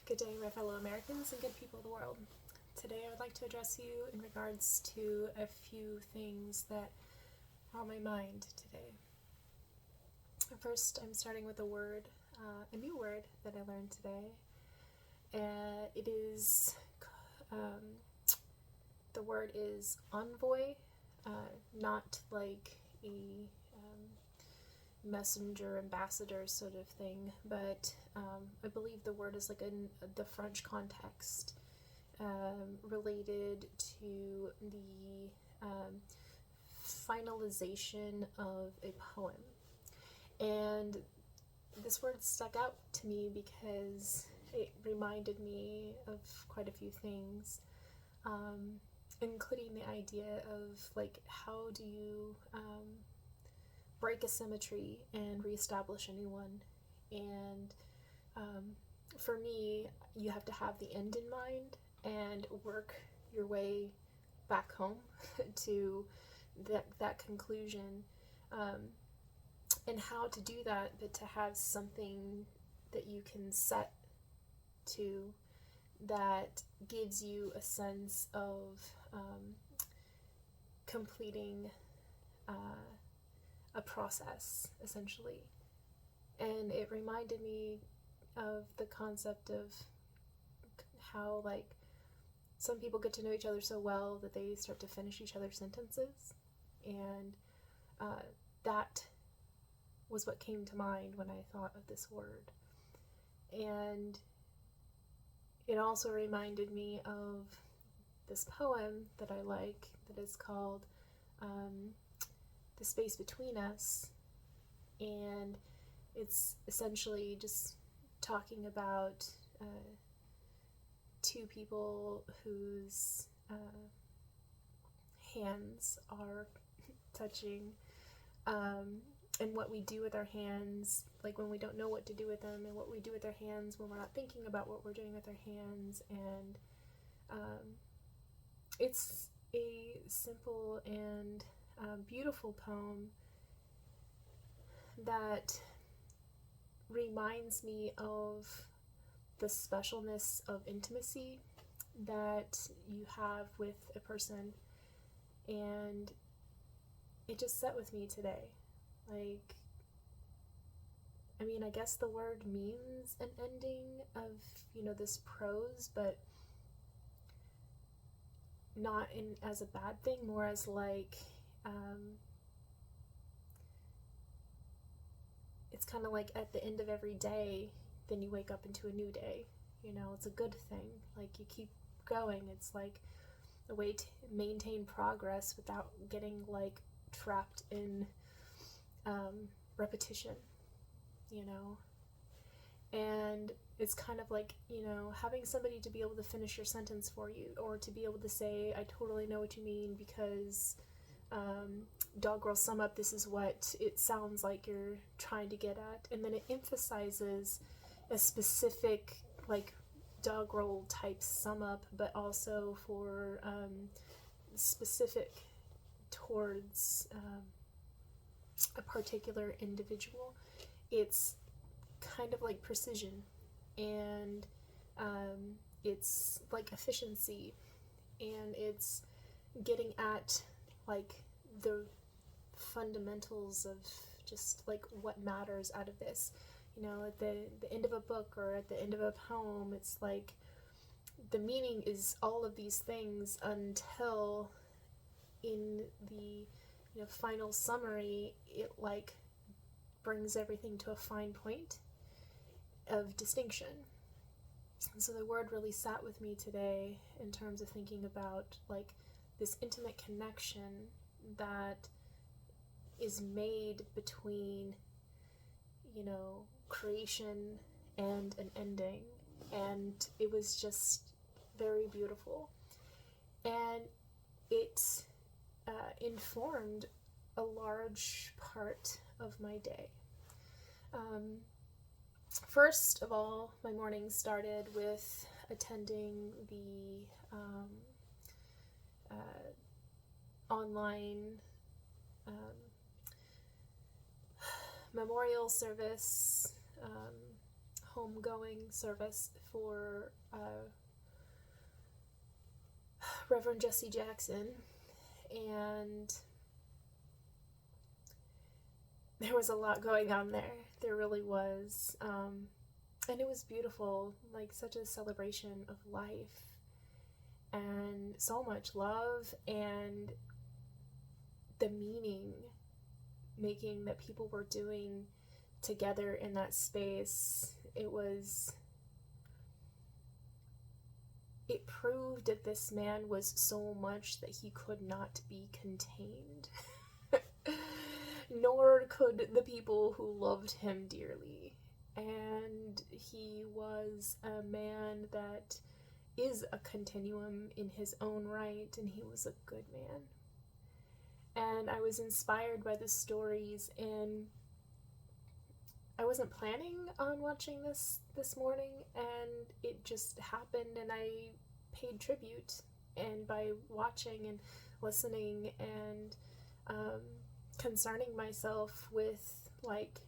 Good day, my fellow Americans and good people of the world. Today I would like to address you in regards to a few things that are on my mind today. First, I'm starting with a new word that I learned today. The word is envoy, not like a messenger, ambassador sort of thing, but I believe the word is like in the French context, related to the finalization of a poem. And this word stuck out to me because it reminded me of quite a few things, including the idea of like how do you break a symmetry and reestablish a new one. And for me, you have to have the end in mind and work your way back home to that conclusion, and how to do that, but to have something that you can set to that gives you a sense of completing a process, essentially. And it reminded me of the concept of how, like, some people get to know each other so well that they start to finish each other's sentences. And that was what came to mind when I thought of this word. And it also reminded me of this poem that I like that is called The Space Between Us. And it's essentially just talking about two people whose hands are touching, and what we do with our hands, like when we don't know what to do with them, and what we do with our hands when we're not thinking about what we're doing with our hands. And it's a simple and beautiful poem that reminds me of the specialness of intimacy that you have with a person. And it just sat with me today. Like, I mean, I guess the word means an ending of, this prose, but not in as a bad thing, more as like, it's kind of like at the end of every day, then you wake up into a new day. It's a good thing. Like, you keep going. It's like a way to maintain progress without getting like trapped in repetition, and it's kind of like, having somebody to be able to finish your sentence for you, or to be able to say, I totally know what you mean, because Doggerel sum up, this is what it sounds like you're trying to get at. And then it emphasizes a specific, like, Doggerel type sum up, but also for specific towards a particular individual. It's kind of like precision, and it's like efficiency, and it's getting at like the fundamentals of just like what matters out of this. At the end of a book or at the end of a poem, it's like the meaning is all of these things until in the final summary, it like brings everything to a fine point of distinction. And so the word really sat with me today in terms of thinking about like this intimate connection that is made between creation and an ending. And it was just very beautiful, and it informed a large part of my day. First of all, my morning started with attending the online memorial service, homegoing service for Reverend Jesse Jackson, and there was a lot going on there. There really was. And it was beautiful, like such a celebration of life and so much love and the meaning making that people were doing together in that space. It proved that this man was so much that he could not be contained. Nor could the people who loved him dearly. And he was a man that is a continuum in his own right, and he was a good man. And I was inspired by the stories, and I wasn't planning on watching this morning, and it just happened, and I paid tribute, and by watching and listening and concerning myself with like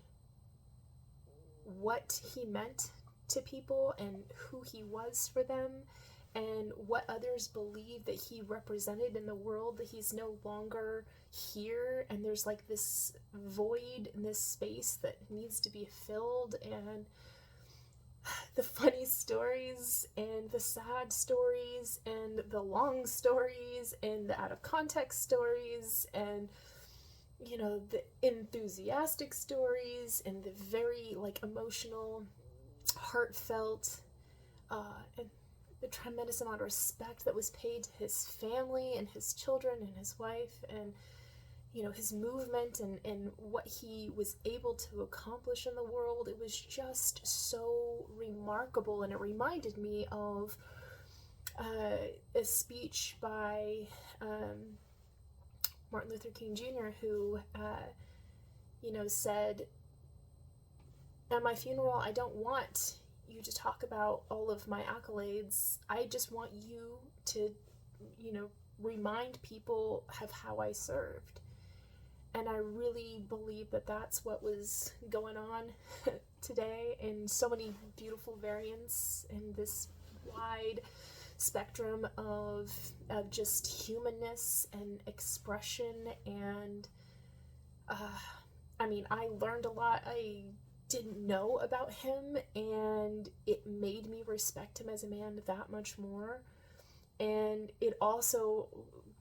what he meant to people and who he was for them and what others believe that he represented in the world, that he's no longer here, and there's like this void in this space that needs to be filled, and the funny stories and the sad stories and the long stories and the out of context stories and the enthusiastic stories and the very like emotional, heartfelt, and the tremendous amount of respect that was paid to his family and his children and his wife and his movement and what he was able to accomplish in the world. It was just so remarkable, and it reminded me of a speech by Martin Luther King Jr., who said, at my funeral, I don't want you to talk about all of my accolades. I just want you to, remind people of how I served. And I really believe that that's what was going on today in so many beautiful variants in this wide spectrum of just humanness and expression. And I learned a lot I didn't know about him, and it made me respect him as a man that much more. And it also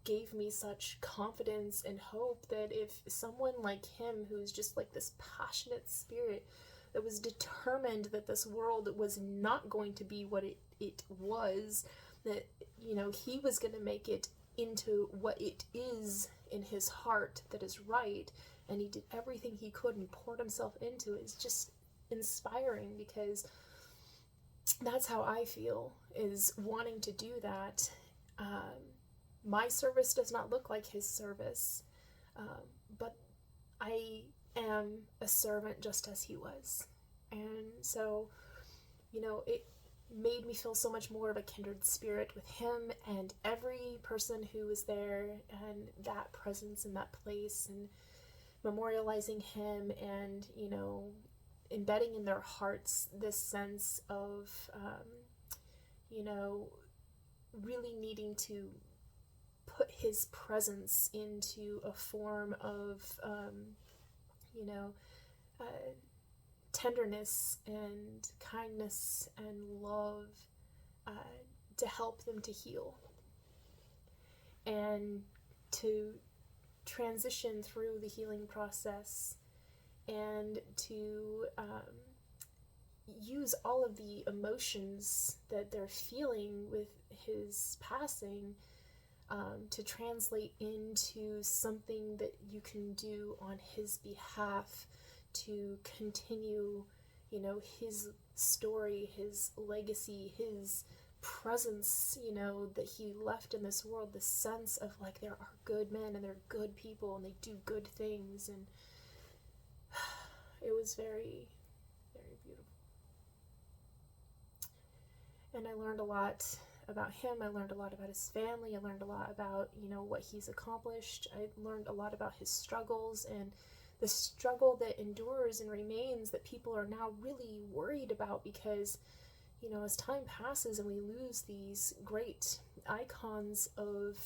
gave me such confidence and hope that if someone like him, who's just like this passionate spirit that was determined that this world was not going to be what it was, that he was going to make it into what it is in his heart that is right, and he did everything he could and poured himself into it, is just inspiring, because that's how I feel, is wanting to do that. My service does not look like his service, but I am a servant just as he was. And so, it made me feel so much more of a kindred spirit with him and every person who was there, and that presence in that place, and memorializing him, and embedding in their hearts this sense of really needing to put his presence into a form of tenderness and kindness and love, to help them to heal and to transition through the healing process, and to use all of the emotions that they're feeling with his passing, to translate into something that you can do on his behalf to continue, his story, his legacy, his presence, that he left in this world, the sense of like there are good men and they're good people and they do good things. And it was very, very beautiful. And I learned a lot about him. I learned a lot about his family. I learned a lot about, what he's accomplished. I learned a lot about his struggles and the struggle that endures and remains that people are now really worried about, because, you know, as time passes and we lose these great icons of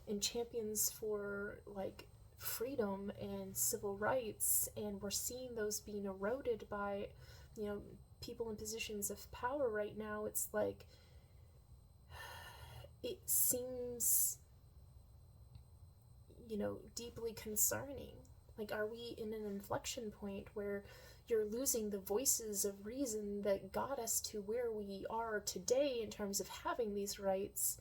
and champions for like freedom and civil rights, and we're seeing those being eroded by, you know, people in positions of power right now, it's like, it seems, you know, deeply concerning. Like, are we in an inflection point where you're losing the voices of reason that got us to where we are today in terms of having these rights?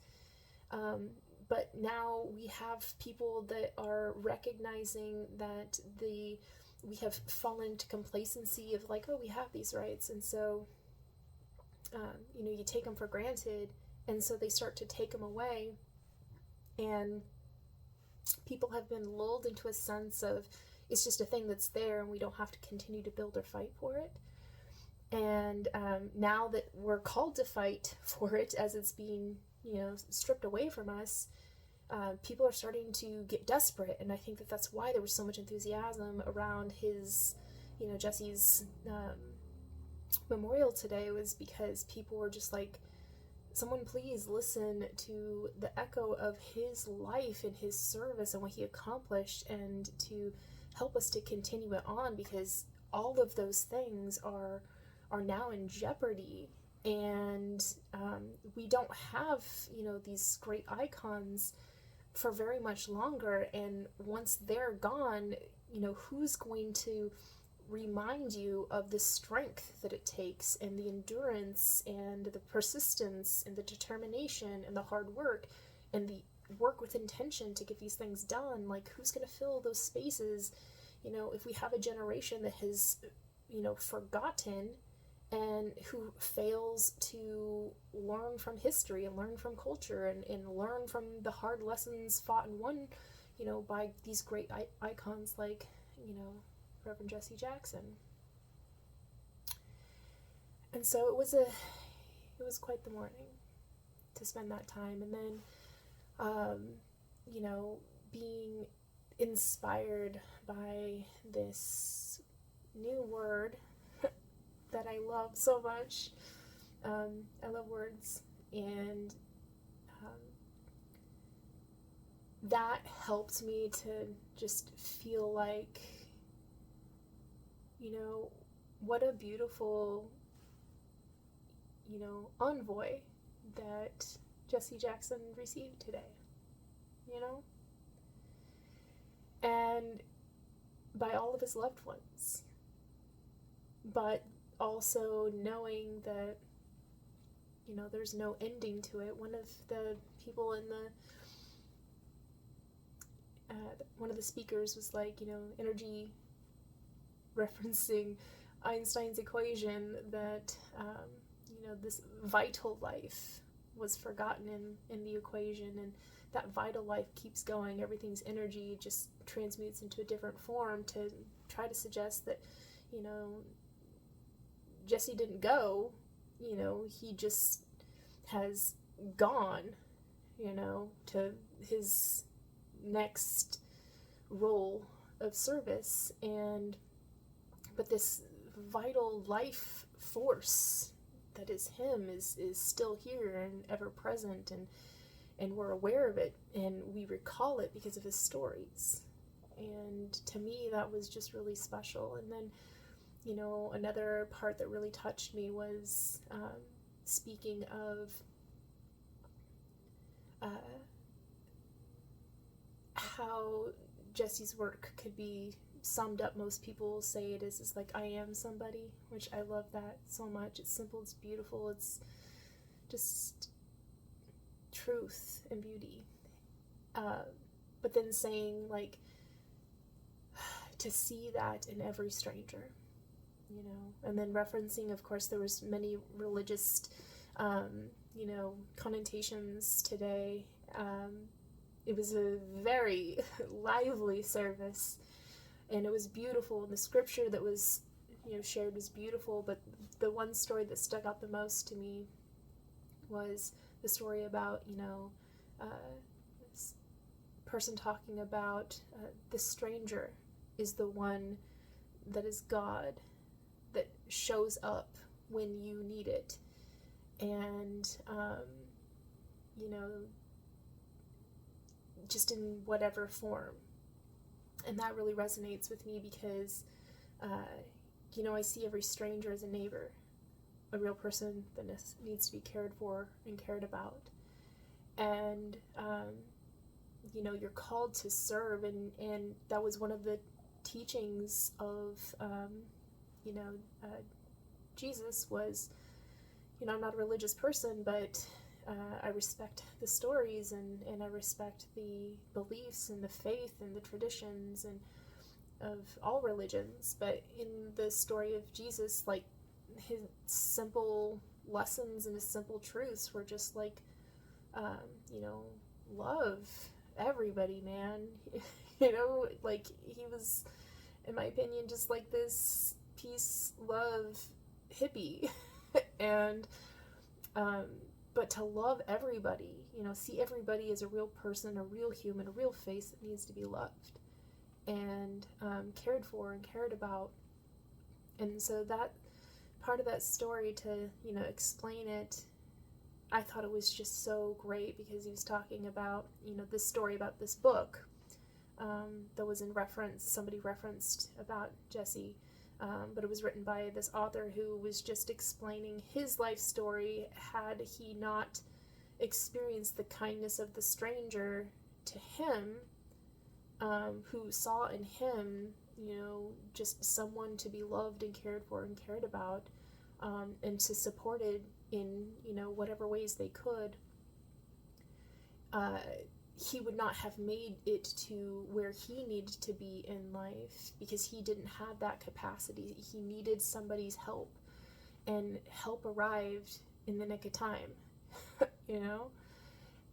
But now we have people that are recognizing that we have fallen into complacency of like, oh, we have these rights, and so, you know, you take them for granted, and so they start to take them away, and people have been lulled into a sense of it's just a thing that's there and we don't have to continue to build or fight for it. And now that we're called to fight for it as it's being, you know, stripped away from us, people are starting to get desperate. And I think that that's why there was so much enthusiasm around his, you know, Jesse's memorial today, was because people were just like, someone please listen to the echo of his life and his service and what he accomplished, and to help us to continue it on, because all of those things are now in jeopardy. And we don't have, you know, these great icons for very much longer, and once they're gone, you know, who's going to remind you of the strength that it takes, and the endurance and the persistence and the determination and the hard work and the work with intention to get these things done? Like, who's going to fill those spaces, you know, if we have a generation that has, you know, forgotten, and who fails to learn from history and learn from culture, and learn from the hard lessons fought and won, you know, by these great icons like, you know, Reverend Jesse Jackson. And so it was quite the morning to spend that time. And then, you know, being inspired by this new word that I love so much. I love words, and that helped me to just feel like, you know, what a beautiful, you know, envoy that Jesse Jackson received today, you know? And by all of his loved ones. But also knowing that, you know, there's no ending to it. One of the people in one of the speakers was like, you know, energy, referencing Einstein's equation that, you know, this vital life was forgotten in the equation, and that vital life keeps going. Everything's energy just transmutes into a different form, to try to suggest that, you know, Jesse didn't go, you know, he just has gone, you know, to his next role of service. And but this vital life force that is him is still here and ever present, and we're aware of it, and we recall it because of his stories. And to me, that was just really special. And then, you know, another part that really touched me was speaking of how Jesse's work could be summed up. Most people say it is like, I am somebody, which I love that so much. It's simple, it's beautiful, it's just truth and beauty. But then saying, like, to see that in every stranger, you know, and then referencing, of course, there was many religious, you know, connotations today. It was a very lively service, and it was beautiful, and the scripture that was, you know, shared was beautiful. But the one story that stuck out the most to me was the story about, you know, this person talking about the stranger is the one that is God, that shows up when you need it. And, you know, just in whatever form. And that really resonates with me because, you know, I see every stranger as a neighbor, a real person that needs to be cared for and cared about. And, you know, you're called to serve, and that was one of the teachings of, you know, Jesus was, you know, I'm not a religious person, but I respect the stories, and I respect the beliefs and the faith and the traditions and of all religions. But in the story of Jesus, like, his simple lessons and his simple truths were just like, you know, love everybody, man. You know, like, he was, in my opinion, just like this peace, love hippie. And, but to love everybody, you know, see everybody as a real person, a real human, a real face that needs to be loved and cared for and cared about. And so that part of that story, to, you know, explain it, I thought it was just so great, because he was talking about, you know, this story about this book that was in reference, somebody referenced about Jesse, but it was written by this author who was just explaining his life story had he not experienced the kindness of the stranger to him, who saw in him, you know, just someone to be loved and cared for and cared about, and to support it in, you know, whatever ways they could. He would not have made it to where he needed to be in life, because he didn't have that capacity. He needed somebody's help, and help arrived in the nick of time, you know?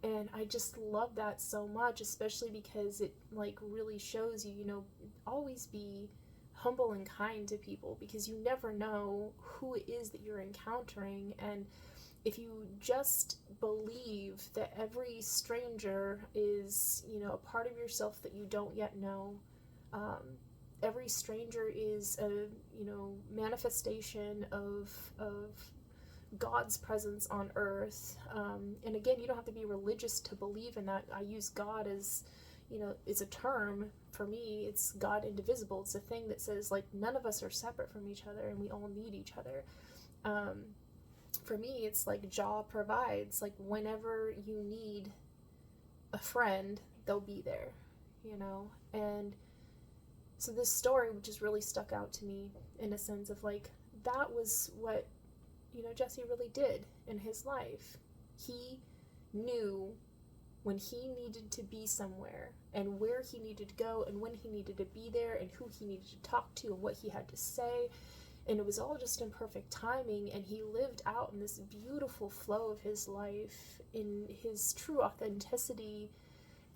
And I just love that so much, especially because it, like, really shows you, you know, always be humble and kind to people, because you never know who it is that you're encountering. And if you just believe that every stranger is, you know, a part of yourself that you don't yet know, every stranger is a, you know, manifestation of God's presence on earth. And again, you don't have to be religious to believe in that. I use God as, you know, it's a term for me. It's God indivisible. It's a thing that says, like, none of us are separate from each other, and we all need each other. For me, it's like Jah provides. Like, whenever you need a friend, they'll be there, you know? And so this story just really stuck out to me in a sense of, like, that was what, you know, Jesse really did in his life. He knew when he needed to be somewhere, and where he needed to go, and when he needed to be there, and who he needed to talk to, and what he had to say. And it was all just in perfect timing, and he lived out in this beautiful flow of his life in his true authenticity,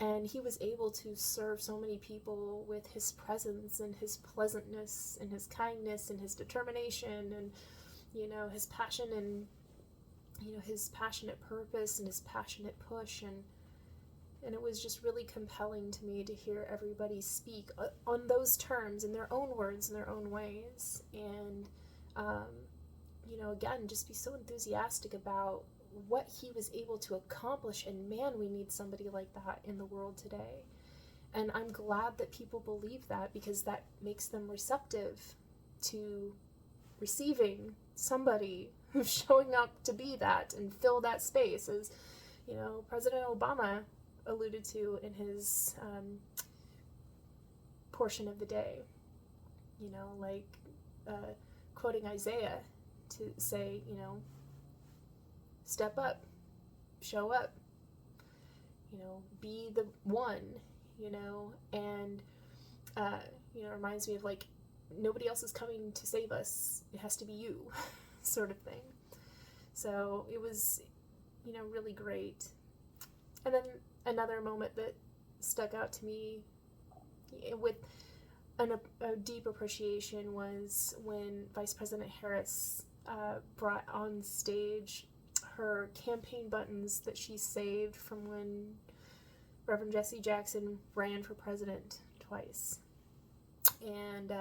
and he was able to serve so many people with his presence and his pleasantness and his kindness and his determination and, you know, his passion and, you know, his passionate purpose and his passionate push. And it was just really compelling to me to hear everybody speak on those terms, in their own words, in their own ways. And, you know, again, just be so enthusiastic about what he was able to accomplish. And man, we need somebody like that in the world today. And I'm glad that people believe that, because that makes them receptive to receiving somebody who's showing up to be that and fill that space, as, you know, President Obama alluded to in his portion of the day, you know, like quoting Isaiah to say, you know, step up, show up, you know, be the one, you know. And you know, it reminds me of, like, nobody else is coming to save us, it has to be you, sort of thing. So it was, you know, really great. And then another moment that stuck out to me with a deep appreciation was when Vice President Harris brought on stage her campaign buttons that she saved from when Reverend Jesse Jackson ran for president twice. and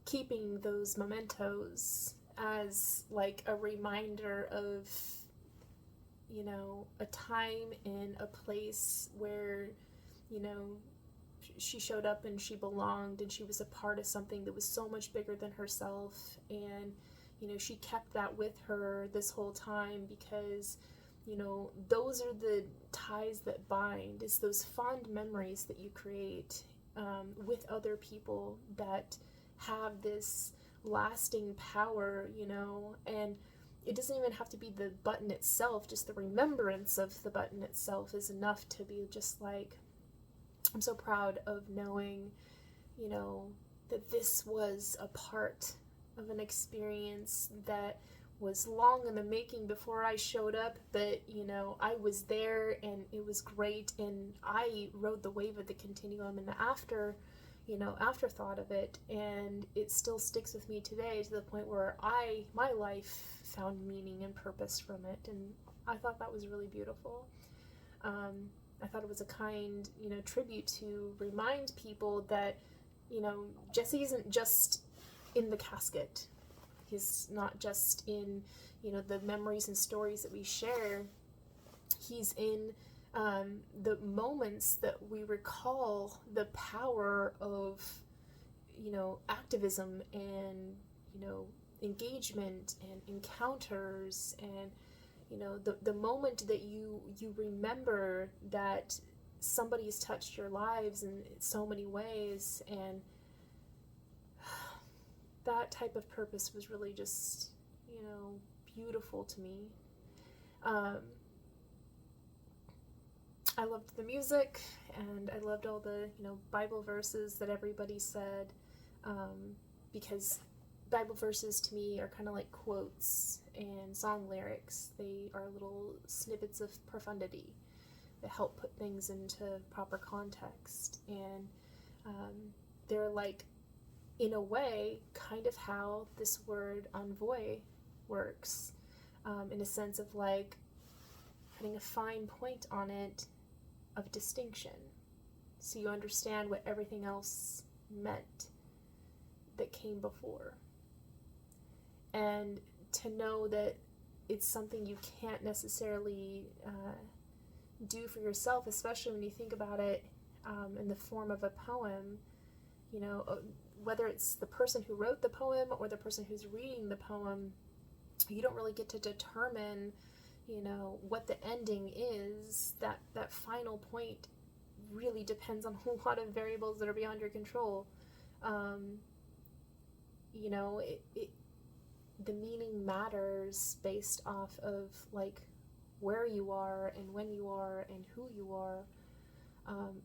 keeping those mementos as like a reminder of, you know, a time and a place where, you know, she showed up and she belonged and she was a part of something that was so much bigger than herself. And, you know, she kept that with her this whole time because, you know, those are the ties that bind. It's those fond memories that you create with other people that have this lasting power, you know. And it doesn't even have to be the button itself, just the remembrance of the button itself is enough to be just like, I'm so proud of knowing, you know, that this was a part of an experience that was long in the making before I showed up, but, you know, I was there and it was great, and I rode the wave of the continuum and the afterthought of it, and it still sticks with me today to the point where my life found meaning and purpose from it, and I thought that was really beautiful. I thought it was a kind, you know, tribute to remind people that, you know, Jesse isn't just in the casket. He's not just in, you know, the memories and stories that we share. He's in the moments that we recall the power of, you know, activism and, you know, engagement and encounters, and, you know, the moment that you remember that somebody's touched your lives in so many ways, and that type of purpose was really just, you know, beautiful to me. I loved the music, and I loved all the, you know, Bible verses that everybody said, because Bible verses to me are kind of like quotes and song lyrics. They are little snippets of profundity that help put things into proper context, and they're like, in a way, kind of how this word envoy works, in a sense of like putting a fine point on it of distinction, so you understand what everything else meant that came before, and to know that it's something you can't necessarily do for yourself, especially when you think about it in the form of a poem. You know, whether it's the person who wrote the poem or the person who's reading the poem, you don't really get to determine, you know, what the ending is. That final point really depends on a lot of variables that are beyond your control. You know, the meaning matters based off of like where you are and when you are and who you are,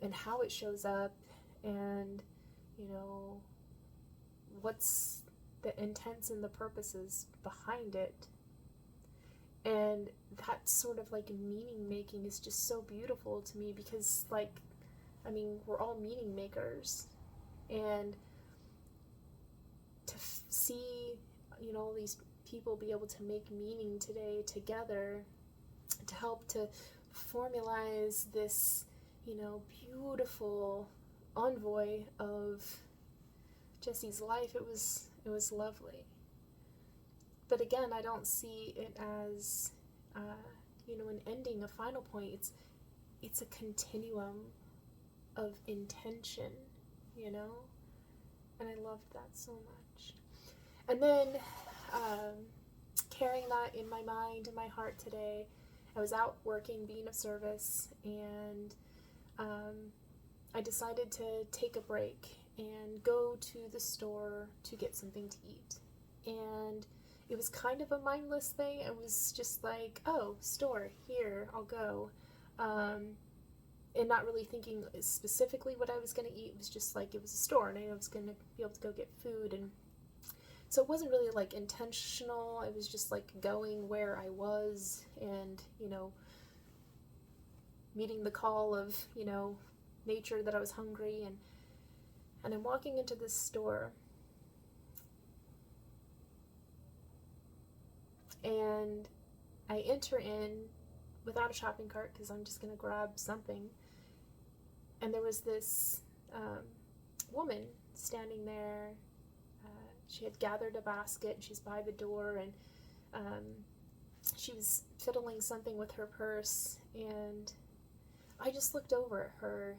and how it shows up, and, you know, what's the intents and the purposes behind it. And that sort of like meaning making is just so beautiful to me, because, like, I mean, we're all meaning makers, and to see, you know, all these people be able to make meaning today together to help to formalize this, you know, beautiful envoy of Jesse's life, it was lovely. But again, I don't see it as, you know, an ending, a final point. It's a continuum of intention, you know? And I loved that so much. And then, carrying that in my mind and my heart today, I was out working, being of service, and I decided to take a break and go to the store to get something to eat. And it was kind of a mindless thing. It was just like, oh, store, here, I'll go. And not really thinking specifically what I was going to eat. It was just like, it was a store, and I was going to be able to go get food. And so it wasn't really like intentional. I was just like going where I was and, you know, meeting the call of, you know, nature, that I was hungry. And I'm walking into this store, and I enter in without a shopping cart because I'm just going to grab something. And there was this woman standing there. She had gathered a basket, and she's by the door, and she was fiddling something with her purse, and I just looked over at her,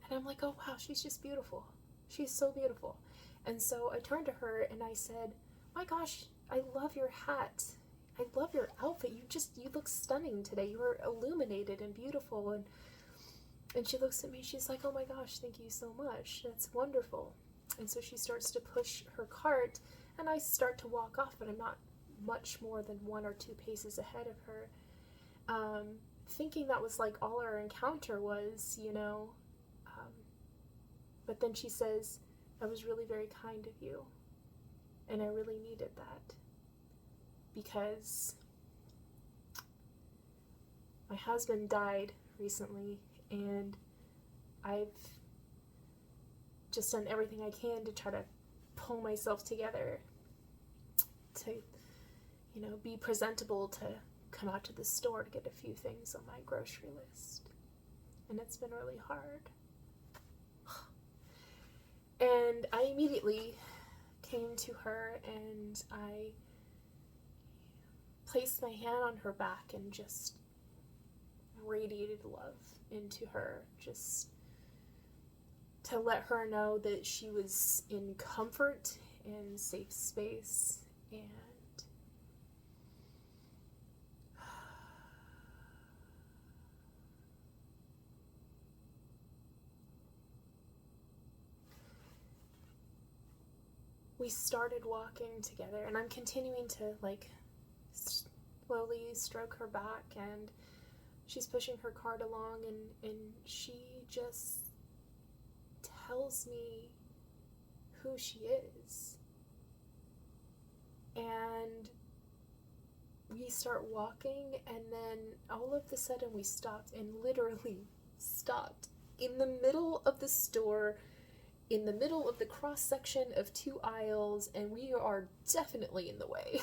and I'm like, oh wow, she's just beautiful. She's so beautiful. And so I turned to her and I said, my gosh, I love your hat. I love your outfit. You look stunning today. You were illuminated and beautiful. And she looks at me, she's like, oh my gosh, thank you so much. That's wonderful. And so she starts to push her cart, and I start to walk off, but I'm not much more than 1 or 2 paces ahead of her, thinking that was like all our encounter was, you know. But then she says, that was really very kind of you, and I really needed that, because my husband died recently, and I've just done everything I can to try to pull myself together to, you know, be presentable to come out to the store to get a few things on my grocery list. And it's been really hard. And I immediately came to her and I placed my hand on her back and just radiated love into her, just to let her know that she was in comfort and safe space. And we started walking together, and I'm continuing to like slowly stroke her back, and she's pushing her cart along, and she just tells me who she is. And we start walking, and then all of a sudden we stopped, and literally stopped in the middle of the store, in the middle of the cross section of 2 aisles, and we are definitely in the way.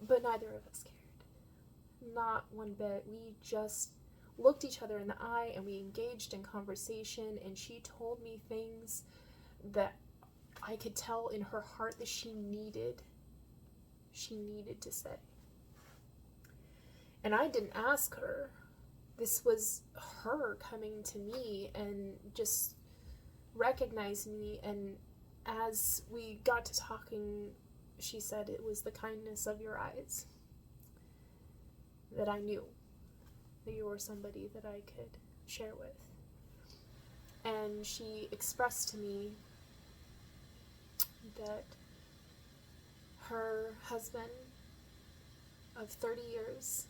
But neither of us cared. Not one bit. We just looked each other in the eye, and we engaged in conversation, and she told me things that I could tell in her heart that she needed to say. And I didn't ask her. This was her coming to me and just recognized me. And as we got to talking, she said, it was the kindness of your eyes that I knew that you were somebody that I could share with. And she expressed to me that her husband of 30 years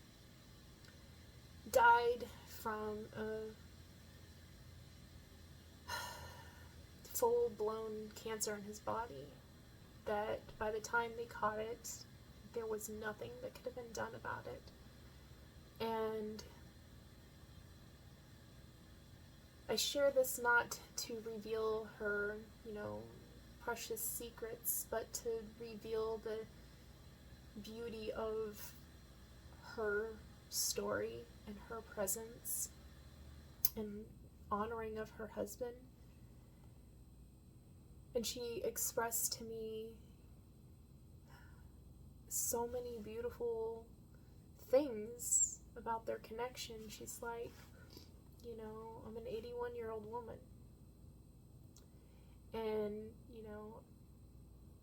died from a full-blown cancer in his body, that by the time they caught it, there was nothing that could have been done about it. And I share this not to reveal her, precious secrets, but to reveal the beauty of her story and her presence and honoring of her husband. And she expressed to me so many beautiful things about their connection. She's like, I'm an 81-year-old woman. And,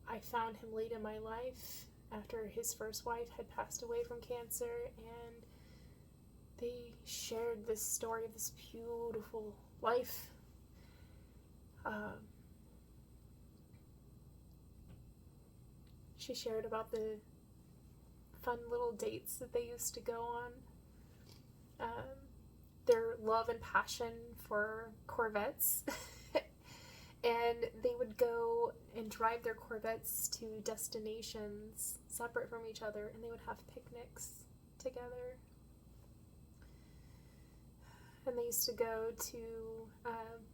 I found him late in my life after his first wife had passed away from cancer, and they shared this story of this beautiful life. She shared about the fun little dates that they used to go on, their love and passion for Corvettes. And they would go and drive their Corvettes to destinations separate from each other, and they would have picnics together. And they used to go to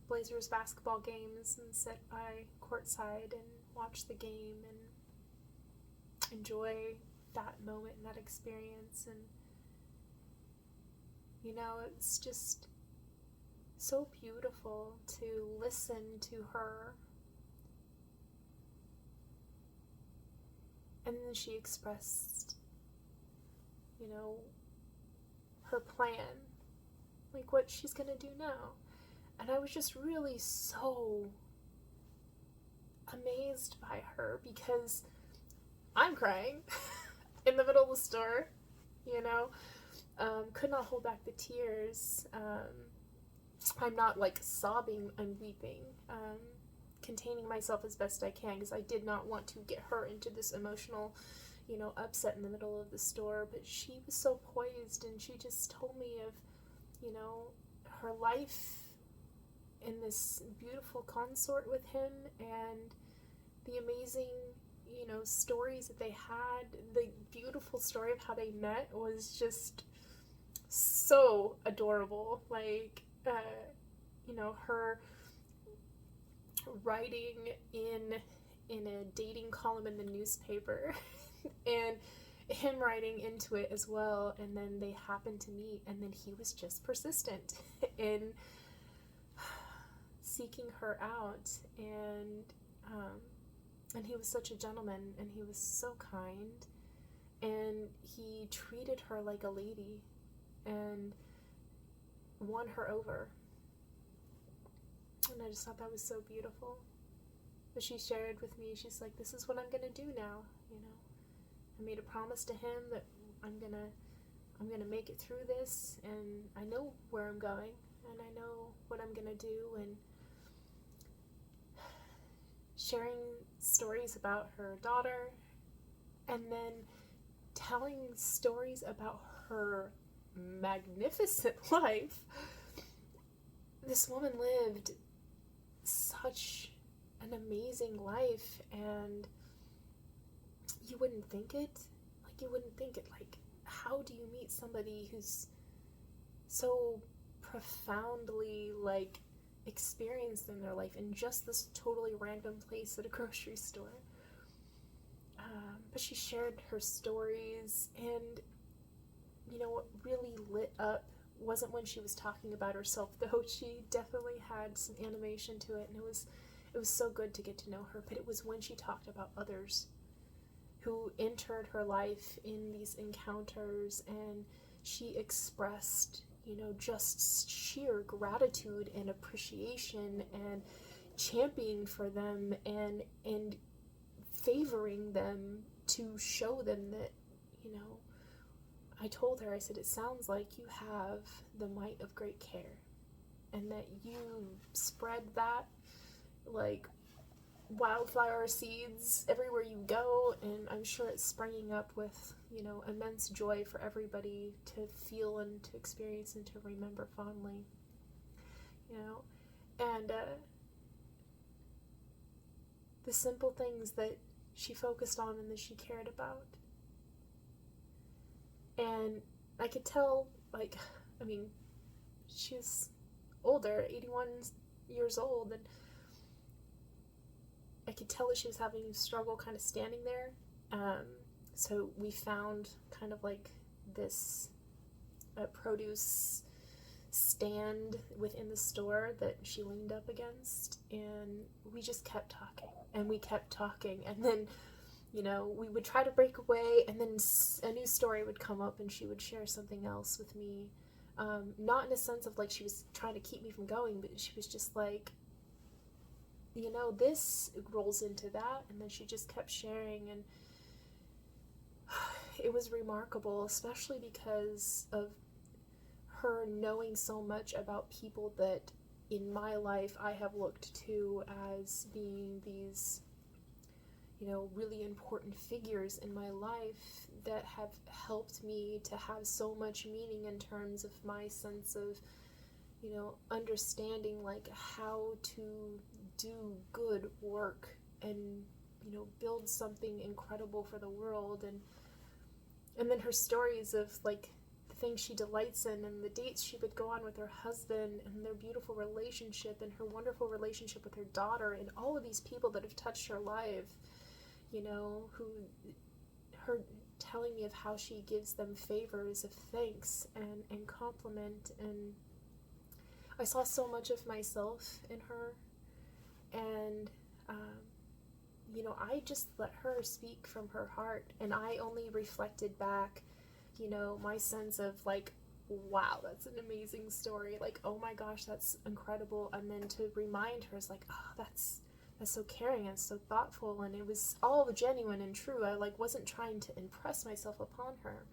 Blazers basketball games and sit by courtside and watch the game and enjoy that moment and that experience. And, it's just so beautiful to listen to her. And then she expressed, her plan, like what she's gonna do now. And I was just really so amazed by her, because I'm crying in the middle of the store, could not hold back the tears. I'm not like sobbing, I'm weeping, containing myself as best I can, because I did not want to get her into this emotional, upset in the middle of the store. But she was so poised, and she just told me of, her life in this beautiful consort with him, and the amazing, stories that they had. The beautiful story of how they met was just so adorable. Like, her writing in a dating column in the newspaper and him writing into it as well, and then they happened to meet, and then he was just persistent in seeking her out, and he was such a gentleman, and he was so kind, and he treated her like a lady and won her over. And I just thought that was so beautiful. But she shared with me, she's like, this is what I'm gonna do now, I made a promise to him that I'm gonna make it through this, and I know where I'm going, and I know what I'm gonna do. And sharing stories about her daughter, and then telling stories about her magnificent life. This woman lived such an amazing life, and you wouldn't think it. Like, how do you meet somebody who's so profoundly, like, experienced in their life in just this totally random place at a grocery store? But she shared her stories, and, what really lit up wasn't when she was talking about herself, though she definitely had some animation to it, and it was so good to get to know her. But it was when she talked about others who entered her life in these encounters, and she expressed, just sheer gratitude and appreciation, and championing for them, and favoring them to show them that, I told her, I said, it sounds like you have the might of great care, and that you spread that like wildflower seeds everywhere you go, and I'm sure it's springing up with, immense joy for everybody to feel and to experience and to remember fondly, and the simple things that she focused on and that she cared about. And I could tell, she was older, 81 years old, and I could tell that she was having a struggle kind of standing there. So we found kind of like this produce stand within the store that she leaned up against, and we just kept talking, and we kept talking, and then we would try to break away, and then a new story would come up, and she would share something else with me, not in a sense of like she was trying to keep me from going, but she was just like, this rolls into that, and then she just kept sharing, and it was remarkable, especially because of her knowing so much about people that in my life I have looked to as being these, really important figures in my life that have helped me to have so much meaning in terms of my sense of, understanding like how to do good work and, build something incredible for the world. And then her stories of like the things she delights in, and the dates she would go on with her husband, and their beautiful relationship, and her wonderful relationship with her daughter, and all of these people that have touched her life, her telling me of how she gives them favors of thanks and compliment. And I saw so much of myself in her, and I just let her speak from her heart, and I only reflected back, my sense of like, wow, that's an amazing story, like, oh my gosh, that's incredible. And then to remind her is like, oh, that's so caring and so thoughtful, and it was all genuine and true. I like wasn't trying to impress myself upon her.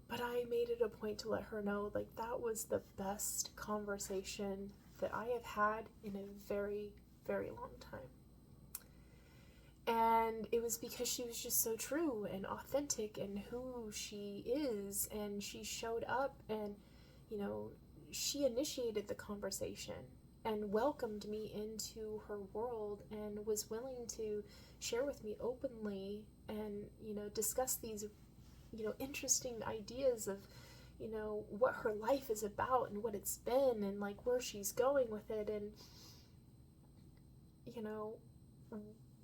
But I made it a point to let her know, like, that was the best conversation that I have had in a very, very long time. And it was because she was just so true and authentic in who she is, and she showed up, and, she initiated the conversation and welcomed me into her world and was willing to share with me openly and, discuss these, interesting ideas of, what her life is about and what it's been and like where she's going with it. And,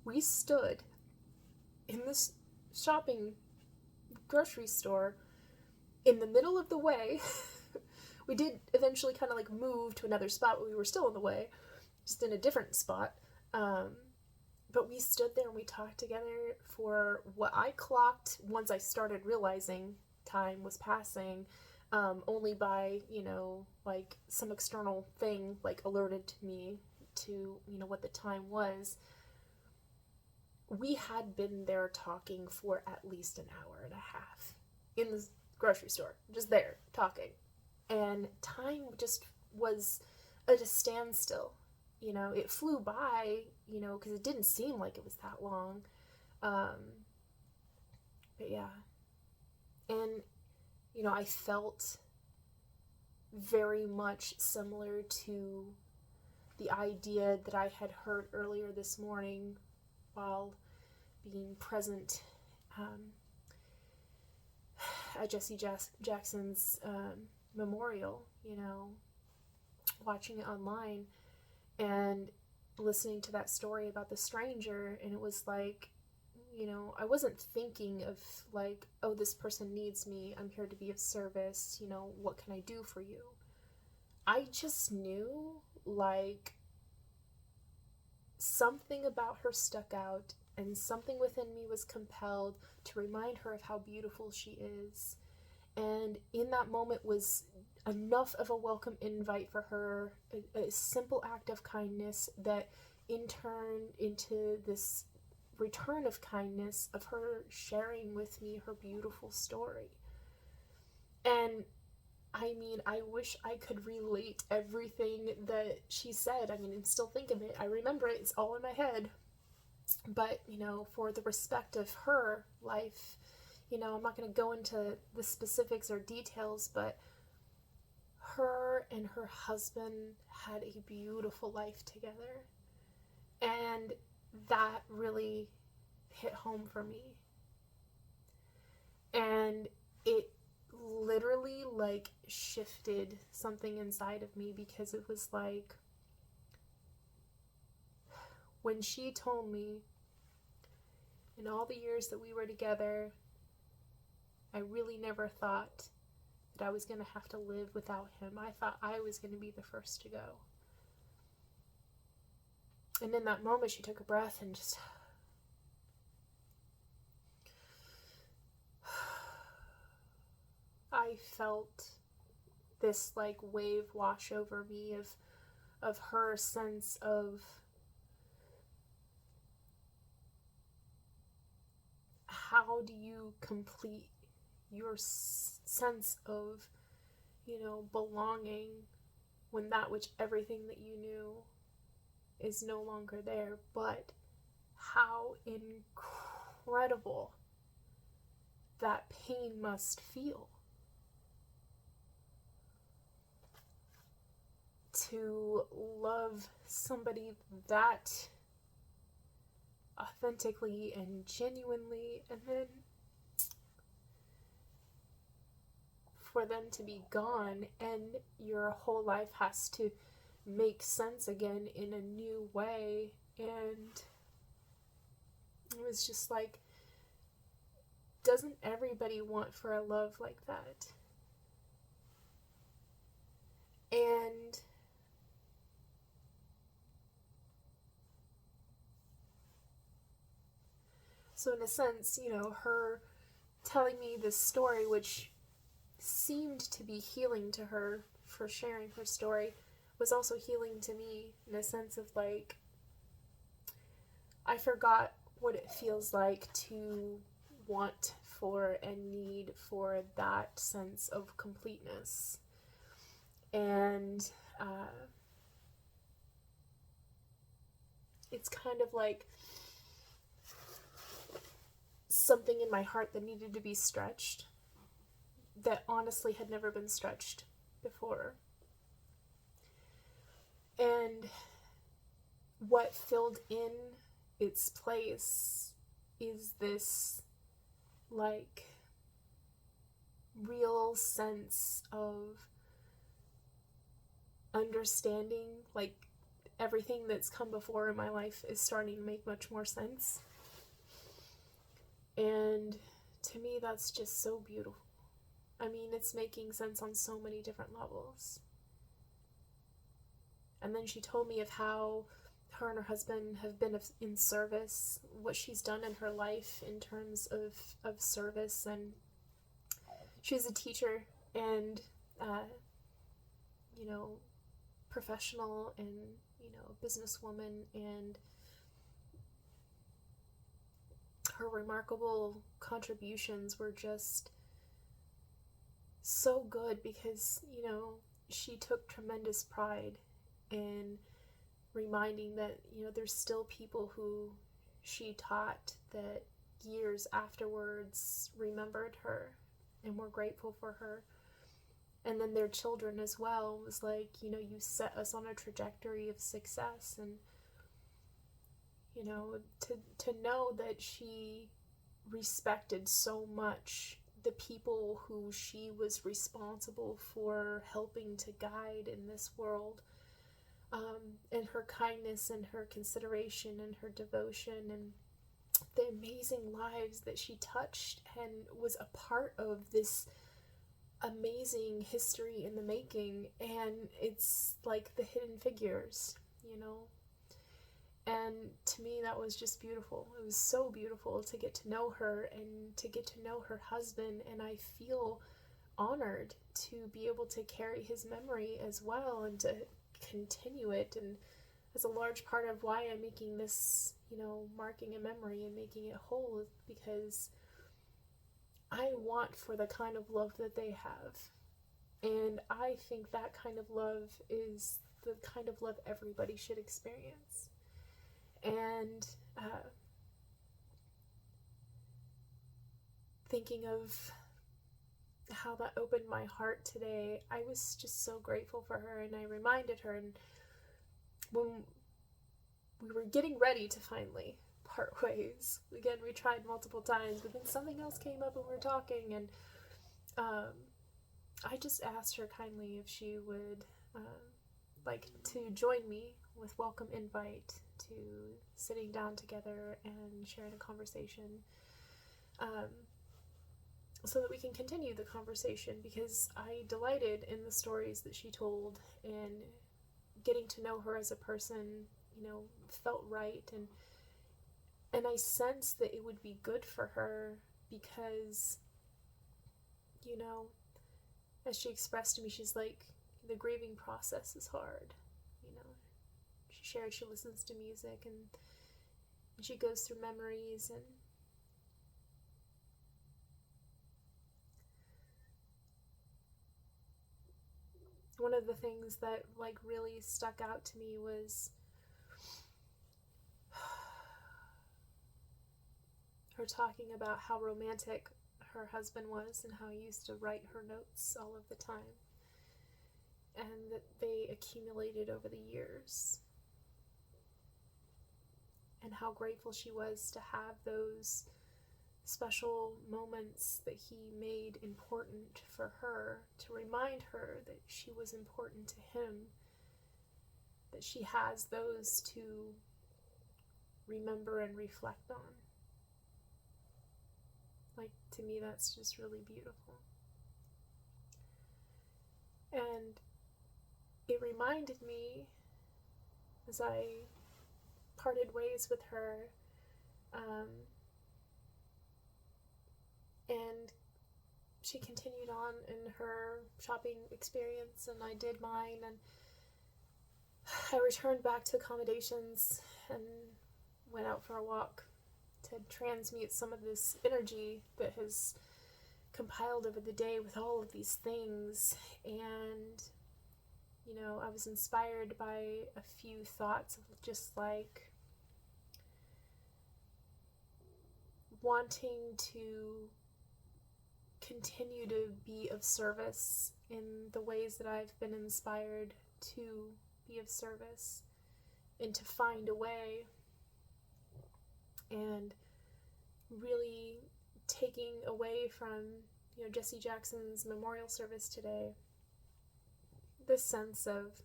we stood in this grocery store in the middle of the way. We did eventually kind of like move to another spot, but we were still in the way, just in a different spot. But we stood there and we talked together for what I clocked once I started realizing time was passing, only by, like some external thing like alerted to me to, what the time was. We had been there talking for at least an hour and a half in the grocery store, just there talking. And time just was at a standstill. It flew by, because it didn't seem like it was that long. But yeah. And, I felt very much similar to the idea that I had heard earlier this morning while being present at Jesse Jackson's memorial, watching it online and listening to that story about the stranger. And it was like, I wasn't thinking of like, oh, this person needs me, I'm here to be of service, what can I do for you? I just knew, like, something about her stuck out, and something within me was compelled to remind her of how beautiful she is. And in that moment was enough of a welcome invite for her, a simple act of kindness that in turn into this return of kindness of her sharing with me her beautiful story. And I mean, I wish I could relate everything that she said. I mean, I still think of it. I remember it. It's all in my head. But, for the respect of her life, I'm not going to go into the specifics or details, but her and her husband had a beautiful life together. And that really hit home for me. And it literally like shifted something inside of me, because it was like, when she told me in all the years that we were together, I really never thought that I was going to have to live without him. I thought I was going to be the first to go. And in that moment, she took a breath and just... I felt this like wave wash over me of her sense of how do you complete your sense of, belonging when that which everything that you knew is no longer there. But how incredible that pain must feel to love somebody that authentically and genuinely, and then for them to be gone and your whole life has to make sense again in a new way. And it was just like, doesn't everybody want for a love like that? So in a sense, her telling me this story, which seemed to be healing to her for sharing her story, was also healing to me in a sense of like, I forgot what it feels like to want for and need for that sense of completeness. And it's kind of like something in my heart that needed to be stretched, that honestly had never been stretched before. And what filled in its place is this like real sense of understanding, like everything that's come before in my life is starting to make much more sense. And to me, that's just so beautiful. I mean, it's making sense on so many different levels. And then she told me of how her and her husband have been in service, what she's done in her life in terms of service. And she's a teacher and, professional and, businesswoman, and her remarkable contributions were just so good because, she took tremendous pride in reminding that, there's still people who she taught that years afterwards remembered her and were grateful for her. And then their children as well was like, you set us on a trajectory of success. And, to know that she respected so much the people who she was responsible for helping to guide in this world, and her kindness and her consideration and her devotion and the amazing lives that she touched and was a part of this amazing history in the making. And it's like the hidden figures, and to me that was just beautiful. It was so beautiful to get to know her and to get to know her husband, and I feel honored to be able to carry his memory as well and to continue it. And as a large part of why I'm making this, marking a memory and making it whole, is because I want for the kind of love that they have. And I think that kind of love is the kind of love everybody should experience. And thinking of how that opened my heart today, I was just so grateful for her, and I reminded her. And when we were getting ready to finally part ways, again, we tried multiple times, but then something else came up and we were talking, and I just asked her kindly if she would like to join me with welcome invite to sitting down together and sharing a conversation, so that we can continue the conversation, because I delighted in the stories that she told, and getting to know her as a person, felt right, and I sensed that it would be good for her because, as she expressed to me, she's like, the grieving process is hard. She shared she listens to music and she goes through memories, and one of the things that like really stuck out to me was her talking about how romantic her husband was and how he used to write her notes all of the time, and that they accumulated over the years, and how grateful she was to have those special moments that he made important for her, to remind her that she was important to him, that she has those to remember and reflect on. Like, to me, that's just really beautiful. And it reminded me, as I parted ways with her, she continued on in her shopping experience, and I did mine, and I returned back to accommodations and went out for a walk to transmute some of this energy that has compiled over the day with all of these things. And, you know, I was inspired by a few thoughts of just like wanting to continue to be of service in the ways that I've been inspired to be of service, and to find a way, and really taking away from, you know, Jesse Jackson's memorial service today, this sense of,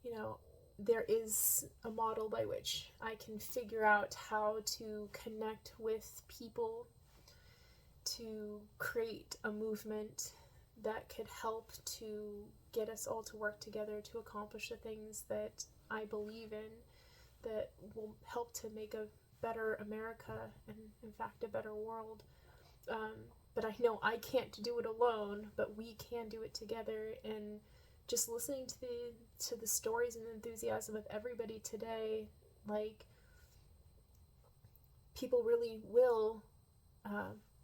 you know, there is a model by which I can figure out how to connect with people to create a movement that could help to get us all to work together to accomplish the things that I believe in, that will help to make a better America and, in fact, a better world. But I know I can't do it alone, but we can do it together. And just listening to the stories and enthusiasm of everybody today, like, people really will,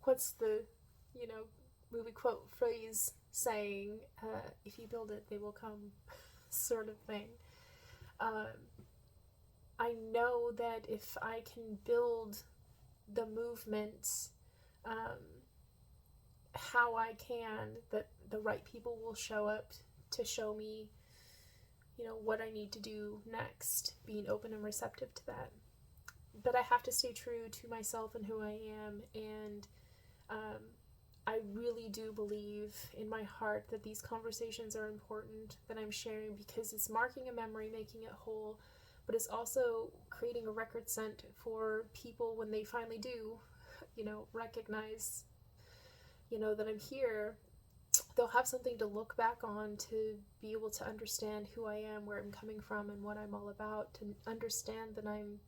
what's the, you know, movie quote phrase saying, if you build it, they will come, sort of thing. I know that if I can build the movement, how I can, that the right people will show up to show me, you know, what I need to do next, being open and receptive to that. But I have to stay true to myself and who I am, and I really do believe in my heart that these conversations are important, that I'm sharing, because it's marking a memory, making it whole, but it's also creating a record scent for people when they finally do, you know, recognize, you know, that I'm here. They'll have something to look back on, to be able to understand who I am, where I'm coming from, and what I'm all about, to understand that I'm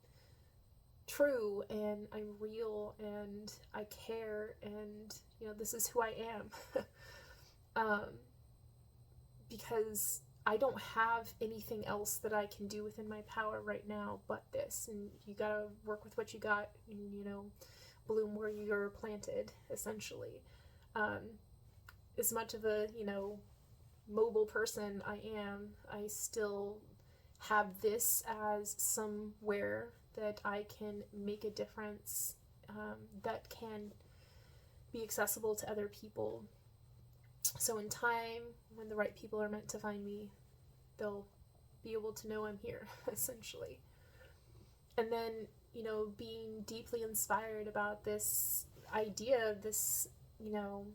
true and I'm real and I care, and, you know, this is who I am. Because I don't have anything else that I can do within my power right now but this, and you gotta work with what you got, and, you know, bloom where you're planted, essentially. As much of a, you know, mobile person I am, I still have this as somewhere that I can make a difference, that can be accessible to other people. So in time, when the right people are meant to find me, they'll be able to know I'm here, essentially. And then, you know, being deeply inspired about this idea, this, you know,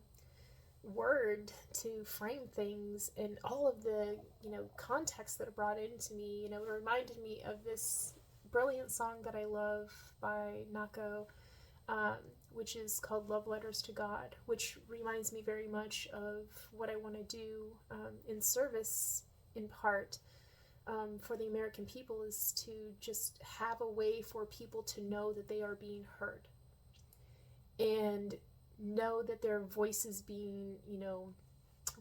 word to frame things, and all of the, you know, context that are brought into me, you know, it reminded me of this brilliant song that I love by Nako, which is called Love Letters to God, which reminds me very much of what I want to do in service, in part, for the American people, is to just have a way for people to know that they are being heard, and know that their voice is being, you know,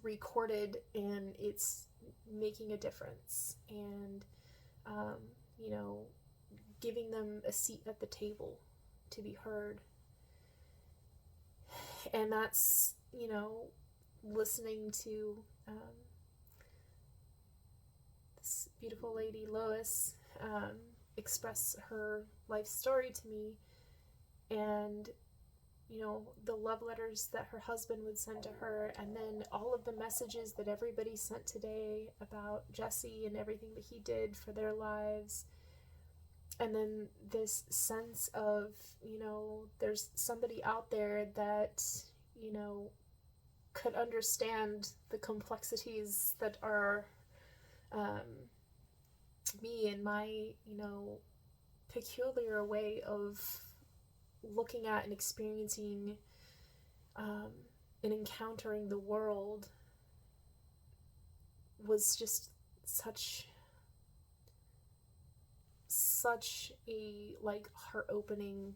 recorded, and it's making a difference, and, you know, giving them a seat at the table to be heard. And that's, you know, listening to this beautiful lady, Lois, express her life story to me, and, you know, the love letters that her husband would send to her, and then all of the messages that everybody sent today about Jesse and everything that he did for their lives. And then this sense of, you know, there's somebody out there that, you know, could understand the complexities that are me and my, you know, peculiar way of looking at and experiencing and encountering the world, was just such a, like, heart-opening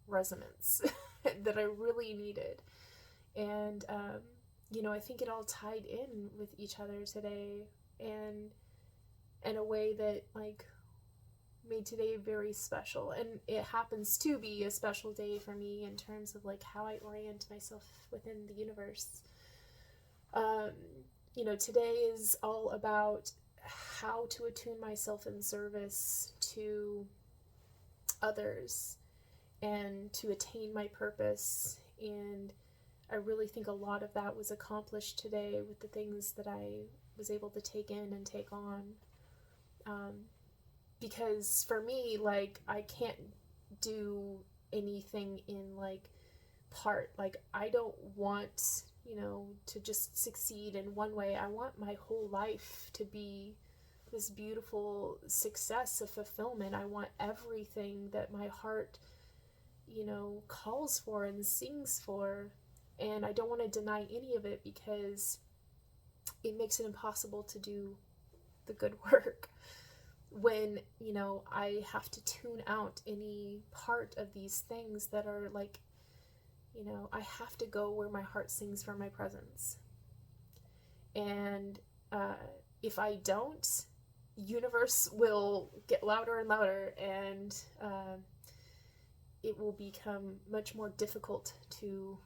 resonance. that I really needed. And, I think it all tied in with each other today, and in a way that, like, made today very special. And it happens to be a special day for me in terms of, like, how I orient myself within the universe. Today is all about how to attune myself in service to others and to attain my purpose. And I really think a lot of that was accomplished today with the things that I was able to take in and take on. Because for me, like, I can't do anything in, like, part. Like, I don't want, to just succeed in one way. I want my whole life to be this beautiful success of fulfillment. I want everything that my heart, calls for and sings for. And I don't want to deny any of it, because it makes it impossible to do the good work when, I have to tune out any part of these things that are, like, I have to go where my heart sings for my presence. And if I don't, universe will get louder and louder, and it will become much more difficult to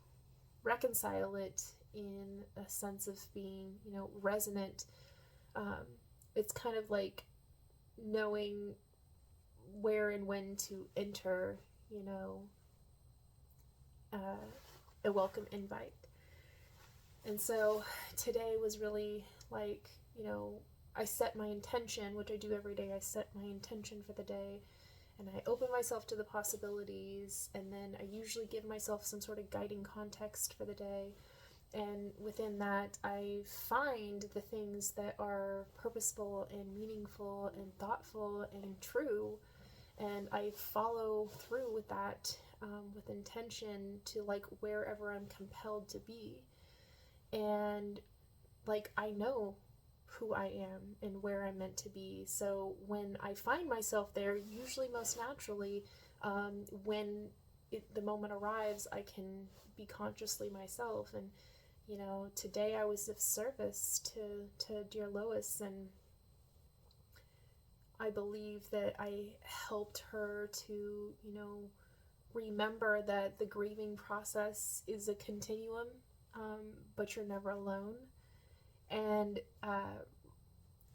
reconcile it in a sense of being, resonant. It's kind of like knowing where and when to enter, a welcome invite. And so today was really like, I set my intention, which I do every day. I set my intention for the day, and I open myself to the possibilities, and then I usually give myself some sort of guiding context for the day. And within that, I find the things that are purposeful and meaningful and thoughtful and true, and I follow through with that with intention to, like, wherever I'm compelled to be. And, like, I know who I am and where I'm meant to be. So when I find myself there, usually most naturally, when the moment arrives, I can be consciously myself. And today I was of service to dear Lois, and I believe that I helped her to, remember that the grieving process is a continuum, but you're never alone. And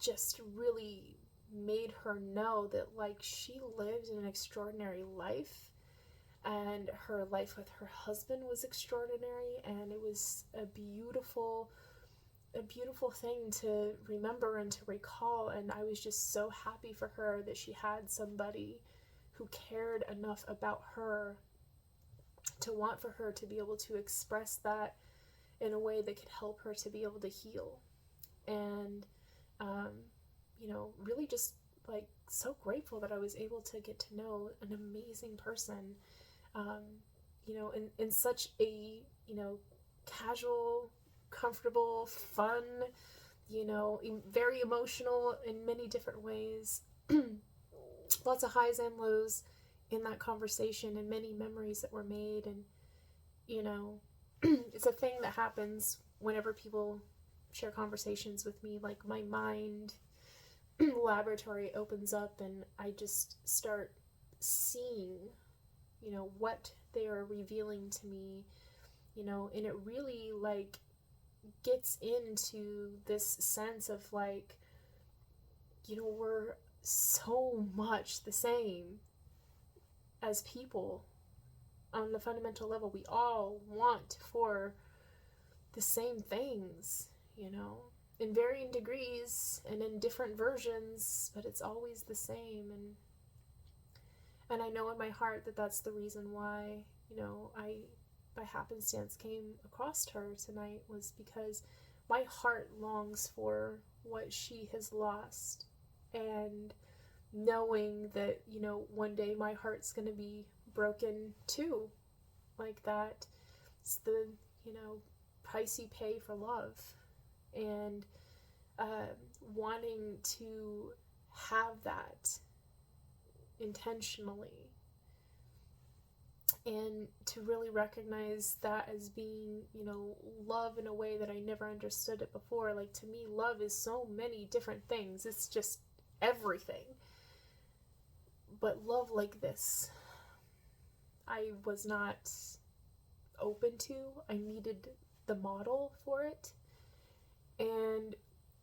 just really made her know that, like, she lived an extraordinary life, and her life with her husband was extraordinary, and it was a beautiful thing to remember and to recall. And I was just so happy for her that she had somebody who cared enough about her to want for her to be able to express that in a way that could help her to be able to heal. And really just, like, so grateful that I was able to get to know an amazing person, in such a, casual, comfortable, fun, very emotional in many different ways. Lots of highs and lows in that conversation, and many memories that were made. And, it's a thing that happens whenever people share conversations with me. Like, my mind laboratory opens up, and I just start seeing, what they are revealing to me, and it really, like, gets into this sense of, like, we're so much the same as people on the fundamental level. We all want for the same things, in varying degrees and in different versions, but it's always the same. And I know in my heart that that's the reason why, I, by happenstance, came across her tonight, was because my heart longs for what she has lost. And knowing that, one day my heart's going to be broken too. Like, that it's the, price you pay for love. And wanting to have that intentionally, and to really recognize that as being, love in a way that I never understood it before. Like, to me, love is so many different things. It's just everything. But love like this, I was not open to. I needed the model for it. And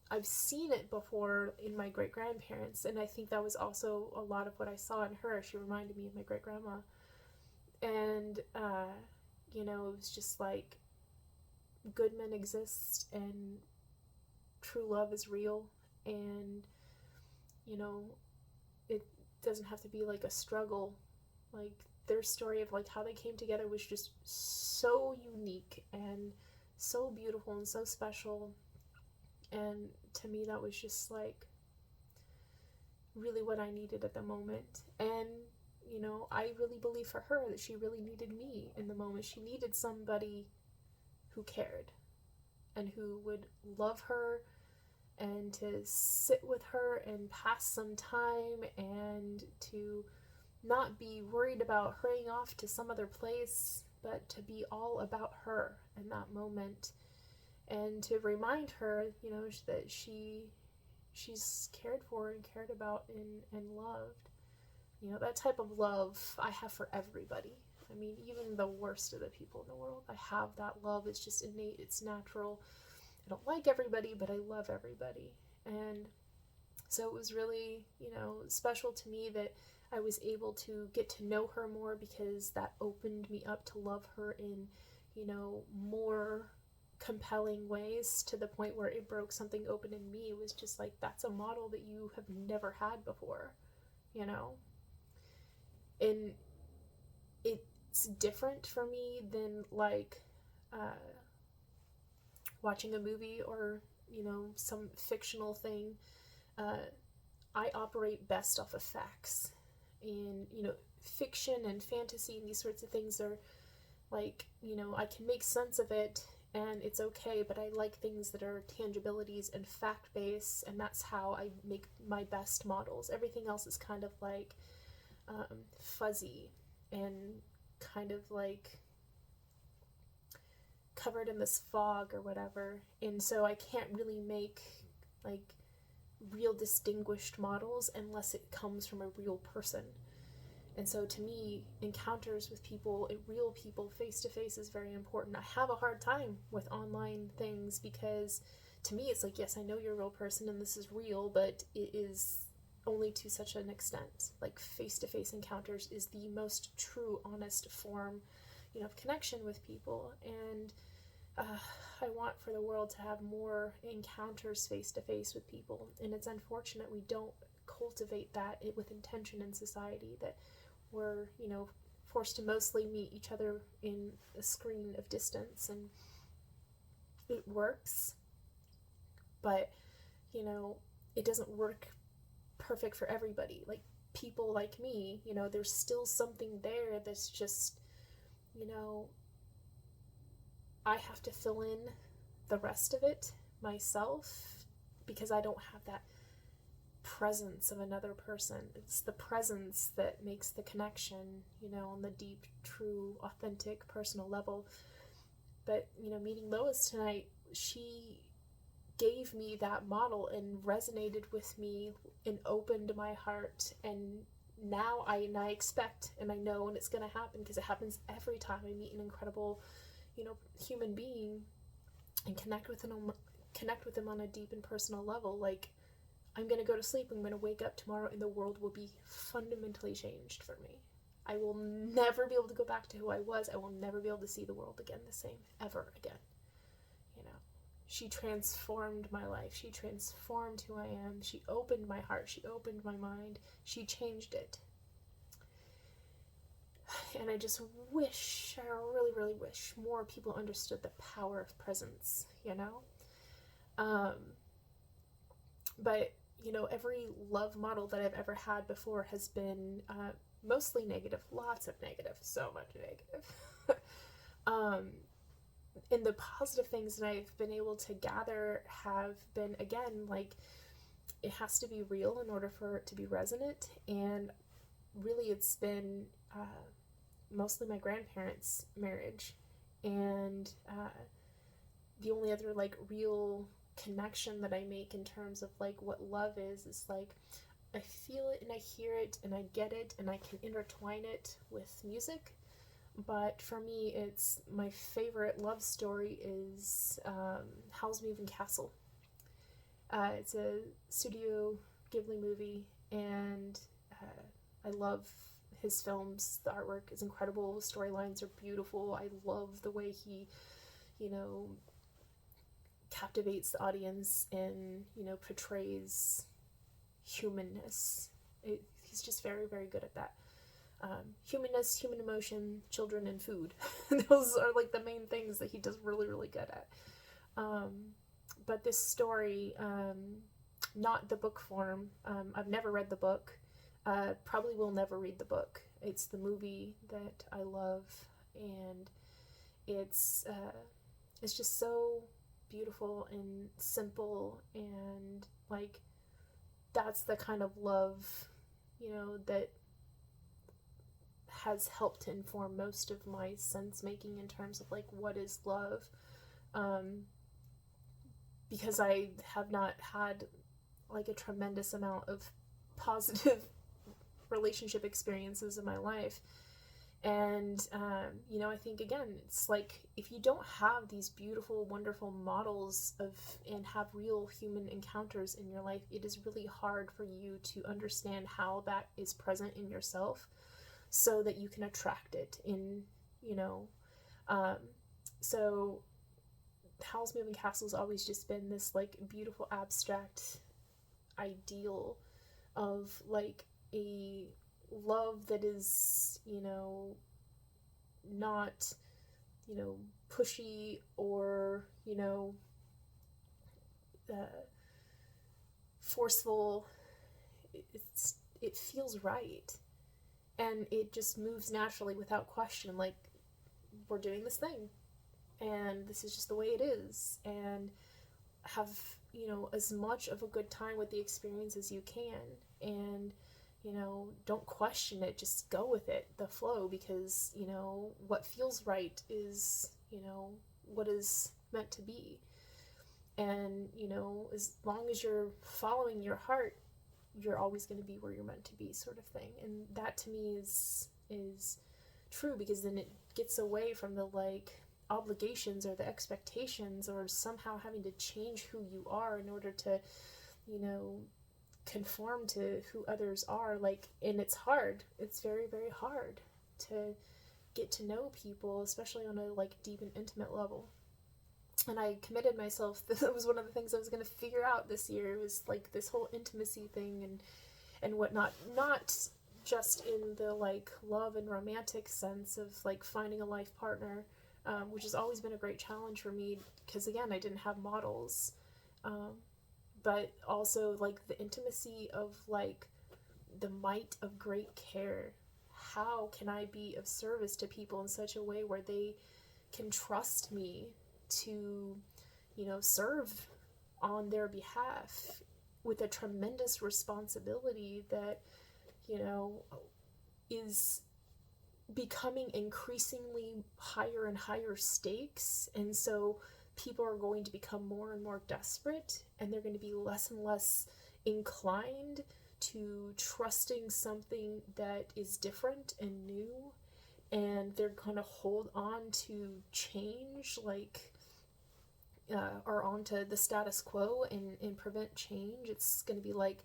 I've seen it before in my great-grandparents, and I think that was also a lot of what I saw in her. She reminded me of my great-grandma. And, it was just like, good men exist, and true love is real, and, it doesn't have to be like a struggle. Like, their story of like how they came together was just so unique and so beautiful and so special. And to me, that was just like really what I needed at the moment. And I really believe for her that she really needed me in the moment. She needed somebody who cared and who would love her and to sit with her and pass some time, and to not be worried about hurrying off to some other place, but to be all about her in that moment, and to remind her, that she's cared for and cared about and loved. That type of love I have for everybody. I mean, even the worst of the people in the world, I have that love. It's just innate, it's natural. I don't like everybody, but I love everybody. And so it was really, special to me that I was able to get to know her more, because that opened me up to love her in, more compelling ways, to the point where it broke something open in me. It was just like, that's a model that you have never had before, And it's different for me than like watching a movie or, some fictional thing. I operate best off of facts. And, fiction and fantasy and these sorts of things are like, I can make sense of it and it's okay, but I like things that are tangibilities and fact-based, and that's how I make my best models. Everything else is kind of like fuzzy and kind of like covered in this fog or whatever, and so I can't really make like real distinguished models unless it comes from a real person. And so to me, encounters with people, real people, face to face, is very important. I have a hard time with online things, because to me it's like, yes, I know you're a real person and this is real, but it is only to such an extent. Like, face to face encounters is the most true, honest form, of connection with people. And I want for the world to have more encounters face to face with people, and it's unfortunate we don't cultivate that with intention in society, that we're, forced to mostly meet each other in a screen of distance, and it works, but, it doesn't work perfect for everybody. Like, people like me, there's still something there that's just, I have to fill in the rest of it myself, because I don't have that presence of another person. It's the presence that makes the connection, on the deep, true, authentic, personal level. But, meeting Lois tonight, she gave me that model and resonated with me and opened my heart, and now I expect, and I know, and it's going to happen, because it happens every time I meet an incredible, human being and connect with them on a deep and personal level. Like, I'm going to go to sleep, I'm going to wake up tomorrow, and the world will be fundamentally changed for me. I will never be able to go back to who I was. I will never be able to see the world again the same, ever again. She transformed my life. She transformed who I am. She opened my heart. She opened my mind. She changed it. And I just wish, I really, really wish more people understood the power of presence, But, every love model that I've ever had before has been mostly negative. Lots of negative. So much negative. And the positive things that I've been able to gather have been, again, like, it has to be real in order for it to be resonant. And really, it's been mostly my grandparents' marriage. And the only other like real connection that I make in terms of like what love is like I feel it and I hear it and I get it and I can intertwine it with music. But for me, it's my favorite love story is Howl's Moving Castle. It's a Studio Ghibli movie, and I love his films. The artwork is incredible. The storylines are beautiful. I love the way he, you know, captivates the audience and, you know, portrays humanness. He's just very, very good at that. Humanness, human emotion, children, and food. Those are like the main things that he does really, really good at. But this story, not the book form, I've never read the book, probably will never read the book. It's the movie that I love, and it's just so beautiful and simple, and like that's the kind of love, you know, that has helped to inform most of my sense making in terms of like what is love, because I have not had like a tremendous amount of positive relationship experiences in my life. And you know, I think again, it's like if you don't have these beautiful, wonderful models of and have real human encounters in your life, it is really hard for you to understand how that is present in yourself, so that you can attract it in, you know. So Howl's Moving Castle's always just been this like beautiful abstract ideal of like a love that is, you know, not, you know, pushy or, you know, forceful. It feels right, and it just moves naturally without question. Like, we're doing this thing, and this is just the way it is, and have, you know, as much of a good time with the experience as you can, and, you know, don't question it, just go with it, the flow, because, you know, what feels right is, you know, what is meant to be. And, you know, as long as you're following your heart, you're always going to be where you're meant to be, sort of thing. And that to me is true, because then it gets away from the like obligations or the expectations or somehow having to change who you are in order to, you know, conform to who others are. Like, and it's hard. It's very, very hard to get to know people, especially on a like deep and intimate level. And I committed myself, that was one of the things I was going to figure out this year, was like this whole intimacy thing and whatnot, not just in the like love and romantic sense of like finding a life partner, which has always been a great challenge for me, because again, I didn't have models, but also like the intimacy of like the might of great care. How can I be of service to people in such a way where they can trust me to, you know, serve on their behalf with a tremendous responsibility that, you know, is becoming increasingly higher and higher stakes. And so people are going to become more and more desperate, and they're going to be less and less inclined to trusting something that is different and new, and they're going to hold on to change, like, or onto the status quo and prevent change. It's going to be like,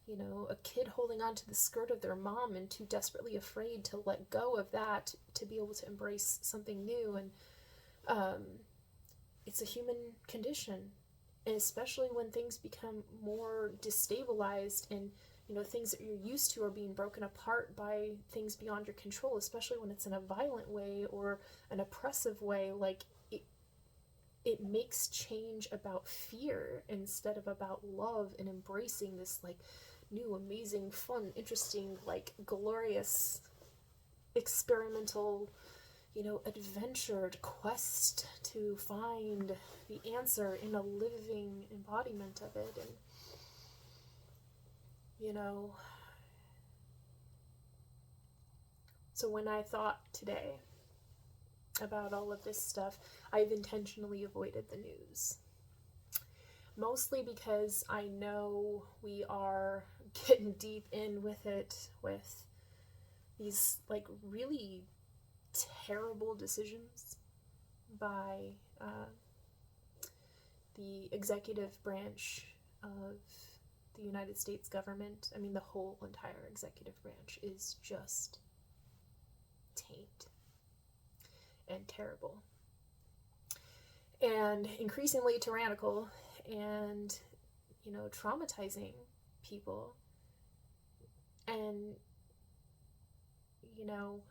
you know, a kid holding on to the skirt of their mom and too desperately afraid to let go of that to be able to embrace something new. And it's a human condition, and especially when things become more destabilized and, you know, things that you're used to are being broken apart by things beyond your control, especially when it's in a violent way or an oppressive way. Like, it makes change about fear instead of about love and embracing this like new, amazing, fun, interesting, like glorious, experimental, you know, adventured quest to find the answer in a living embodiment of it. And, you know, So when I thought today about all of this stuff, I've intentionally avoided the news. Mostly because I know we are getting deep in with it, with these like really terrible decisions by the executive branch of the United States government. I mean, the whole entire executive branch is just taint and terrible and increasingly tyrannical and, you know, traumatizing people. And, you know,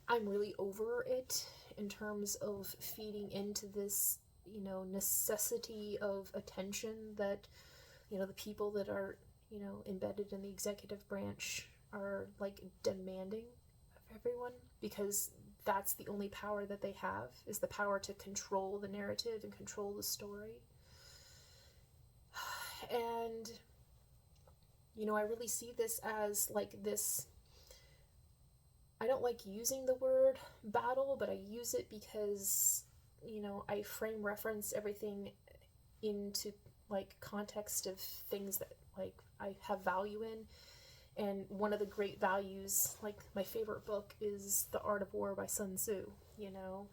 I'm really over it in terms of feeding into this, you know, necessity of attention that, you know, the people that are, you know, embedded in the executive branch are like demanding of everyone, because that's the only power that they have, is the power to control the narrative and control the story. And, you know, I really see this as like this, I don't like using the word battle, but I use it because, you know, I frame reference everything into like context of things that like I have value in. And one of the great values, like my favorite book, is The Art of War by Sun Tzu, you know.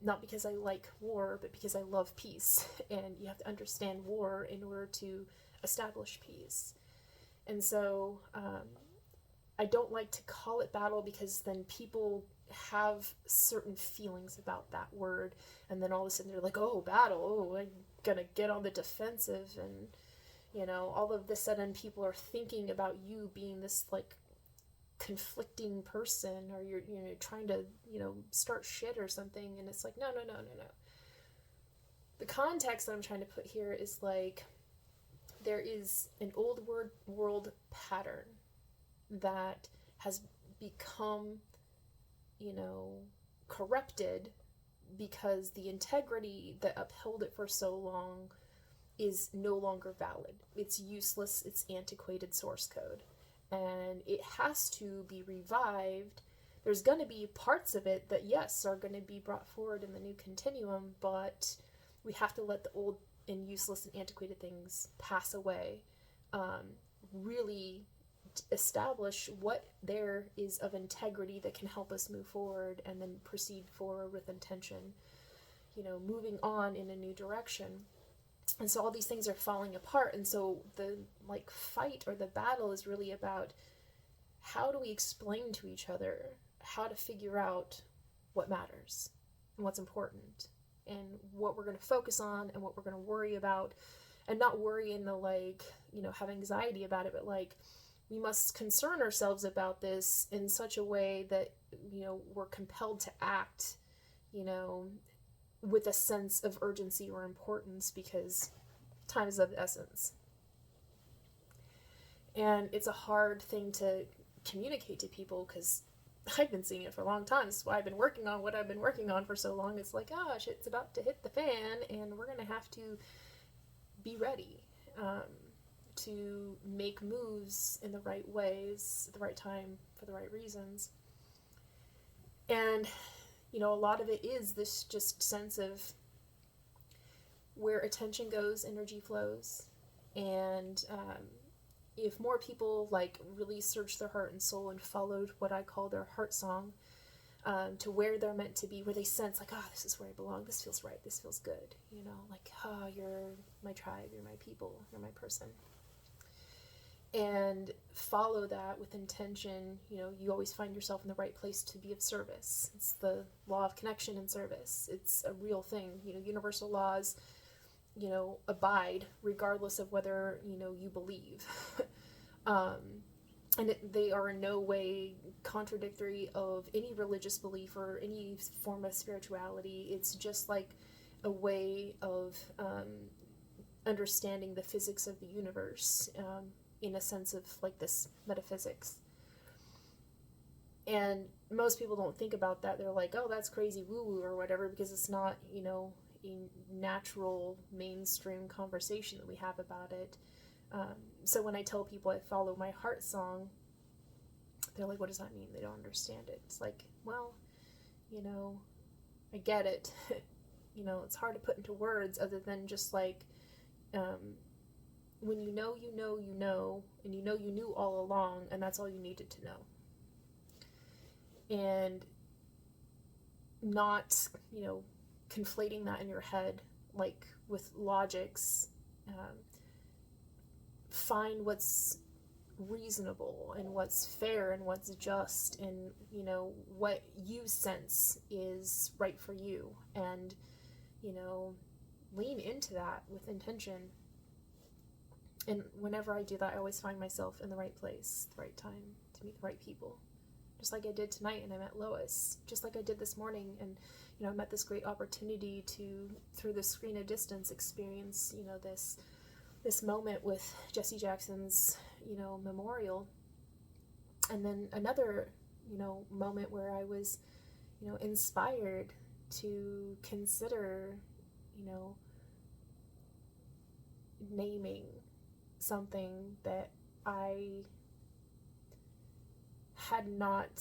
Not because I like war, but because I love peace. And you have to understand war in order to establish peace. And so I don't like to call it battle, because then people have certain feelings about that word. And then all of a sudden they're like, oh, battle, oh, I'm gonna get on the defensive. And, you know, all of a sudden people are thinking about you being this like conflicting person, or you're, you know, trying to, you know, start shit or something. And it's like, no. The context that I'm trying to put here is like, there is an old world pattern that has become, you know, corrupted because the integrity that upheld it for so long is no longer valid. It's useless, it's antiquated source code. And it has to be revived. There's going to be parts of it that, yes, are going to be brought forward in the new continuum, but we have to let the old and useless and antiquated things pass away. Really establish what there is of integrity that can help us move forward, and then proceed forward with intention, you know, moving on in a new direction. And so all these things are falling apart. And so the like fight or the battle is really about, how do we explain to each other how to figure out what matters and what's important and what we're going to focus on and what we're going to worry about, and not worry in the like, you know, have anxiety about it, but like, we must concern ourselves about this in such a way that, you know, we're compelled to act, you know, with a sense of urgency or importance, because time is of the essence. And it's a hard thing to communicate to people, because I've been seeing it for a long time. This is why I've been working on what I've been working on for so long. It's like, oh, shit's about to hit the fan, and we're going to have to be ready to make moves in the right ways, at the right time, for the right reasons. And, you know, a lot of it is this just sense of where attention goes, energy flows. And if more people like really searched their heart and soul and followed what I call their heart song, to where they're meant to be, where they sense like, oh, this is where I belong, this feels right, this feels good, you know, like, oh, you're my tribe, you're my people, you're my person. And follow that with intention, you know, you always find yourself in the right place to be of service. It's the law of connection and service. It's a real thing. You know, universal laws, you know, abide regardless of whether, you know, you believe. And they are in no way contradictory of any religious belief or any form of spirituality. It's just like a way of understanding the physics of the universe, in a sense of like this metaphysics. And most people don't think about that. They're like, oh, that's crazy woo-woo or whatever, because it's not, you know, a natural mainstream conversation that we have about it. So when I tell people I follow my heart song, they're like, what does that mean? They don't understand it. It's like, well, you know, I get it. You know, it's hard to put into words other than just like, when you know, and you know you knew all along, and that's all you needed to know. And not, you know, conflating that in your head, like with logics. Find what's reasonable and what's fair and what's just, and, you know, what you sense is right for you, and, you know, lean into that with intention. And whenever I do that, I always find myself in the right place, the right time, to meet the right people. Just like I did tonight, and I met Lois. Just like I did this morning, and, you know, I met this great opportunity to, through the screen of distance, experience, you know, this moment with Jesse Jackson's, you know, memorial. And then another, you know, moment where I was, you know, inspired to consider, you know, naming something that I had not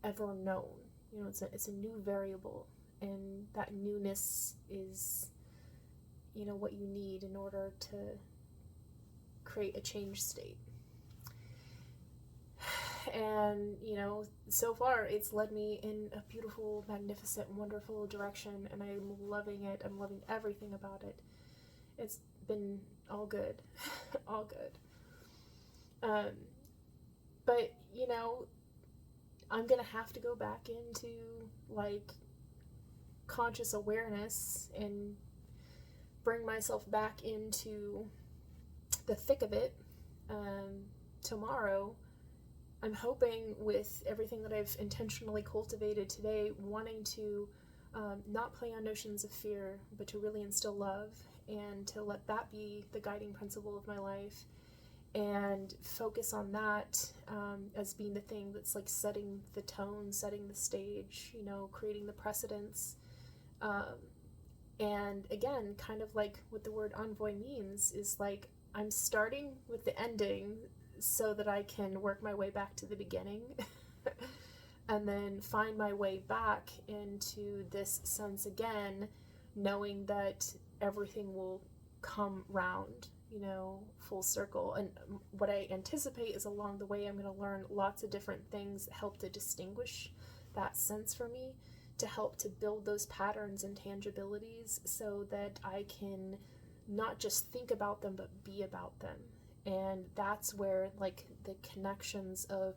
ever known. You know, it's a new variable, and that newness is, you know, what you need in order to create a change state. And, you know, so far it's led me in a beautiful, magnificent, wonderful direction, and I'm loving it. I'm loving everything about it. It's been all good. All good. But, you know, I'm gonna have to go back into, like, conscious awareness and bring myself back into the thick of it tomorrow. I'm hoping, with everything that I've intentionally cultivated today, wanting to not play on notions of fear, but to really instill love, and to let that be the guiding principle of my life, and focus on that as being the thing that's like setting the tone, setting the stage, you know, creating the precedence. And again, kind of like what the word envoy means, is like I'm starting with the ending so that I can work my way back to the beginning and then find my way back into this sense again, knowing that everything will come round, you know, full circle. And what I anticipate is along the way I'm going to learn lots of different things that help to distinguish that sense for me, to help to build those patterns and tangibilities so that I can not just think about them, but be about them. And that's where, like, the connections of,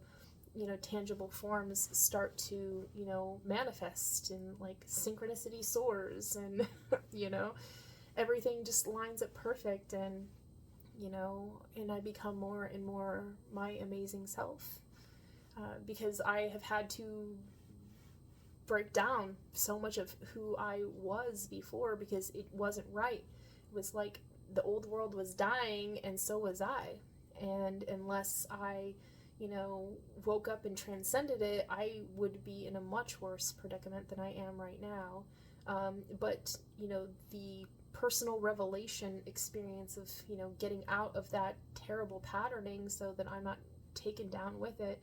you know, tangible forms start to, you know, manifest, and like synchronicity soars, and you know, everything just lines up perfect, and, you know, and I become more and more my amazing self, because I have had to break down so much of who I was before, because it wasn't right. It was like the old world was dying, and so was I. And unless I, you know, woke up and transcended it, I would be in a much worse predicament than I am right now. But, you know, the personal revelation experience of, you know, getting out of that terrible patterning so that I'm not taken down with it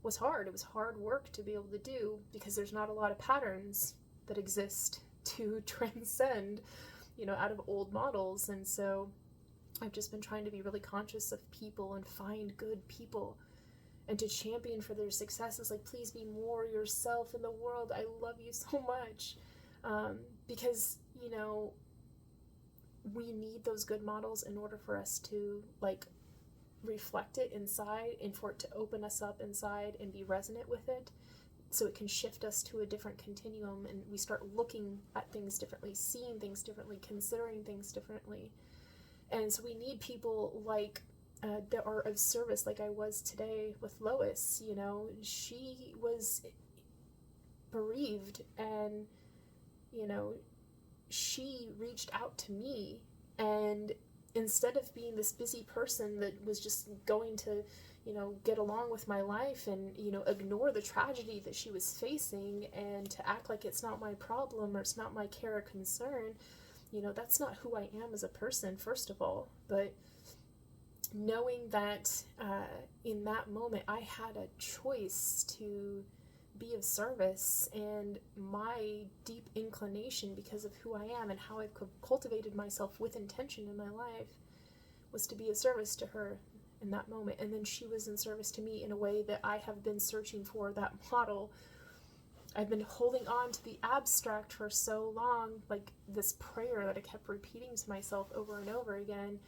was hard. It was hard work to be able to do, because there's not a lot of patterns that exist to transcend, you know, out of old models. And so I've just been trying to be really conscious of people and find good people and to champion for their successes. Like, please be more yourself in the world. I love you so much. Because, you know, we need those good models in order for us to, like, reflect it inside, and for it to open us up inside and be resonant with it, so it can shift us to a different continuum, and we start looking at things differently, seeing things differently, considering things differently. And so we need people like that are of service, like I was today with Lois. You know, she was bereaved, and, you know, she reached out to me, and instead of being this busy person that was just going to, you know, get along with my life and, you know, ignore the tragedy that she was facing, and to act like it's not my problem or it's not my care or concern, you know, that's not who I am as a person, first of all. But, knowing that in that moment I had a choice to be of service, and my deep inclination, because of who I am and how I've cultivated myself with intention in my life, was to be of service to her in that moment. And then she was in service to me in a way that I have been searching for that model. I've been holding on to the abstract for so long, like this prayer that I kept repeating to myself over and over again,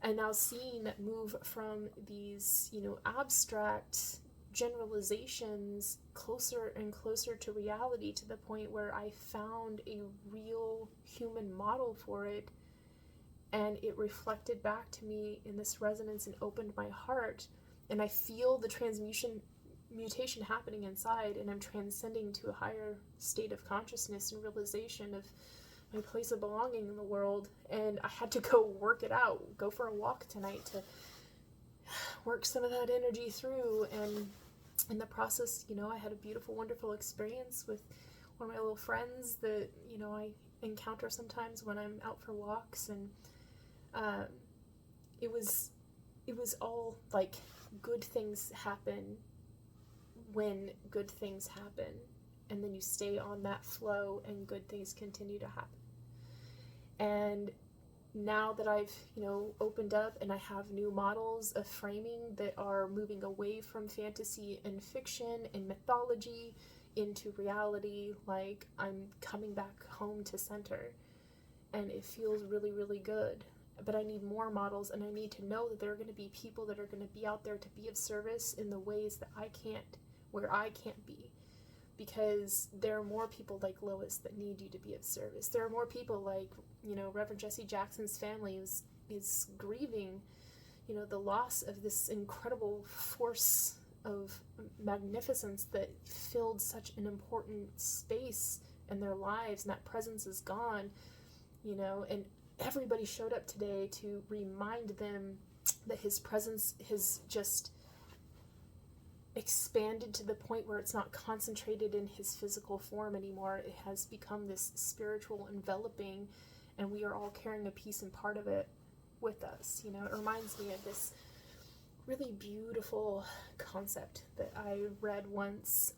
and now seeing that move from these, abstract generalizations closer and closer to reality, to the point where I found a real human model for it, and it reflected back to me in this resonance and opened my heart, and I feel the mutation happening inside, and I'm transcending to a higher state of consciousness and realization of my place of belonging in the world. And I had to go work it out, go for a walk tonight to work some of that energy through. And in the process, I had a beautiful, wonderful experience with one of my little friends that, I encounter sometimes when I'm out for walks. And it was all like good things happen when good things happen, and then you stay on that flow and good things continue to happen. And now that I've, opened up and I have new models of framing that are moving away from fantasy and fiction and mythology into reality, like I'm coming back home to center, and it feels really, really good. But I need more models, and I need to know that there are going to be people that are going to be out there to be of service in the ways that I can't, where I can't be. Because there are more people like Lois that need you to be of service. There are more people like, Reverend Jesse Jackson's family is grieving, the loss of this incredible force of magnificence that filled such an important space in their lives, and that presence is gone, and everybody showed up today to remind them that his presence has just expanded to the point where it's not concentrated in his physical form anymore. It has become this spiritual enveloping, and we are all carrying a piece and part of it with us. It reminds me of this really beautiful concept that I read once,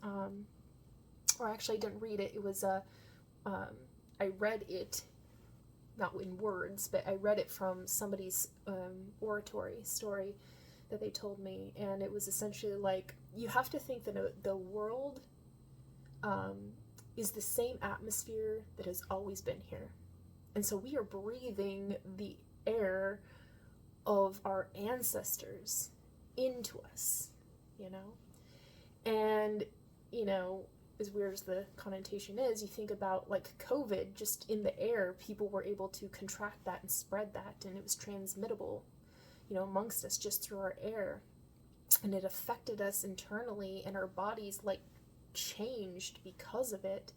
or actually I didn't read it. It was I read it not in words, but I read it from somebody's oratory story that they told me, and it was essentially like, you have to think that the world is the same atmosphere that has always been here, and so we are breathing the air of our ancestors into us, and as weird as the connotation is, you think about like COVID, just in the air, people were able to contract that and spread that, and it was transmittable, amongst us just through our air, and it affected us internally, and our bodies like changed because of it.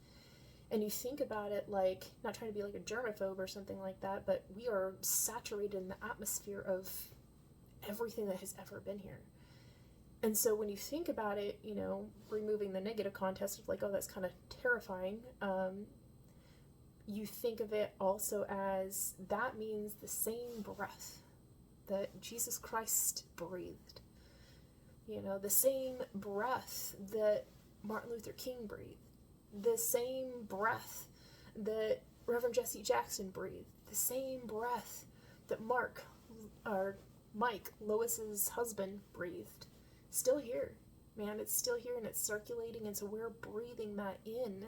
And you think about it, like, not trying to be like a germaphobe or something like that, but we are saturated in the atmosphere of everything that has ever been here. And so when you think about it, removing the negative context of like, oh, that's kind of terrifying, you think of it also as that means the same breath that Jesus Christ breathed, the same breath that Martin Luther King breathed, the same breath that Reverend Jesse Jackson breathed, the same breath that Mike, Lois's husband, breathed. Still here, man. It's still here, and it's circulating, and so we're breathing that in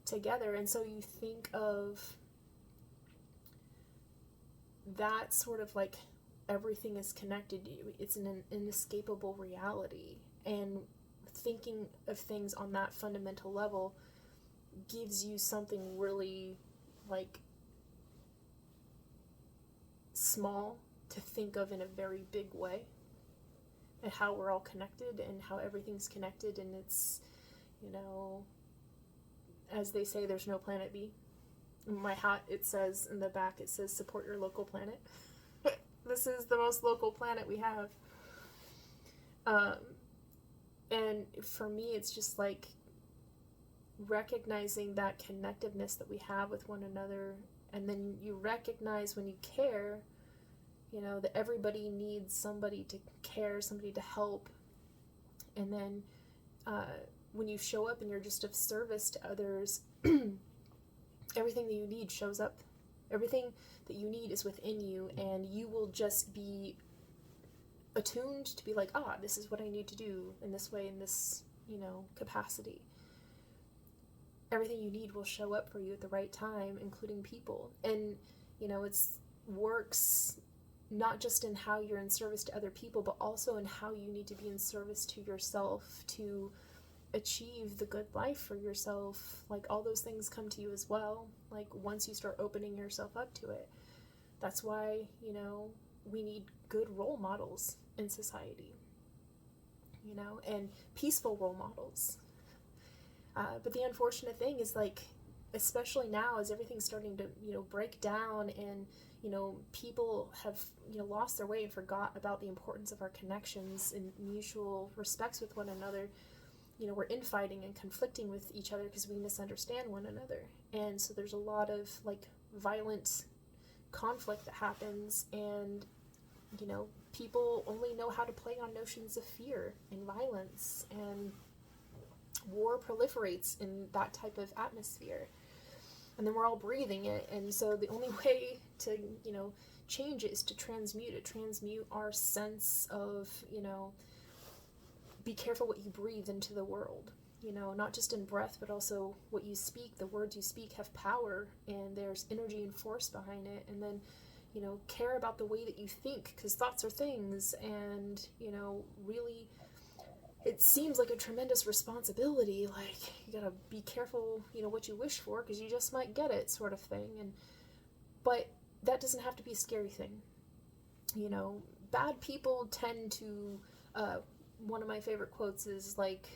together. And so you think of that sort of like everything is connected. It's an inescapable reality, and thinking of things on that fundamental level gives you something really like small to think of in a very big way, and how we're all connected and how everything's connected. And it's, as they say, there's no planet B. In my hat, it says in the back, it says support your local planet. This is the most local planet we have. And for me, it's just like recognizing that connectiveness that we have with one another. And then you recognize when you care you know, that everybody needs somebody to care, somebody to help. And then when you show up and you're just of service to others, everything that you need shows up. Everything that you need is within you, and you will just be attuned to be like, this is what I need to do in this way, in this, you know, capacity. Everything you need will show up for you at the right time, including people. And, you know, it's works not just in how you're in service to other people, but also in how you need to be in service to yourself to achieve the good life for yourself. Like, all those things come to you as well, like, once you start opening yourself up to it. That's why, you know, we need good role models in society, you know, and peaceful role models. But the unfortunate thing is, like, especially now as everything's starting to, you know, break down, and, you know, people have, you know, lost their way and forgot about the importance of our connections and mutual respects with one another. You know, we're infighting and conflicting with each other because we misunderstand one another. And so there's a lot of, like, violent conflict that happens, and, you know, people only know how to play on notions of fear and violence, and war proliferates in that type of atmosphere. And then we're all breathing it, and so the only way to, you know, change it is to transmute our sense of, you know, be careful what you breathe into the world, you know, not just in breath, but also what you speak. The words you speak have power, and there's energy and force behind it. And then, you know, care about the way that you think, because thoughts are things, and, you know, really, it seems like a tremendous responsibility. Like, you gotta be careful, you know, what you wish for, because you just might get it, sort of thing. But that doesn't have to be a scary thing. You know, bad people tend to, one of my favorite quotes is like,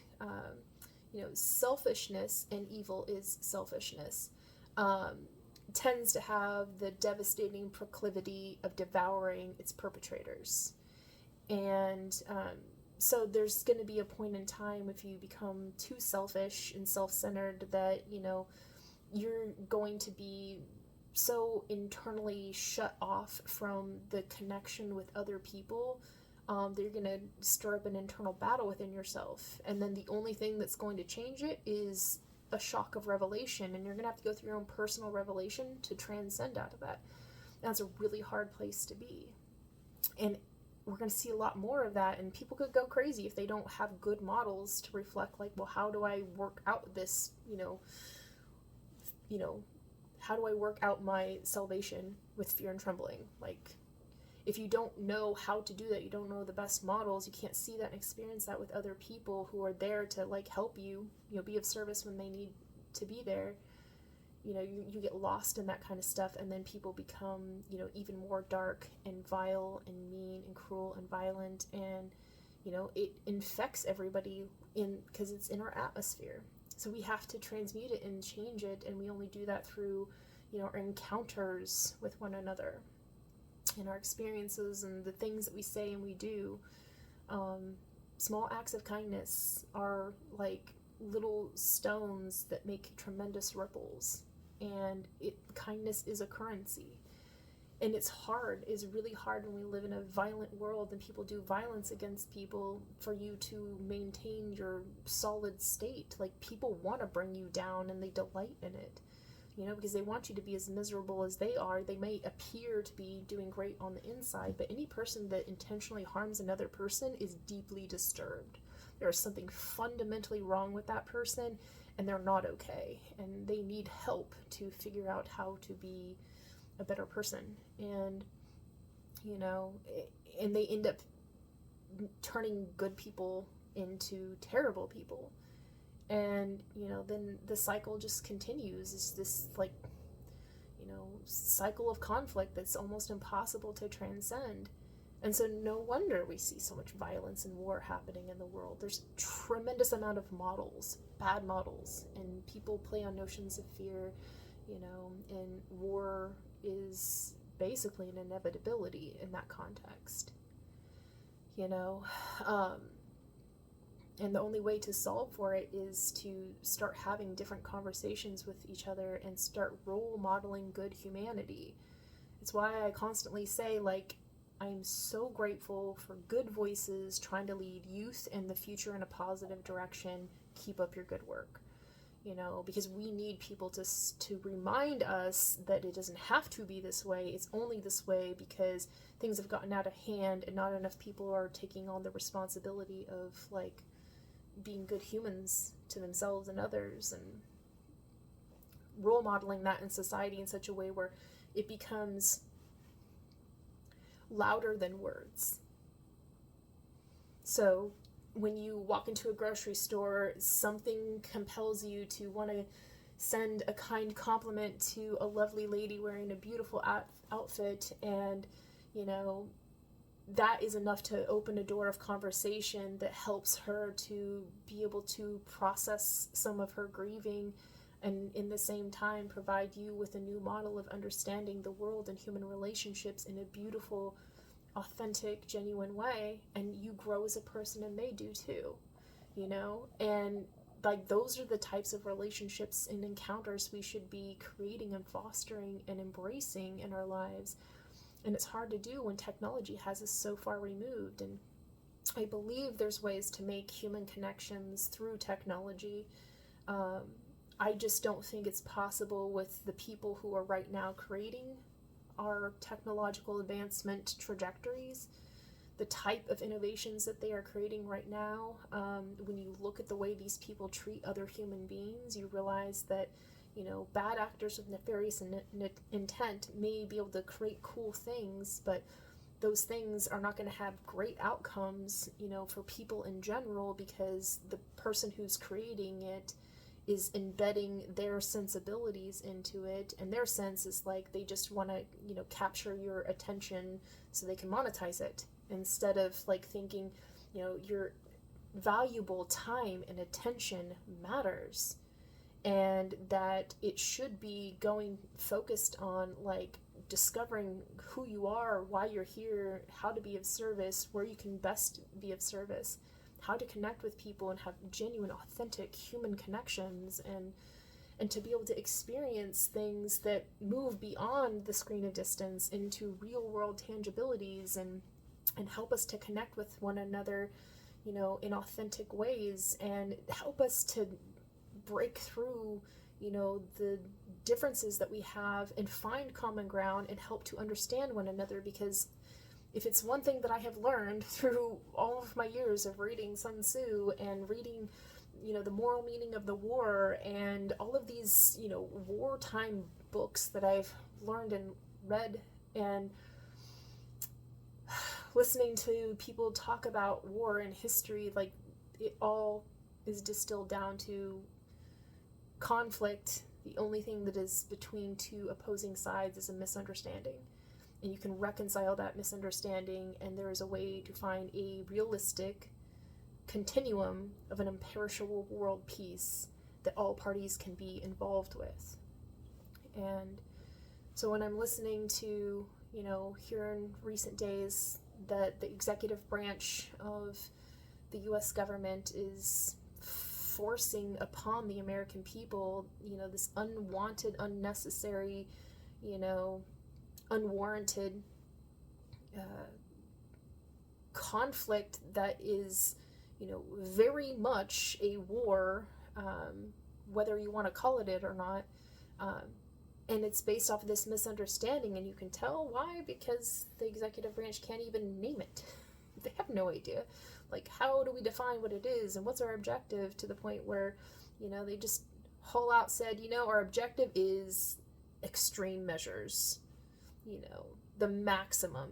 you know, selfishness and evil is selfishness, tends to have the devastating proclivity of devouring its perpetrators. And so there's going to be a point in time, if you become too selfish and self-centered, that, you know, you're going to be so internally shut off from the connection with other people that you're going to stir up an internal battle within yourself. And then the only thing that's going to change it is a shock of revelation, and you're going to have to go through your own personal revelation to transcend out of that. And that's a really hard place to be. And we're going to see a lot more of that, and people could go crazy if they don't have good models to reflect, like, well, how do I work out this, you know, how do I work out my salvation with fear and trembling? Like, if you don't know how to do that, you don't know the best models, you can't see that and experience that with other people who are there to, like, help you, you know, be of service when they need to be there. You know, you get lost in that kind of stuff, and then people become, you know, even more dark and vile and mean and cruel and violent, and, you know, it infects everybody because it's in our atmosphere. So we have to transmute it and change it, and we only do that through, you know, our encounters with one another and our experiences and the things that we say and we do. Small acts of kindness are like little stones that make tremendous ripples, and kindness is a currency. And it's really hard when we live in a violent world and people do violence against people, for you to maintain your solid state. Like, people want to bring you down, and they delight in it, you know, because they want you to be as miserable as they are. They may appear to be doing great on the inside, but any person that intentionally harms another person is deeply disturbed. There is something fundamentally wrong with that person, and they're not okay, and they need help to figure out how to be a better person. And, you know, and they end up turning good people into terrible people. And, you know, then the cycle just continues. It's this, like, you know, cycle of conflict that's almost impossible to transcend. And so no wonder we see so much violence and war happening in the world. There's a tremendous amount of models, bad models, and people play on notions of fear, you know, and war is basically an inevitability in that context, you know. And the only way to solve for it is to start having different conversations with each other and start role modeling good humanity. It's why I constantly say, like, I'm so grateful for good voices trying to lead youth and the future in a positive direction. Keep up your good work. Because we need people to remind us that it doesn't have to be this way. It's only this way because things have gotten out of hand and not enough people are taking on the responsibility of, like, being good humans to themselves and others, and role modeling that in society in such a way where it becomes louder than words. So when you walk into a grocery store, something compels you to want to send a kind compliment to a lovely lady wearing a beautiful outfit, and that is enough to open a door of conversation that helps her to be able to process some of her grieving, and in the same time provide you with a new model of understanding the world and human relationships in a beautiful, authentic, genuine way, and you grow as a person and they do too, and like those are the types of relationships and encounters we should be creating and fostering and embracing in our lives. And it's hard to do when technology has us so far removed, and I believe there's ways to make human connections through technology. I just don't think it's possible with the people who are right now creating our technological advancement trajectories, the type of innovations that they are creating right now. When you look at the way these people treat other human beings, you realize that, bad actors with nefarious intent may be able to create cool things, but those things are not going to have great outcomes, for people in general, because the person who's creating it is embedding their sensibilities into it, and their sense is like they just want to capture your attention so they can monetize it, instead of like thinking your valuable time and attention matters, and that it should be going focused on like discovering who you are, why you're here, how to be of service, where you can best be of service, how to connect with people and have genuine, authentic human connections, and to be able to experience things that move beyond the screen of distance into real world tangibilities, and help us to connect with one another, in authentic ways, and help us to break through, the differences that we have and find common ground and help to understand one another. Because if it's one thing that I have learned through all of my years of reading Sun Tzu and reading, The Moral Meaning of the War, and all of these, wartime books that I've learned and read, and listening to people talk about war and history, like it all is distilled down to conflict. The only thing that is between two opposing sides is a misunderstanding. And you can reconcile that misunderstanding, and there is a way to find a realistic continuum of an imperishable world peace that all parties can be involved with. And so when I'm listening to, here in recent days, that the executive branch of the U.S. government is forcing upon the American people, this unwanted, unnecessary, unwarranted conflict that is, very much a war, whether you want to call it or not, and it's based off of this misunderstanding, and you can tell why, because the executive branch can't even name it. They have no idea. Like, how do we define what it is, and what's our objective, to the point where, they just whole out said, our objective is extreme measures, the maximum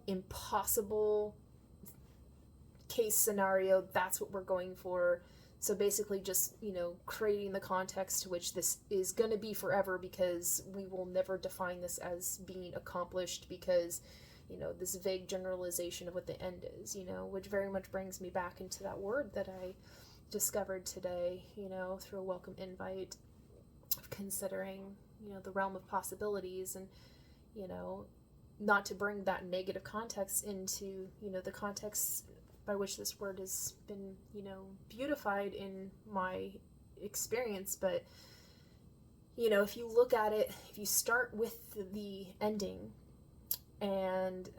impossible case scenario, that's what we're going for. So basically just, creating the context to which this is going to be forever, because we will never define this as being accomplished, because, this vague generalization of what the end is, which very much brings me back into that word that I discovered today, through a welcome invite, of considering, the realm of possibilities, and, not to bring that negative context into, the context by which this word has been, beautified in my experience. But, if you look at it, if you start with the ending, and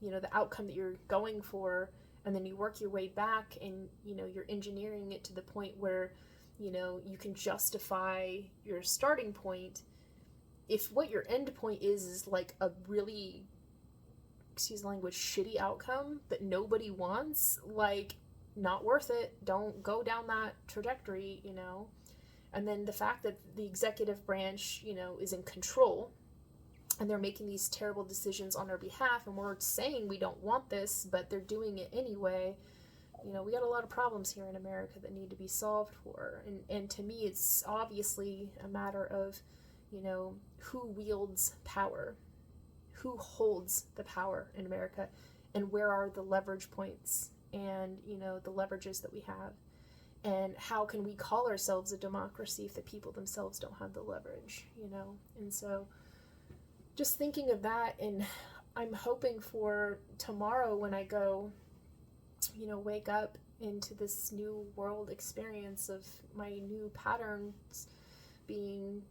the outcome that you're going for, and then you work your way back, and you're engineering it to the point where you can justify your starting point. If what your end point is like a really, excuse the language, shitty outcome that nobody wants, like, not worth it. Don't go down that trajectory. And then the fact that the executive branch is in control, and they're making these terrible decisions on our behalf, and we're saying we don't want this, but they're doing it anyway. We got a lot of problems here in America that need to be solved for. And to me, it's obviously a matter of, who wields power, who holds the power in America, and where are the leverage points and, the leverages that we have. And how can we call ourselves a democracy if the people themselves don't have the leverage, And so just thinking of that, and I'm hoping for tomorrow when I go, wake up into this new world experience of my new patterns being,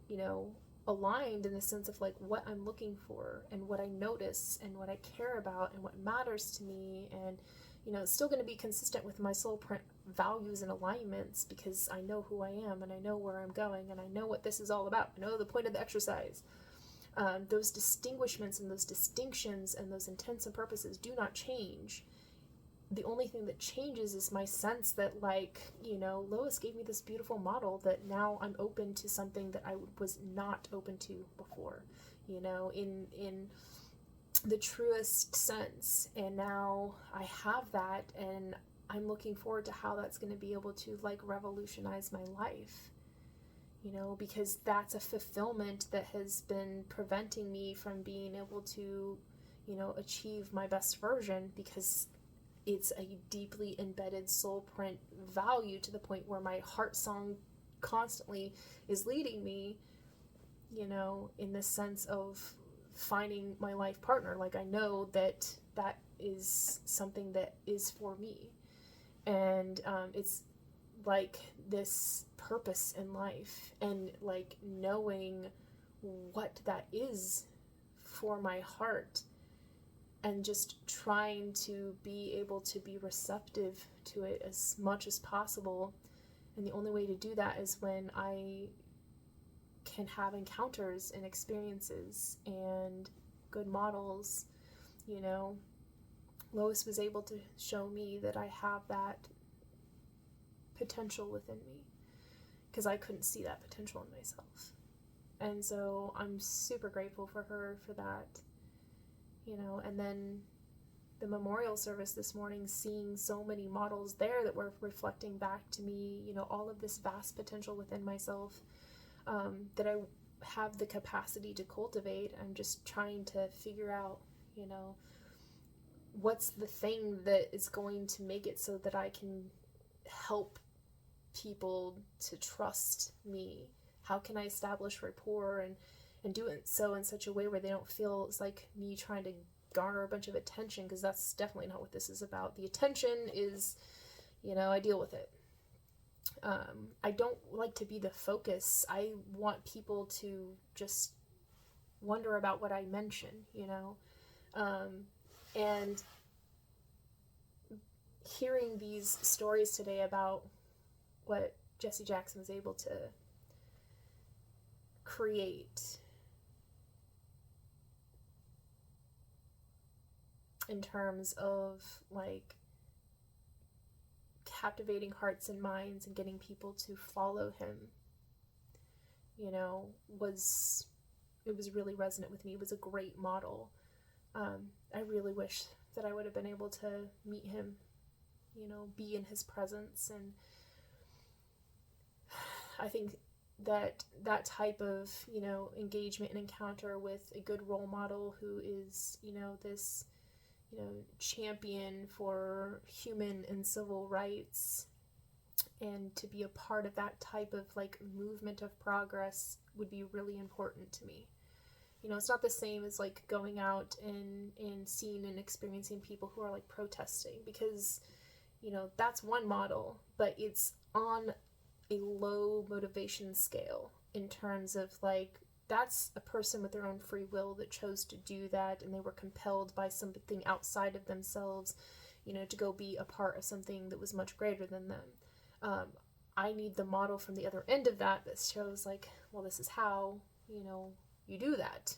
aligned in the sense of like what I'm looking for and what I notice and what I care about and what matters to me, and it's still going to be consistent with my soul print values and alignments, because I know who I am and I know where I'm going and I know what this is all about. I know the point of the exercise. Those distinguishments and those distinctions and those intents and purposes do not change. The only thing that changes is my sense that, like, Lois gave me this beautiful model that now I'm open to something that I was not open to before, in the truest sense. And now I have that, and I'm looking forward to how that's going to be able to, like, revolutionize my life, because that's a fulfillment that has been preventing me from being able to, achieve my best version, because it's a deeply embedded soul print value to the point where my heart song constantly is leading me, in the sense of finding my life partner. Like, I know that that is something that is for me. And it's like this purpose in life, and like knowing what that is for my heart, and just trying to be able to be receptive to it as much as possible. And the only way to do that is when I can have encounters and experiences and good models. Lois was able to show me that I have that potential within me, because I couldn't see that potential in myself. And so I'm super grateful for her for that. And then the memorial service this morning, seeing so many models there that were reflecting back to me, all of this vast potential within myself, that I have the capacity to cultivate. I'm just trying to figure out, what's the thing that is going to make it so that I can help people to trust me. How can I establish rapport and do it so in such a way where they don't feel it's like me trying to garner a bunch of attention, because that's definitely not what this is about. The attention is, I deal with it. I don't like to be the focus. I want people to just wonder about what I mention, and hearing these stories today about what Jesse Jackson was able to create in terms of, like, captivating hearts and minds and getting people to follow him, was really resonant with me. It was a great model. I really wish that I would have been able to meet him, be in his presence. And I think that type of, engagement and encounter with a good role model who is, this, champion for human and civil rights, and to be a part of that type of, like, movement of progress would be really important to me. It's not the same as, like, going out and seeing and experiencing people who are, like, protesting, because, that's one model, but it's on a low motivation scale in terms of, like, that's a person with their own free will that chose to do that, and they were compelled by something outside of themselves, to go be a part of something that was much greater than them. I need the model from the other end of that shows like, well, this is how, you do that.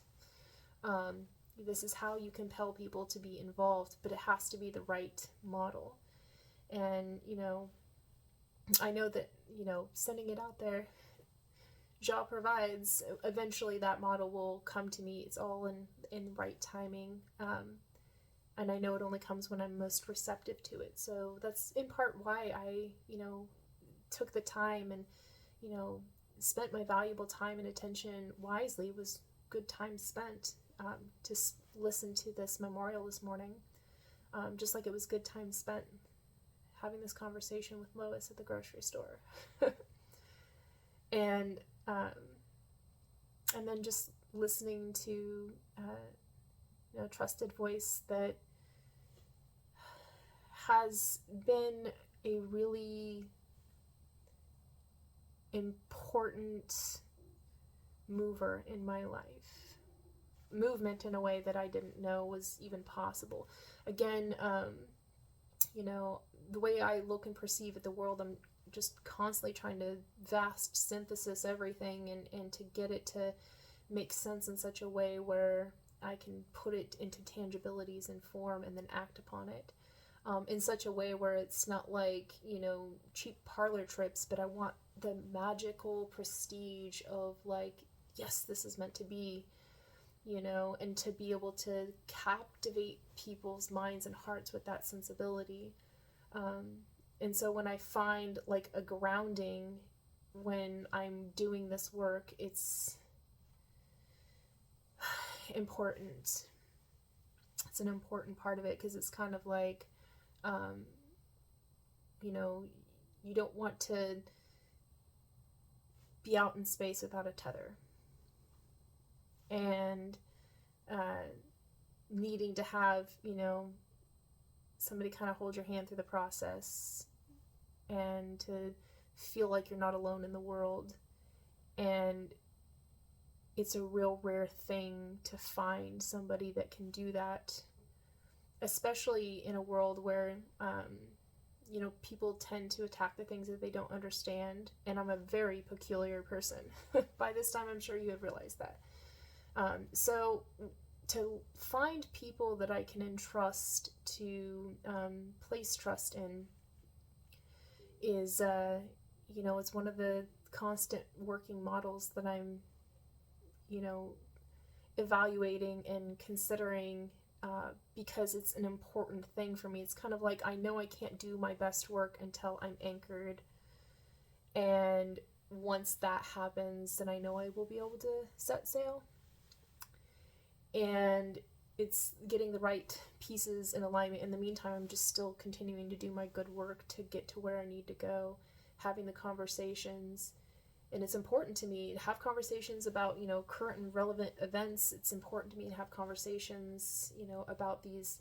This is how you compel people to be involved, but it has to be the right model. And, I know that, sending it out there, Jah provides, eventually that model will come to me. It's all in right timing. And I know it only comes when I'm most receptive to it. So that's in part why I, took the time and, spent my valuable time and attention wisely. It was good time spent to listen to this memorial this morning. Just like it was good time spent having this conversation with Lois at the grocery store. And then just listening to a trusted voice that has been a really important mover in my life. Movement in a way that I didn't know was even possible. Again, the way I look and perceive at the world, I'm just constantly trying to vast synthesis everything and to get it to make sense in such a way where I can put it into tangibilities and form and then act upon it. In such a way where it's not like, cheap parlor trips, but I want the magical prestige of like, yes, this is meant to be, and to be able to captivate people's minds and hearts with that sensibility. And so when I find like a grounding when I'm doing this work, it's important. It's an important part of it because it's kind of like, you don't want to be out in space without a tether. And needing to have, somebody kind of hold your hand through the process and to feel like you're not alone in the world. And it's a real rare thing to find somebody that can do that, especially in a world where, people tend to attack the things that they don't understand. And I'm a very peculiar person. By this time, I'm sure you have realized that. So to find people that I can entrust to place trust in is, it's one of the constant working models that I'm, evaluating and considering because it's an important thing for me. It's kind of like I know I can't do my best work until I'm anchored. And once that happens, then I know I will be able to set sail. And it's getting the right pieces in alignment. In the meantime, I'm just still continuing to do my good work to get to where I need to go, having the conversations. And it's important to me to have conversations about, current and relevant events. It's important to me to have conversations, about these,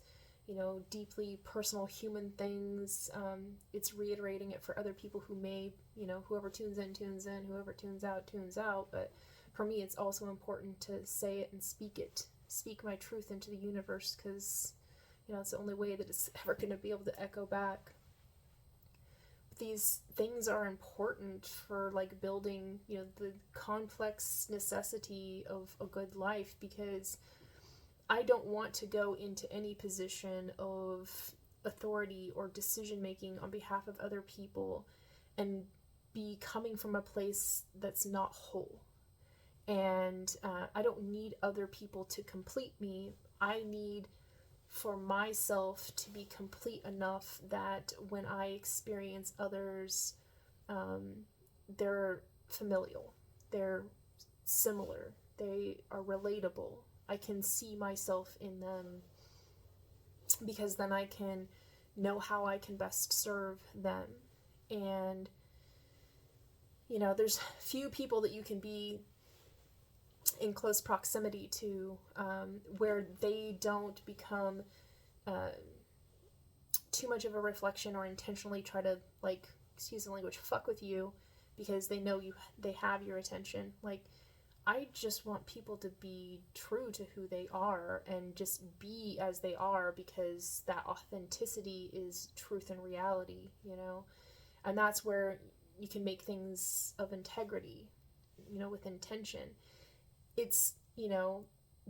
deeply personal human things. It's reiterating it for other people who may, whoever tunes in, whoever tunes out. But for me, it's also important to say it and speak my truth into the universe, because, it's the only way that it's ever going to be able to echo back. These things are important for like building, the complex necessity of a good life, because I don't want to go into any position of authority or decision making on behalf of other people and be coming from a place that's not whole. And I don't need other people to complete me. I need for myself to be complete enough that when I experience others, they're familial, they're similar, they are relatable. I can see myself in them, because then I can know how I can best serve them. And, there's few people that you can be in close proximity to where they don't become too much of a reflection or intentionally try to, excuse the language, fuck with you, because they know they have your attention. I just want people to be true to who they are and just be as they are, because that authenticity is truth and reality, you know? And that's where you can make things of integrity, you know, with intention. It's, you know,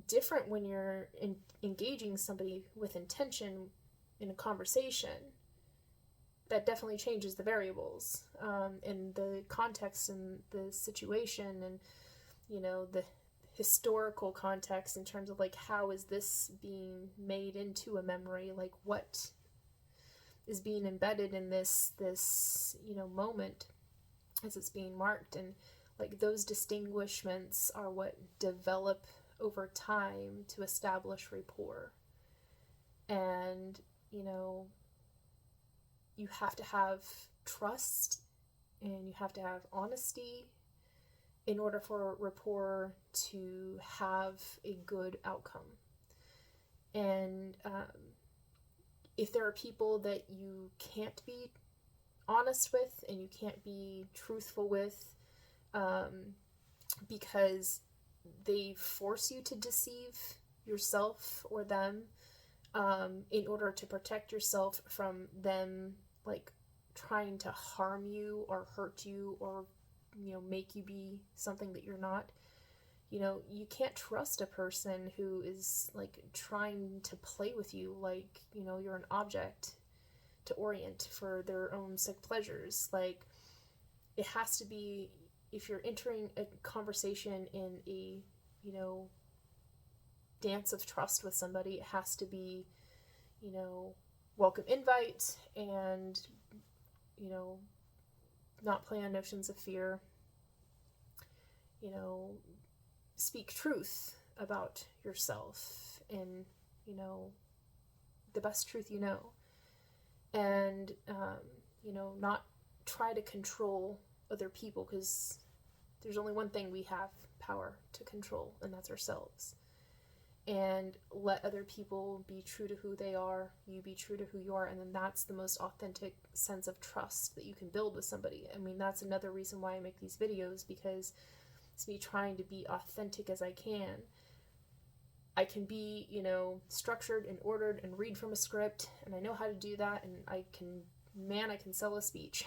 different when you're engaging somebody with intention in a conversation. That definitely changes the variables, and the context and the situation, and, you know, the historical context in terms of like, how is this being made into a memory, like what is being embedded in this you know, moment as it's being marked. And like those distinguishments are what develop over time to establish rapport. And, you know, you have to have trust and you have to have honesty in order for rapport to have a good outcome. And if there are people that you can't be honest with and you can't be truthful with, because they force you to deceive yourself or them, in order to protect yourself from them, like trying to harm you or hurt you or, you know, make you be something that you're not. You know, you can't trust a person who is like trying to play with you like, you know, you're an object to orient for their own sick pleasures. Like, it has to be, if you're entering a conversation in a, you know, dance of trust with somebody, it has to be, you know, welcome invite, and, you know, not play on notions of fear, you know, speak truth about yourself, and, you know, the best truth you know, and, you know, not try to control other people, because there's only one thing we have power to control, and that's ourselves. And let other people be true to who they are, you be true to who you are, and then that's the most authentic sense of trust that you can build with somebody. I mean, that's another reason why I make these videos, because it's me trying to be authentic as I can. I can be, you know, structured and ordered and read from a script, and I know how to do that, and I can sell a speech.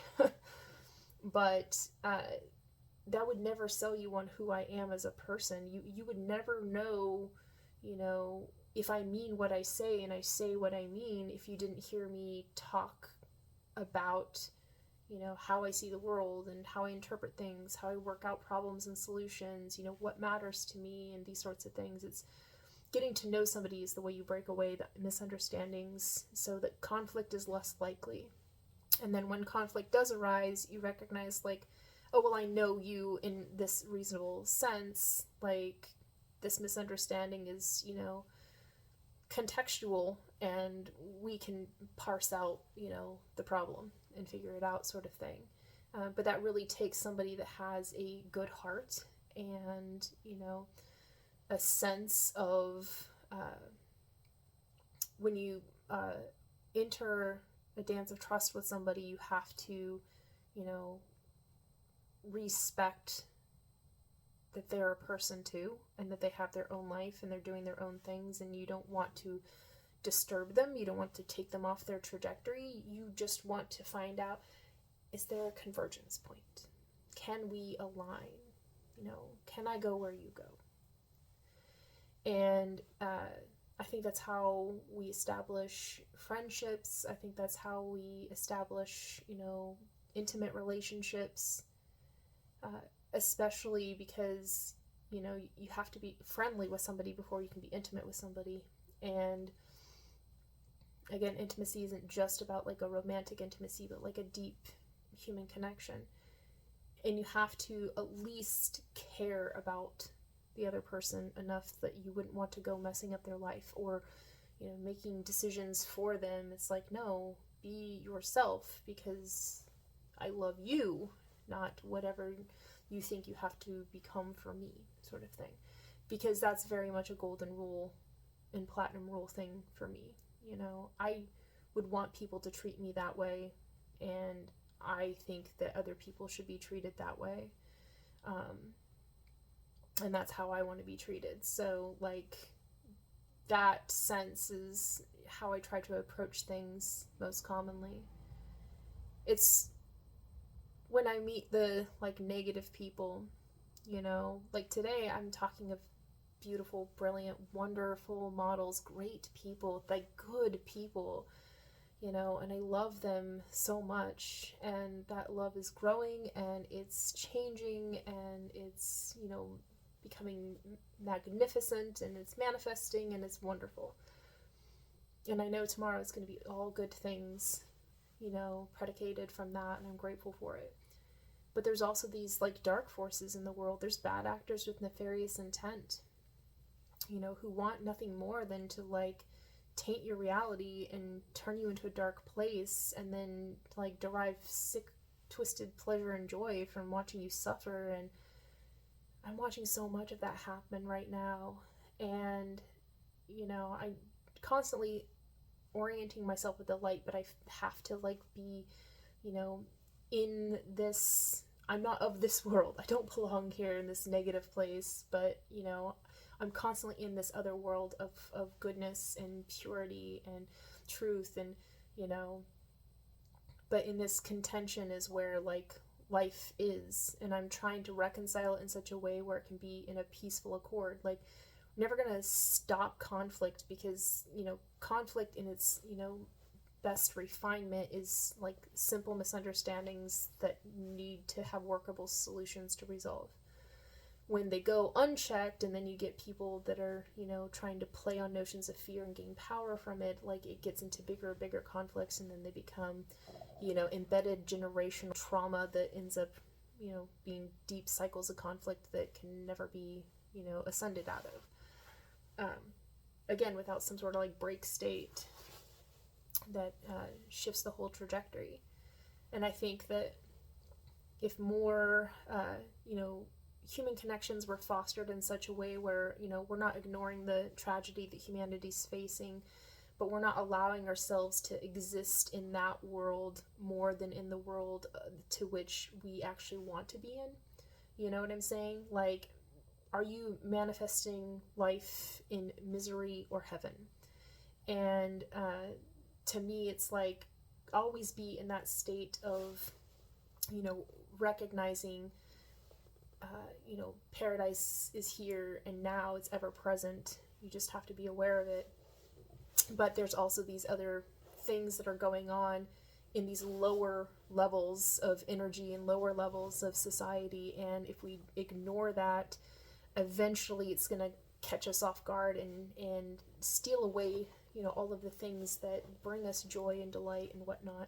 But that would never sell you on who I am as a person. You would never know, you know, if I mean what I say and I say what I mean, if you didn't hear me talk about, you know, how I see the world and how I interpret things, how I work out problems and solutions, you know, what matters to me, and these sorts of things. It's getting to know somebody is the way you break away the misunderstandings, so that conflict is less likely. And then when conflict does arise, you recognize, like, oh, well, I know you in this reasonable sense, like, this misunderstanding is, you know, contextual, and we can parse out, you know, the problem and figure it out, sort of thing. But that really takes somebody that has a good heart and, you know, a sense of, when you enter a dance of trust with somebody, you have to, you know, respect that they're a person too, and that they have their own life and they're doing their own things, and you don't want to disturb them, you don't want to take them off their trajectory. You just want to find out, is there a convergence point? Can we align? You know, can I go where you go? And I think that's how we establish friendships. I think that's how we establish, you know, intimate relationships, especially because, you know, you have to be friendly with somebody before you can be intimate with somebody. And again, intimacy isn't just about like a romantic intimacy, but like a deep human connection. And you have to at least care about the other person enough that you wouldn't want to go messing up their life or, you know, making decisions for them. It's like, no, be yourself, because I love you, not whatever you think you have to become for me, sort of thing. Because that's very much a golden rule and platinum rule thing for me. You know, I would want people to treat me that way, and I think that other people should be treated that way. and that's how I want to be treated. So like that sense is how I try to approach things most commonly. It's when I meet the like negative people, you know, like today I'm talking of beautiful, brilliant, wonderful models, great people, like good people, you know, and I love them so much, and that love is growing and it's changing and it's, you know, becoming magnificent and it's manifesting and it's wonderful. And I know tomorrow is going to be all good things, you know, predicated from that, and I'm grateful for it. But there's also these like dark forces in the world. There's bad actors with nefarious intent, you know, who want nothing more than to like taint your reality and turn you into a dark place, and then like derive sick, twisted pleasure and joy from watching you suffer. And I'm watching so much of that happen right now. And, you know, I'm constantly orienting myself with the light, but I have to like be, you know, in this, I'm not of this world. I don't belong here in this negative place, but, you know, I'm constantly in this other world of goodness and purity and truth, and, you know, but in this contention is where like life is, and I'm trying to reconcile it in such a way where it can be in a peaceful accord. Like, I'm never gonna stop conflict, because, you know, conflict in its, you know, best refinement is like simple misunderstandings that need to have workable solutions to resolve. When they go unchecked, and then you get people that are, you know, trying to play on notions of fear and gain power from it, like it gets into bigger conflicts, and then they become, you know, embedded generational trauma that ends up, you know, being deep cycles of conflict that can never be, you know, ascended out of. Again, without some sort of like break state that shifts the whole trajectory. And I think that if more, you know, human connections were fostered in such a way where, you know, we're not ignoring the tragedy that humanity's facing, but we're not allowing ourselves to exist in that world more than in the world to which we actually want to be in. You know what I'm saying? Like, are you manifesting life in misery or heaven? And to me, it's like always be in that state of, you know, recognizing, you know, paradise is here and now, it's ever present. You just have to be aware of it. But there's also these other things that are going on in these lower levels of energy and lower levels of society. And if we ignore that, eventually it's going to catch us off guard and steal away, you know, all of the things that bring us joy and delight and whatnot.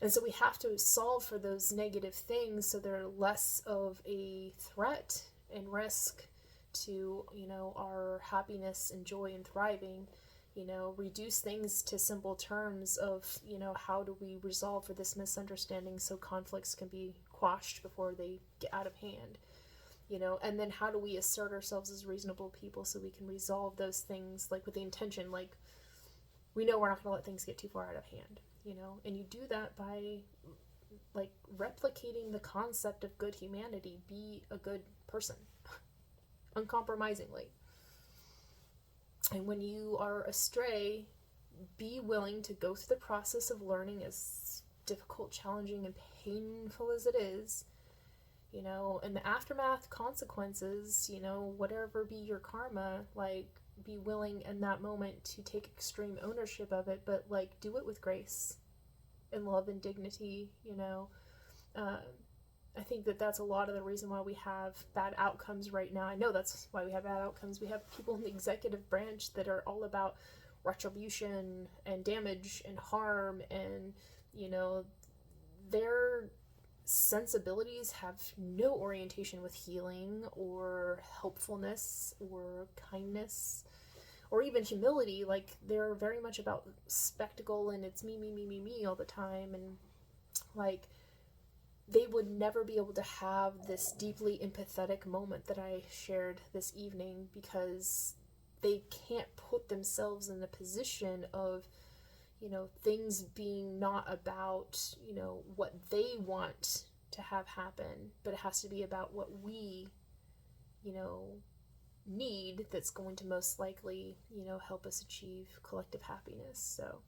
And so we have to solve for those negative things so they're less of a threat and risk to, you know, our happiness and joy and thriving. You know, reduce things to simple terms of, you know, how do we resolve for this misunderstanding so conflicts can be quashed before they get out of hand. You know, and then how do we assert ourselves as reasonable people so we can resolve those things, like with the intention, like we know we're not going to let things get too far out of hand. You know, and you do that by like replicating the concept of good humanity. Be a good person uncompromisingly. And when you are astray, be willing to go through the process of learning, as difficult, challenging, and painful as it is. You know, and the aftermath consequences, you know, whatever be your karma, like, be willing in that moment to take extreme ownership of it, but like do it with grace and love and dignity. You know, I think that that's a lot of the reason why we have bad outcomes right now. I know that's why we have bad outcomes. We have people in the executive branch that are all about retribution and damage and harm, and, you know, their sensibilities have no orientation with healing or helpfulness or kindness or even humility. Like, they're very much about spectacle, and it's me all the time. And like, they would never be able to have this deeply empathetic moment that I shared this evening, because they can't put themselves in the position of, you know, things being not about, you know, what they want to have happen, but it has to be about what we need that's going to most likely, help us achieve collective happiness. So,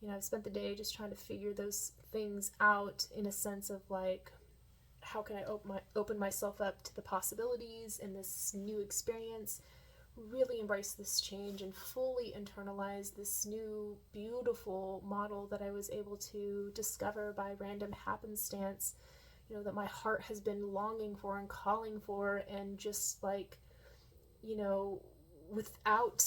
I've spent the day just trying to figure those things out in a sense of like, how can I open myself up to the possibilities in this new experience, really embrace this change and fully internalize this new beautiful model that I was able to discover by random happenstance, that my heart has been longing for and calling for, and just like, without,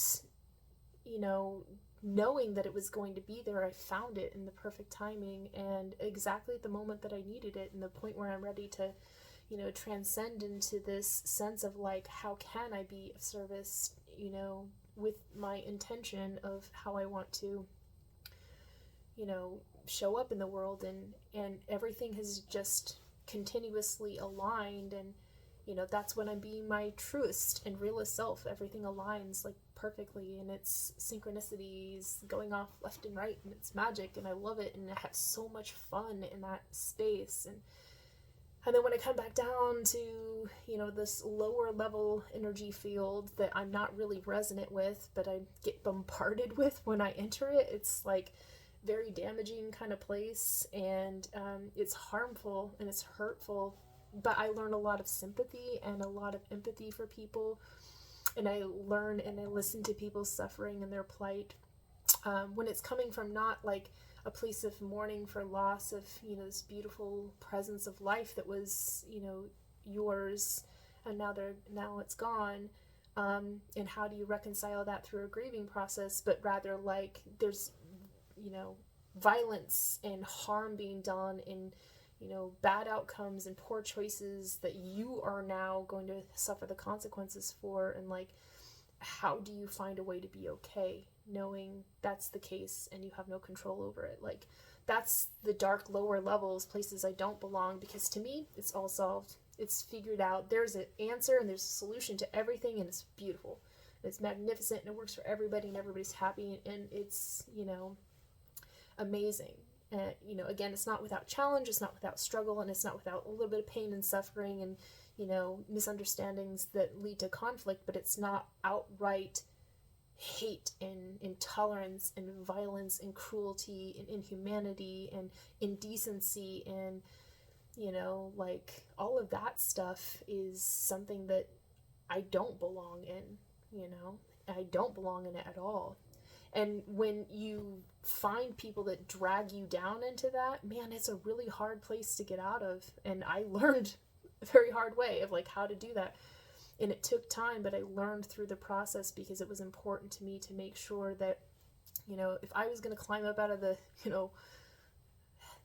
knowing that it was going to be there, I found it in the perfect timing and exactly at the moment that I needed it, and the point where I'm ready to, transcend into this sense of like, how can I be of service, with my intention of how I want to, show up in the world, and everything has just continuously aligned, and that's when I'm being my truest and realest self. Everything aligns like perfectly, and it's synchronicities going off left and right, and it's magic, and I love it, and I have so much fun in that space. And then when I come back down to, this lower level energy field that I'm not really resonant with, but I get bombarded with when I enter it, it's like very damaging kind of place, and it's harmful and it's hurtful, but I learn a lot of sympathy and a lot of empathy for people, and I learn and I listen to people's suffering and their plight, when it's coming from not like a place of mourning for loss of, this beautiful presence of life that was, yours, and now it's gone, and how do you reconcile that through a grieving process, but rather like there's, violence and harm being done, and bad outcomes and poor choices that you are now going to suffer the consequences for, and like, how do you find a way to be okay knowing that's the case and you have no control over it? Like, that's the dark lower levels, places I don't belong, because to me it's all solved, it's figured out, there's an answer and there's a solution to everything, and it's beautiful, it's magnificent, and it works for everybody, and everybody's happy, and it's amazing. Again, it's not without challenge, it's not without struggle, and it's not without a little bit of pain and suffering and misunderstandings that lead to conflict, but it's not outright hate and intolerance and violence and cruelty and inhumanity and indecency, and like all of that stuff is something that I don't belong in. I don't belong in it at all. And when you find people that drag you down into that, man, it's a really hard place to get out of. And I learned a very hard way of like how to do that. And it took time, but I learned through the process, because it was important to me to make sure that, if I was going to climb up out of the,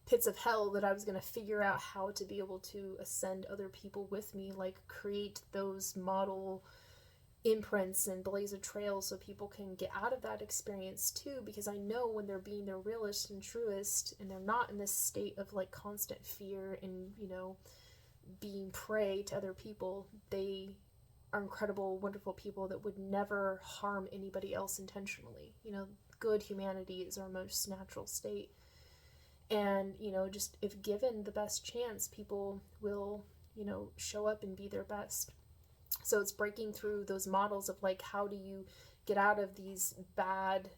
pits of hell, that I was going to figure out how to be able to ascend other people with me, like create those model imprints and blaze a trail so people can get out of that experience too, because I know when they're being their realest and truest, and they're not in this state of like constant fear and being prey to other people, they are incredible, wonderful people that would never harm anybody else intentionally. Good humanity is our most natural state, and just if given the best chance, people will show up and be their best. So it's breaking through those models of like, how do you get out of these bad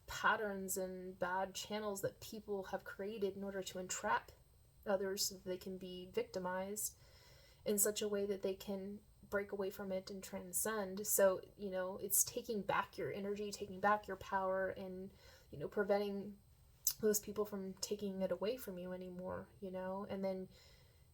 patterns and bad channels that people have created in order to entrap others so that they can be victimized in such a way that they can break away from it and transcend. So, it's taking back your energy, taking back your power, and, preventing those people from taking it away from you anymore, and then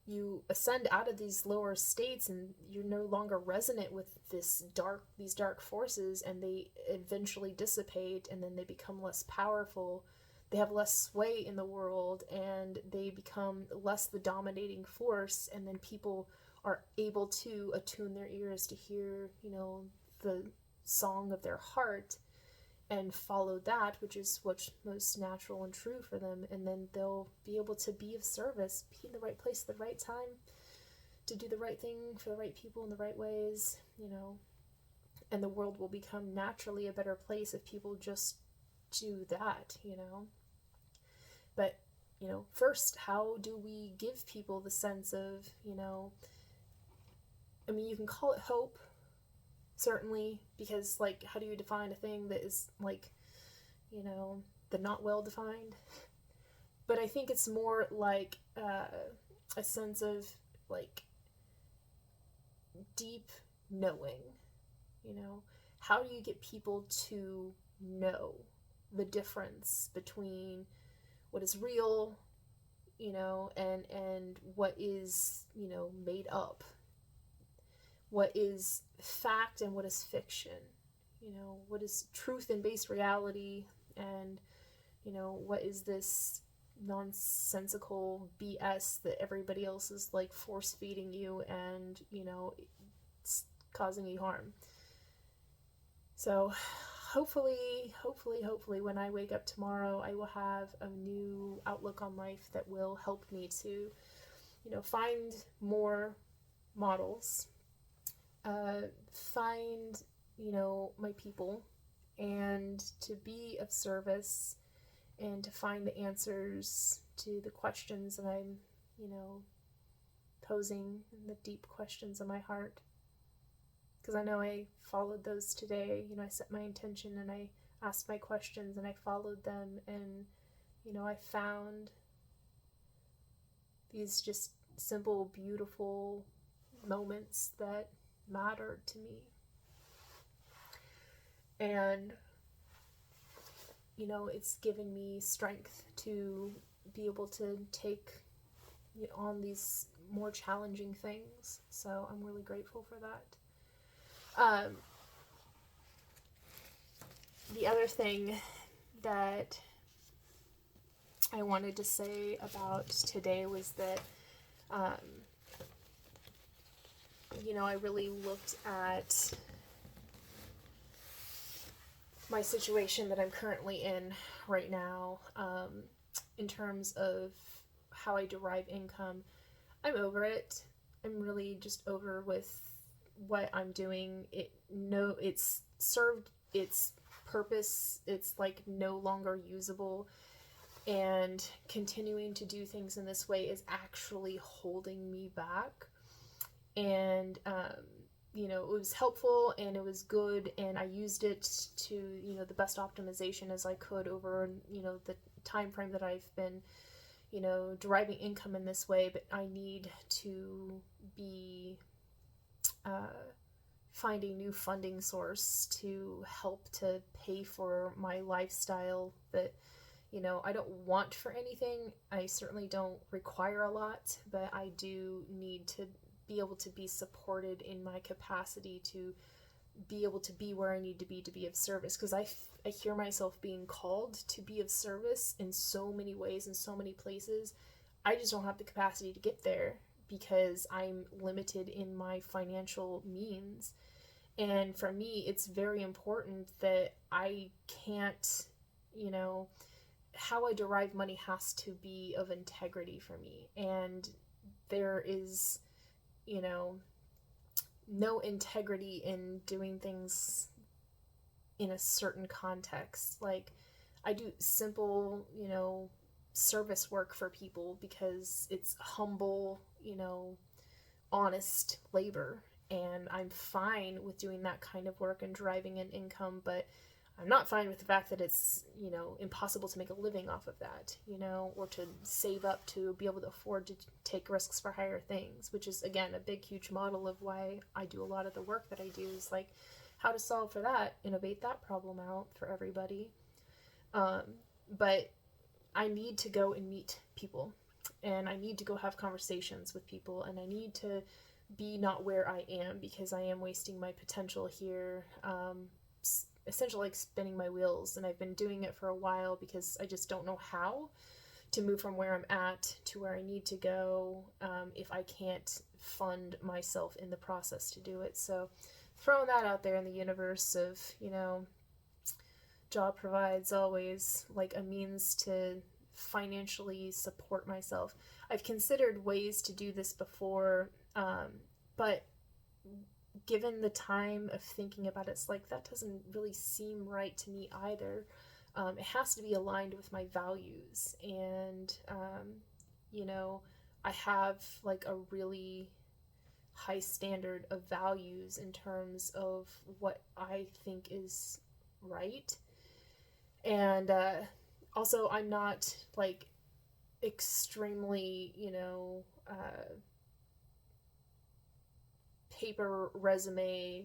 you ascend out of these lower states, and you're no longer resonant with these dark forces, and they eventually dissipate, and then they become less powerful. They have less sway in the world, and they become less the dominating force, and then people are able to attune their ears to hear, the song of their heart, and follow that, which is what's most natural and true for them, and then they'll be able to be of service, be in the right place at the right time, to do the right thing for the right people in the right ways, and the world will become naturally a better place if people just do that, But, first, how do we give people the sense of, I mean, you can call it hope, certainly, because, like, how do you define a thing that is, like, you know, the not well defined? But I think it's more like a sense of, like, deep knowing, you know? How do you get people to know the difference between what is real, you know, and what is, you know, made up? What is fact and what is fiction? You know, what is truth and based reality, and, you know, what is this nonsensical BS that everybody else is, like, force feeding you, and, you know, it's causing you harm. So hopefully when I wake up tomorrow, I will have a new outlook on life that will help me to, you know, find more models, find, you know, my people, and to be of service, and to find the answers to the questions that I'm, you know, posing, and the deep questions in my heart. Because I know I followed those today. You know, I set my intention and I asked my questions and I followed them, and, you know, I found these just simple, beautiful moments that mattered to me. And, you know, it's given me strength to be able to take on these more challenging things. So I'm really grateful for that. The other thing that I wanted to say about today was that, you know, I really looked at my situation that I'm currently in right now, in terms of how I derive income. I'm over it. I'm really just over with what I'm doing. It's served its purpose. It's, like, no longer usable, and continuing to do things in this way is actually holding me back. And you know, it was helpful and it was good, and I used it to, you know, the best optimization as I could over, you know, the time frame that I've been, you know, deriving income in this way. But I need to be finding new funding source to help to pay for my lifestyle that, you know, I don't want for anything. I certainly don't require a lot, but I do need to be able to be supported in my capacity to be able to be where I need to be of service. Because I hear myself being called to be of service in so many ways, in so many places. I just don't have the capacity to get there because I'm limited in my financial means. And for me, it's very important that I can't, you know, how I derive money has to be of integrity for me. And there is, you know, no integrity in doing things in a certain context. Like, I do simple, you know, service work for people because it's humble, you know, honest labor. And I'm fine with doing that kind of work and driving an income, but I'm not fine with the fact that it's, you know, impossible to make a living off of that, you know, or to save up to be able to afford to take risks for higher things, which is, again, a big, huge model of why I do a lot of the work that I do, is like how to solve for that, innovate that problem out for everybody. But I need to go and meet people, and I need to go have conversations with people, and I need to be not where I am, because I am wasting my potential here, essentially like spinning my wheels. And I've been doing it for a while because I just don't know how to move from where I'm at to where I need to go, if I can't fund myself in the process to do it. So throwing that out there in the universe of, you know, job provides always like a means to financially support myself. I've considered ways to do this before, but given the time of thinking about it, it's like, that doesn't really seem right to me either. It has to be aligned with my values. And, you know, I have like a really high standard of values in terms of what I think is right. And also, I'm not like extremely, paper resume,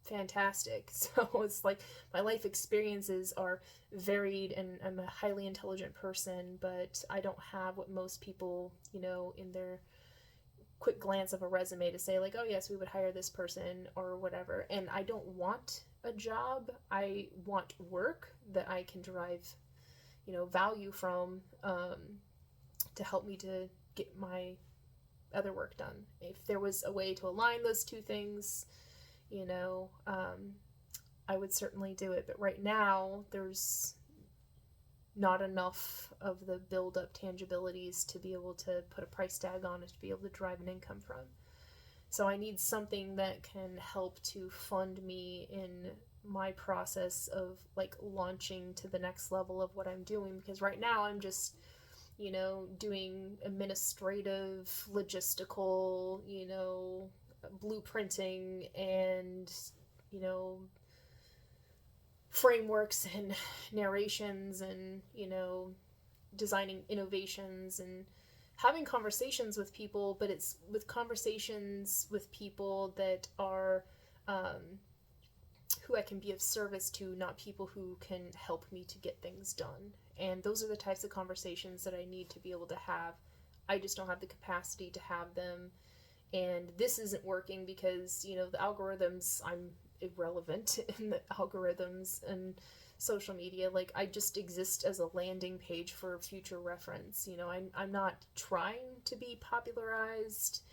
fantastic. So it's like my life experiences are varied, and I'm a highly intelligent person, but I don't have what most people, in their quick glance of a resume to say like, oh yes, we would hire this person or whatever. And I don't want a job. I want work that I can derive, value from, to help me to get my other work done. If there was a way to align those two things, I would certainly do it. But right now, there's not enough of the build-up tangibilities to be able to put a price tag on it, to be able to drive an income from. So I need something that can help to fund me in my process of like launching to the next level of what I'm doing, because right now I'm just, doing administrative, logistical, blueprinting and, frameworks and narrations and, designing innovations and having conversations with people, but it's with conversations with people that are, who I can be of service to, not people who can help me to get things done. And those are the types of conversations that I need to be able to have. I just don't have the capacity to have them. And this isn't working because, the algorithms, I'm irrelevant in the algorithms and social media. Like, I just exist as a landing page for future reference. I'm not trying to be popularized,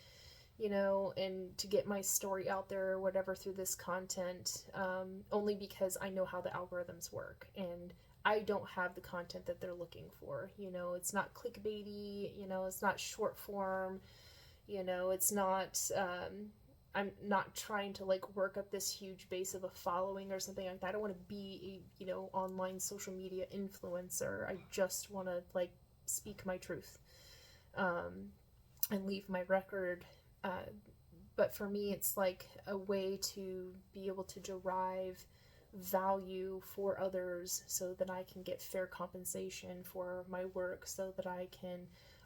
and to get my story out there or whatever through this content, only because I know how the algorithms work. And I don't have the content that they're looking for. It's not clickbaity, it's not short form, it's not, I'm not trying to like work up this huge base of a following or something like that. I don't want to be a, online social media influencer. I just want to like speak my truth, and leave my record. But for me, it's like a way to be able to derive value for others so that I can get fair compensation for my work, so that I can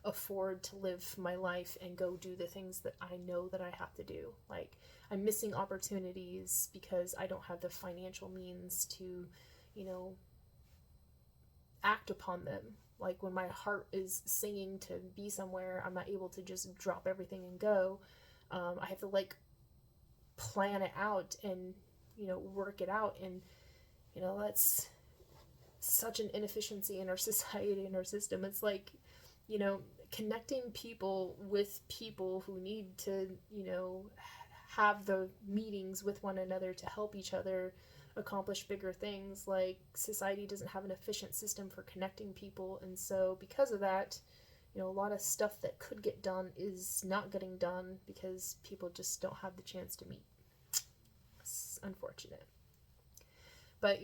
afford to live my life and go do the things that I know that I have to do. Like, I'm missing opportunities because I don't have the financial means to, act upon them. Like, when my heart is singing to be somewhere, I'm not able to just drop everything and go. I have to like plan it out and, work it out. And, that's such an inefficiency in our society and our system. It's like, connecting people with people who need to, have the meetings with one another to help each other accomplish bigger things. Like, society doesn't have an efficient system for connecting people. And so because of that, a lot of stuff that could get done is not getting done because people just don't have the chance to meet. It's unfortunate. But,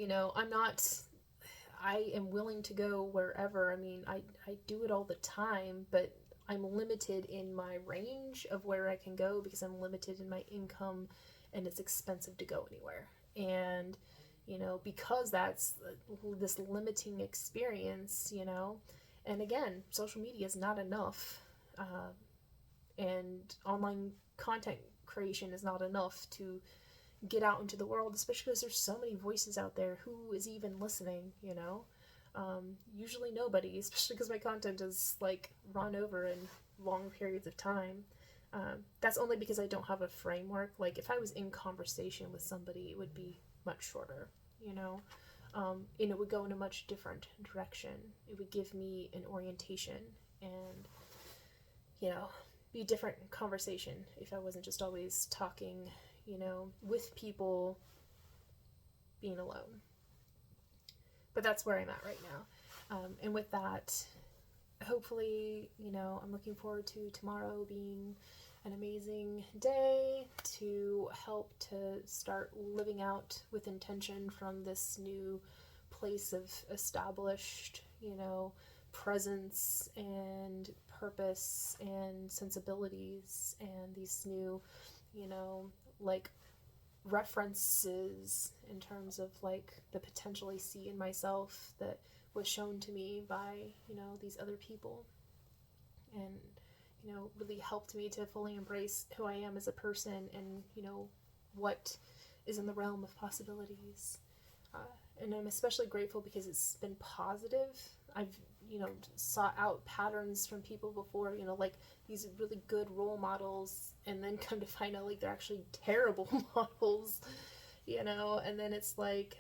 I am willing to go wherever. I mean, I do it all the time, but I'm limited in my range of where I can go because I'm limited in my income, and it's expensive to go anywhere. And, because that's this limiting experience, and again, social media is not enough, and online content creation is not enough to get out into the world, especially because there's so many voices out there. Who is even listening, usually nobody, especially because my content is like run over in long periods of time. That's only because I don't have a framework. Like, if I was in conversation with somebody, it would be much shorter, and it would go in a much different direction. It would give me an orientation and, be a different conversation if I wasn't just always talking, with people, being alone. But that's where I'm at right now. And with that, hopefully, I'm looking forward to tomorrow being an amazing day to help to start living out with intention from this new place of established, presence and purpose and sensibilities and these new, like references in terms of like the potential I see in myself that was shown to me by, these other people, and, really helped me to fully embrace who I am as a person and, what is in the realm of possibilities. And I'm especially grateful because it's been positive. I've, sought out patterns from people before, like these really good role models, and then come to find out like they're actually terrible models, and then it's like,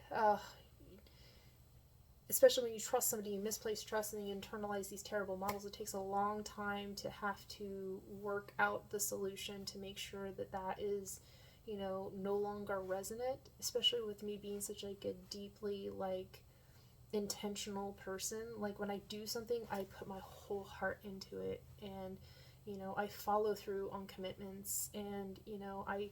especially when you trust somebody, you misplace trust and you internalize these terrible models, it takes a long time to have to work out the solution to make sure that that is, no longer resonant, especially with me being such like a deeply like intentional person. Like when I do something, I put my whole heart into it, and, I follow through on commitments, and, I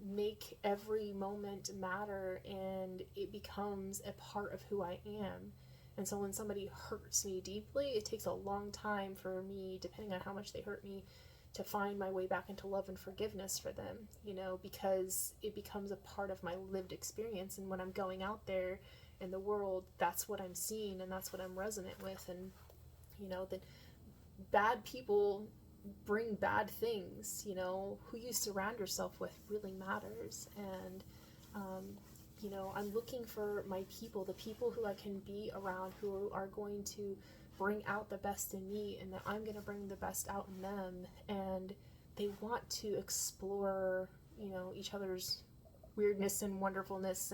make every moment matter, and it becomes a part of who I am. And so when somebody hurts me deeply, it takes a long time for me, depending on how much they hurt me, to find my way back into love and forgiveness for them, because it becomes a part of my lived experience. And when I'm going out there in the world, that's what I'm seeing and that's what I'm resonant with. And, that bad people bring bad things, who you surround yourself with really matters. And, I'm looking for my people, the people who I can be around, who are going to bring out the best in me, and that I'm going to bring the best out in them. And they want to explore, each other's weirdness and wonderfulness,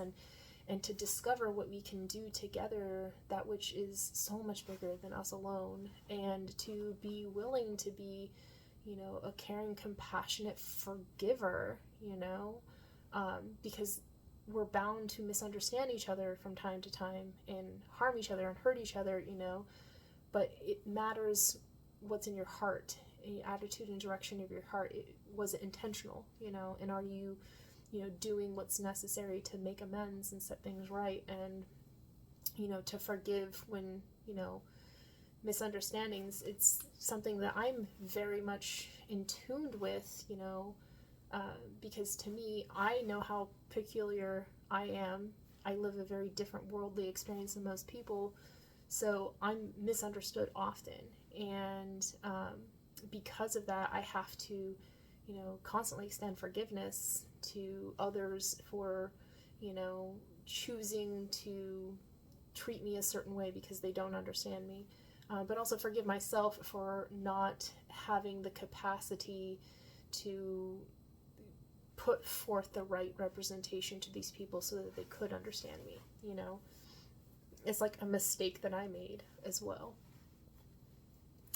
and to discover what we can do together, that which is so much bigger than us alone, and to be willing to be, a caring, compassionate forgiver, because we're bound to misunderstand each other from time to time and harm each other and hurt each other, but it matters what's in your heart, the attitude and direction of your heart. Was it intentional, and are you, doing what's necessary to make amends and set things right, and, to forgive when, misunderstandings. It's something that I'm very much in tune with, because to me, I know how peculiar I am. I live a very different worldly experience than most people, so I'm misunderstood often. And because of that, I have to, constantly extend forgiveness to others for, choosing to treat me a certain way because they don't understand me. But also forgive myself for not having the capacity to put forth the right representation to these people so that they could understand me, It's like a mistake that I made as well.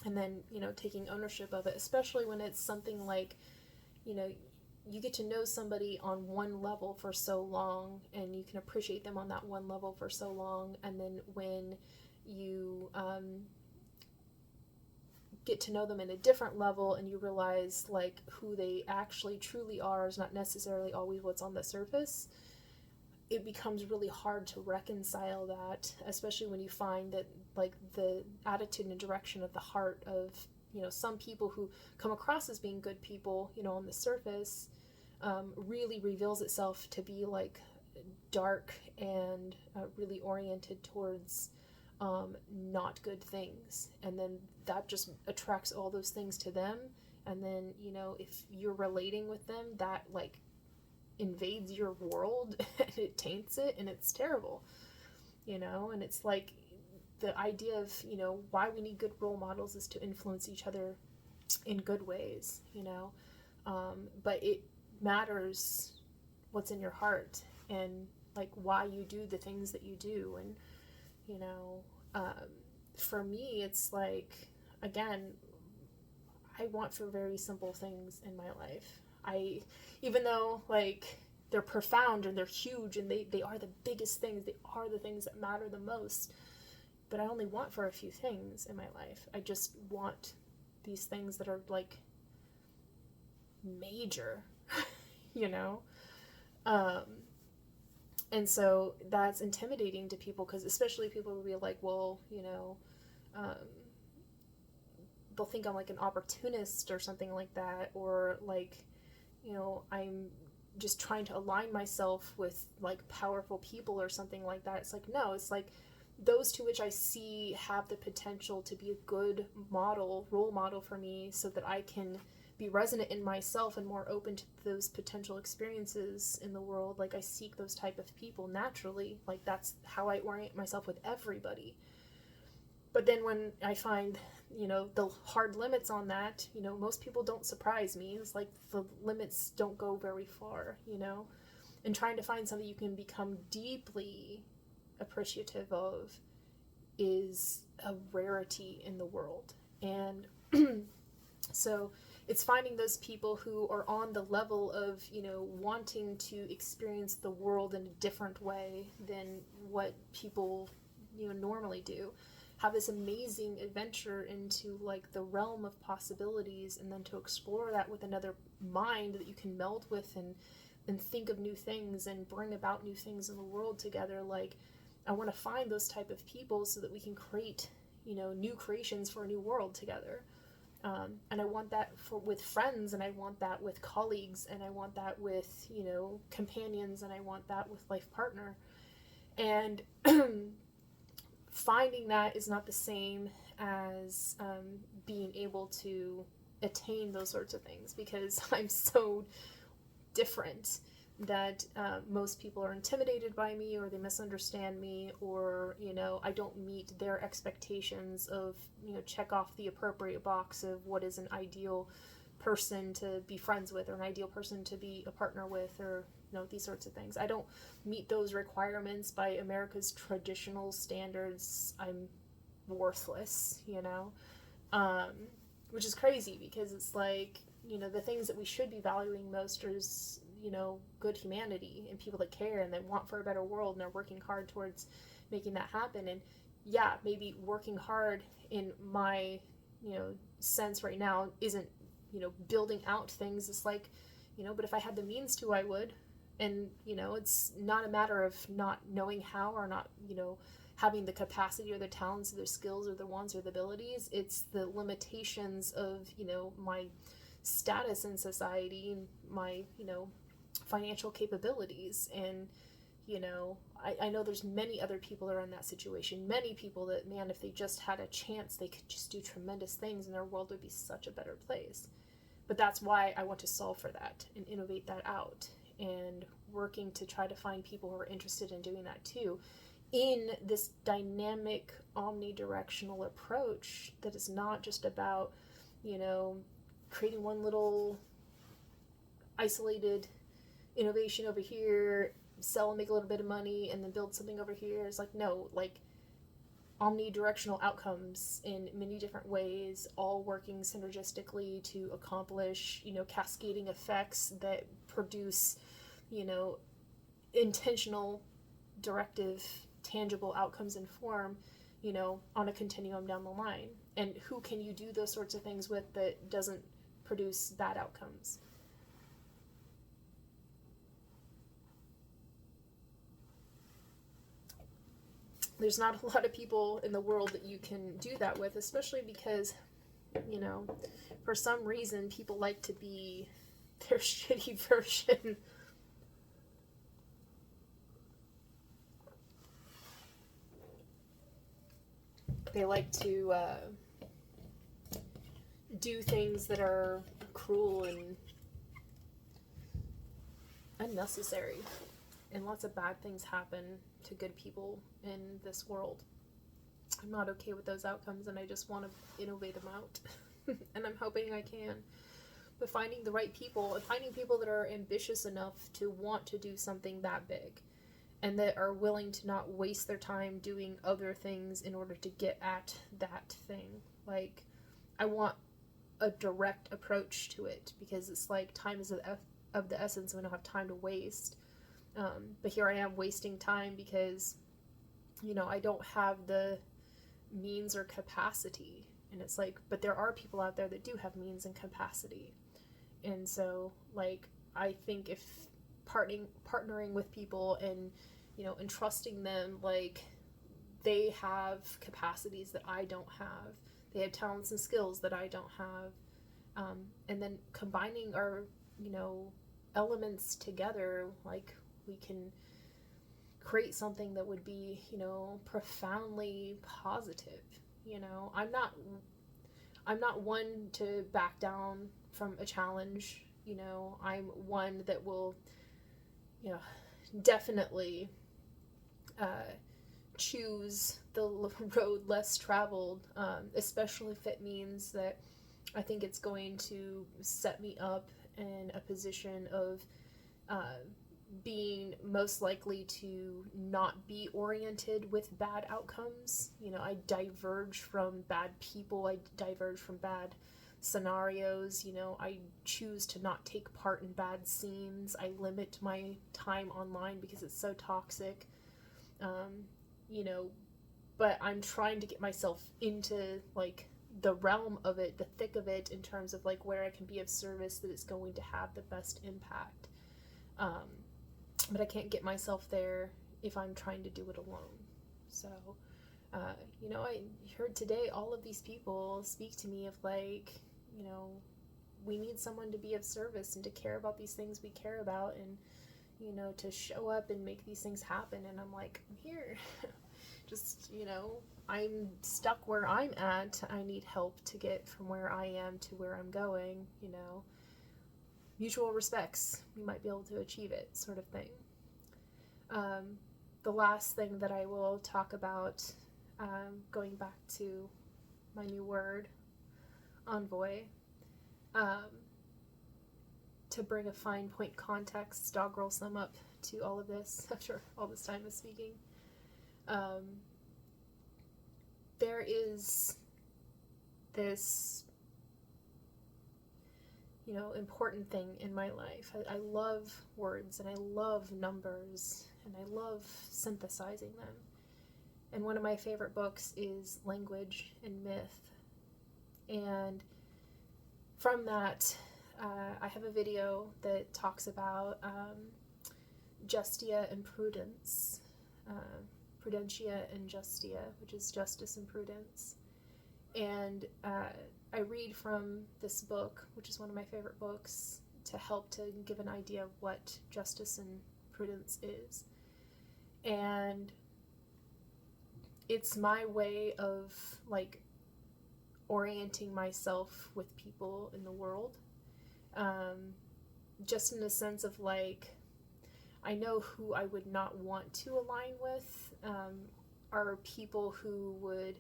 And then, taking ownership of it, especially when it's something like, you get to know somebody on one level for so long, and you can appreciate them on that one level for so long, and then when you get to know them in a different level and you realize like who they actually truly are is not necessarily always what's on the surface, it becomes really hard to reconcile that, especially when you find that like the attitude and direction of the heart of, some people who come across as being good people, on the surface, really reveals itself to be like dark and really oriented towards not good things. And then that just attracts all those things to them. And then, if you're relating with them, that like invades your world and it taints it, and it's terrible, and it's like the idea of, why we need good role models is to influence each other in good ways, but it matters what's in your heart and like why you do the things that you do. And, for me, it's like, again, I want for very simple things in my life. Even though like they're profound and they're huge and they are the biggest things, they are the things that matter the most, but I only want for a few things in my life. I just want these things that are like major, and so that's intimidating to people, because especially people will be like, well, they'll think I'm like an opportunist or something like that, or like, you know, I'm just trying to align myself with like powerful people or something like that. It's like, no, it's like those to which I see have the potential to be a good model, role model for me, so that I can be resonant in myself and more open to those potential experiences in the world. Like I seek those type of people naturally. Like that's how I orient myself with everybody. But then when I find, you know, the hard limits on that, you know, most people don't surprise me. It's like the limits don't go very far, you know, and trying to find something you can become deeply appreciative of is a rarity in the world. And so it's finding those people who are on the level of, you know, wanting to experience the world in a different way than what people, you know, normally do. Have this amazing adventure into like the realm of possibilities, and then to explore that with another mind that you can meld with, and think of new things and bring about new things in the world together. Like I want to find those type of people so that we can create, you know, new creations for a new world together. And I want that with friends, and I want that with colleagues, and I want that with, you know, companions, and I want that with life partner. And finding that is not the same as being able to attain those sorts of things, because I'm so different that most people are intimidated by me, or they misunderstand me, or, you know, I don't meet their expectations of, you know, check off the appropriate box of what is an ideal person to be friends with, or an ideal person to be a partner with, or, you know, these sorts of things. I don't meet those requirements by America's traditional standards. I'm worthless, you know, which is crazy, because it's like, you know, the things that we should be valuing most is, you know, good humanity and people that care and that want for a better world and are working hard towards making that happen. And yeah, maybe working hard in my, you know, sense right now isn't, you know, building out things. It's like, you know, but if I had the means to, I would. And, you know, it's not a matter of not knowing how, or not, you know, having the capacity or the talents or the skills or the wants or the abilities. It's the limitations of, you know, my status in society, my, you know, financial capabilities. And, you know, I know there's many other people that are in that situation. Many people that, man, if they just had a chance, they could just do tremendous things and their world would be such a better place. But that's why I want to solve for that and innovate that out, and working to try to find people who are interested in doing that too, in this dynamic, omnidirectional approach that is not just about, you know, creating one little isolated innovation over here, sell and make a little bit of money, and then build something over here. It's like, no, like omnidirectional outcomes in many different ways, all working synergistically to accomplish, you know, cascading effects that produce, you know, intentional, directive, tangible outcomes in form, you know, on a continuum down the line. And who can you do those sorts of things with that doesn't produce bad outcomes? There's not a lot of people in the world that you can do that with, especially because, you know, for some reason people like to be their shitty version. They like to do things that are cruel and unnecessary, and lots of bad things happen to good people in this world. I'm not okay with those outcomes, and I just want to innovate them out. And I'm hoping I can. But finding the right people, and finding people that are ambitious enough to want to do something that big, and that are willing to not waste their time doing other things in order to get at that thing. Like, I want a direct approach to it, because it's like time is of the essence, and we don't have time to waste. But here I am wasting time because, you know, I don't have the means or capacity. And it's like, but there are people out there that do have means and capacity. And so, like, I think if partnering with people and, you know, entrusting them, like, they have capacities that I don't have, They have talents and skills that I don't have. And then combining our, elements together, like, we can create something that would be, profoundly positive. I'm not one to back down from a challenge. I'm one that will, definitely choose the road less traveled, especially if it means that I think it's going to set me up in a position of being most likely to not be oriented with bad outcomes. I diverge from bad people, I diverge from bad scenarios. I choose to not take part in bad scenes. I limit my time online because it's so toxic. But I'm trying to get myself into, like, the realm of it, the thick of it, in terms of, like, where I can be of service that it's going to have the best impact. But I can't get myself there if I'm trying to do it alone. So, I heard today all of these people speak to me of, like, we need someone to be of service and to care about these things we care about, and, to show up and make these things happen. And I'm like, I'm here. Just, I'm stuck where I'm at. I need help to get from where I am to where I'm going. Mutual respects, we might be able to achieve it, sort of thing. The last thing that I will talk about, going back to my new word, envoy, to bring a fine point context, doggerel sum up to all of this after all this time of speaking. There is this, important thing in my life. I love words, and I love numbers, and I love synthesizing them. And one of my favorite books is Language and Myth. And from that, I have a video that talks about justia and prudence, prudentia and justia, which is justice and prudence. And I read from this book, which is one of my favorite books, to help to give an idea of what justice and prudence is. And it's my way of, like, orienting myself with people in the world. Just in the sense of, like, I know who I would not want to align with are people who would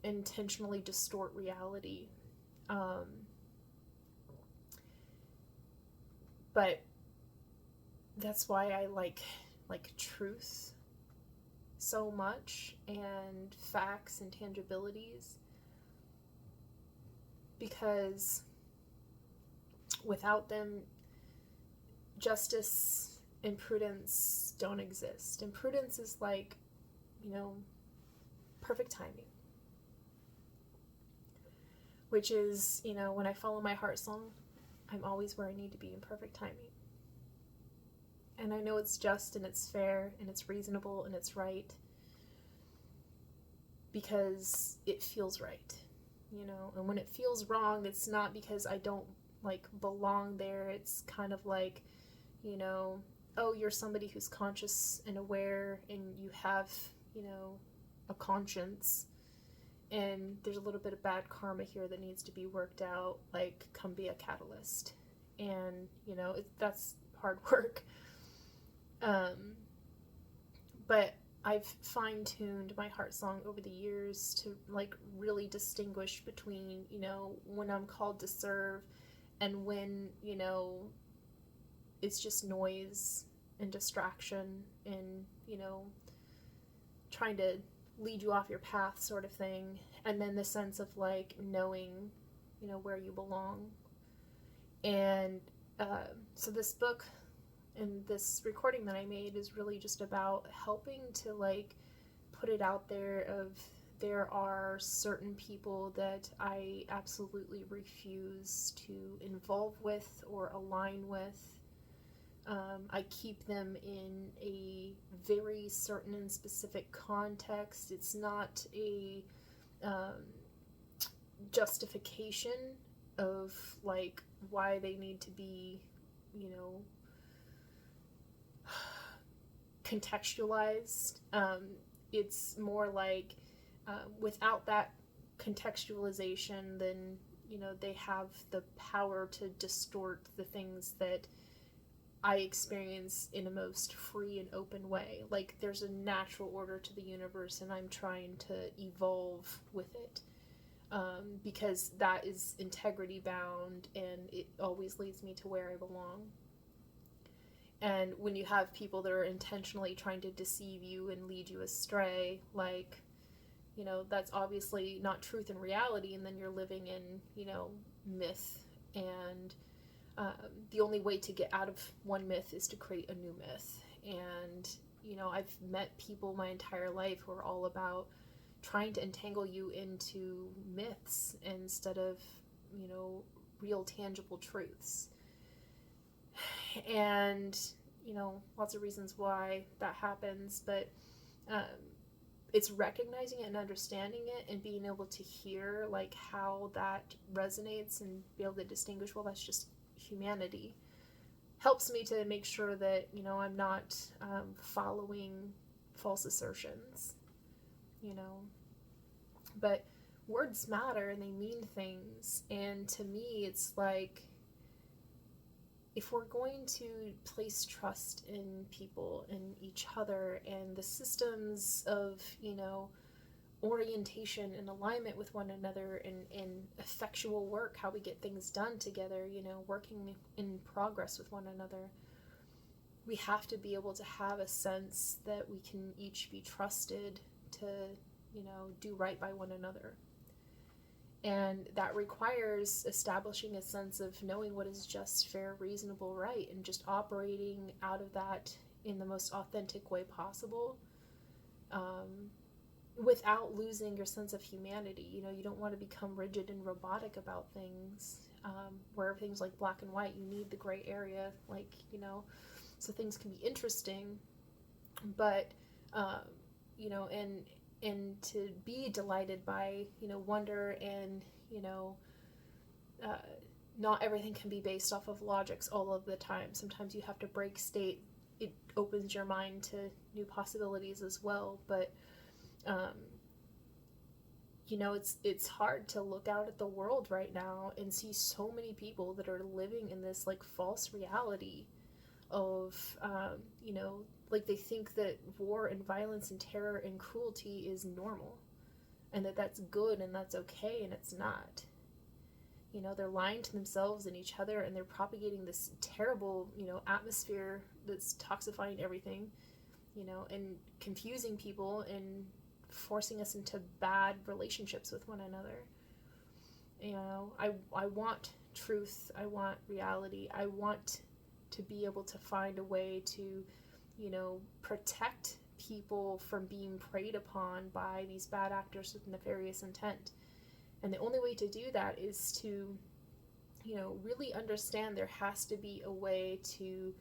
intentionally distort reality. But that's why I like truth so much, and facts and tangibilities, because without them, justice and prudence don't exist. And prudence is like, perfect timing, which is, when I follow my heart song, I'm always where I need to be in perfect timing. And I know it's just, and it's fair, and it's reasonable, and it's right, because it feels right, and when it feels wrong, it's not because I don't, belong there. It's kind of like, oh, you're somebody who's conscious and aware, and you have, a conscience, and there's a little bit of bad karma here that needs to be worked out, come be a catalyst. And, that's hard work. But I've fine-tuned my heart song over the years to, really distinguish between, when I'm called to serve and when, it's just noise and distraction and, trying to lead you off your path, sort of thing. And then the sense of, knowing, where you belong. And so this book and this recording that I made is really just about helping to, put it out there of, there are certain people that I absolutely refuse to involve with or align with. I keep them in a very certain and specific context. It's not a um, justification of like why they need to be, you know, contextualized. It's more like without that contextualization, then, you know, they have the power to distort the things that I experience in a most free and open way. Like there's a natural order to the universe, and I'm trying to evolve with it. Because that is integrity bound, and it always leads me to where I belong. And when you have people that are intentionally trying to deceive you and lead you astray, like, you know, that's obviously not truth and reality, and then you're living in, you know, myth. And the only way to get out of one myth is to create a new myth. And, you know, I've met people my entire life who are all about trying to entangle you into myths instead of, you know, real tangible truths. And, you know, lots of reasons why that happens, but it's recognizing it and understanding it and being able to hear like how that resonates and be able to distinguish, well, that's just humanity, helps me to make sure that, you know, I'm not following false assertions, you know. But words matter and they mean things, and to me it's like, if we're going to place trust in people and each other and the systems of, you know, orientation and alignment with one another, and effectual work, how we get things done together, you know, working in progress with one another, we have to be able to have a sense that we can each be trusted to, you know, do right by one another. And that requires establishing a sense of knowing what is just, fair, reasonable, right, and just operating out of that in the most authentic way possible, without losing your sense of humanity. You know, you don't want to become rigid and robotic about things, where everything's like black and white. You need the gray area, like, you know, so things can be interesting, but, you know, and to be delighted by, you know, wonder, and, you know, not everything can be based off of logics all of the time. Sometimes you have to break state. It opens your mind to new possibilities as well. But, you know, it's hard to look out at the world right now and see so many people that are living in this like false reality of, you know, like they think that war and violence and terror and cruelty is normal, and that that's good and that's okay, and it's not. You know, they're lying to themselves and each other, and they're propagating this terrible, you know, atmosphere that's toxifying everything, you know, and confusing people and forcing us into bad relationships with one another. You know, I want truth. I want reality. I want to be able to find a way to, you know, protect people from being preyed upon by these bad actors with nefarious intent. And the only way to do that is to, you know, really understand there has to be a way to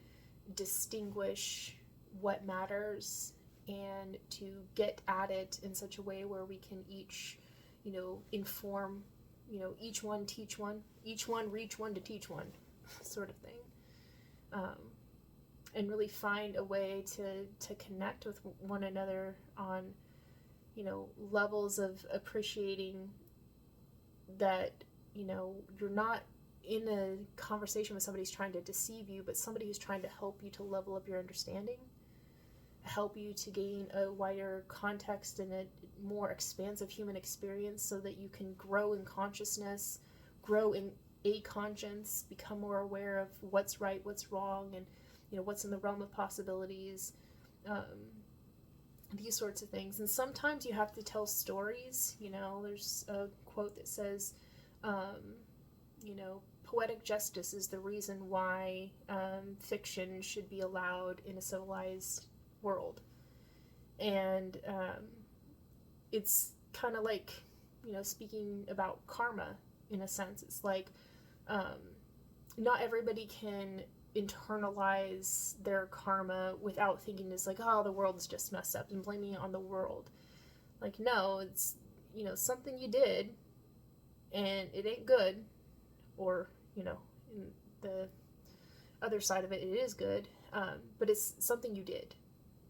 distinguish what matters, and to get at it in such a way where we can each, you know, inform, you know, each one teach one, each one reach one to teach one, sort of thing. And really find a way to connect with one another on, you know, levels of appreciating that, you know, you're not in a conversation with somebody who's trying to deceive you, but somebody who's trying to help you to level up your understanding, help you to gain a wider context and a more expansive human experience, so that you can grow in consciousness, grow in a conscience, become more aware of what's right, what's wrong, and, you know, what's in the realm of possibilities, these sorts of things. And sometimes you have to tell stories. You know, there's a quote that says, you know, poetic justice is the reason why fiction should be allowed in a civilized world. And it's kind of like, you know, speaking about karma in a sense. It's like, not everybody can internalize their karma without thinking it's like, oh, the world's just messed up, and blaming it on the world. Like, no, it's, something you did and it ain't good, or, in the other side of it, it is good, but it's something you did,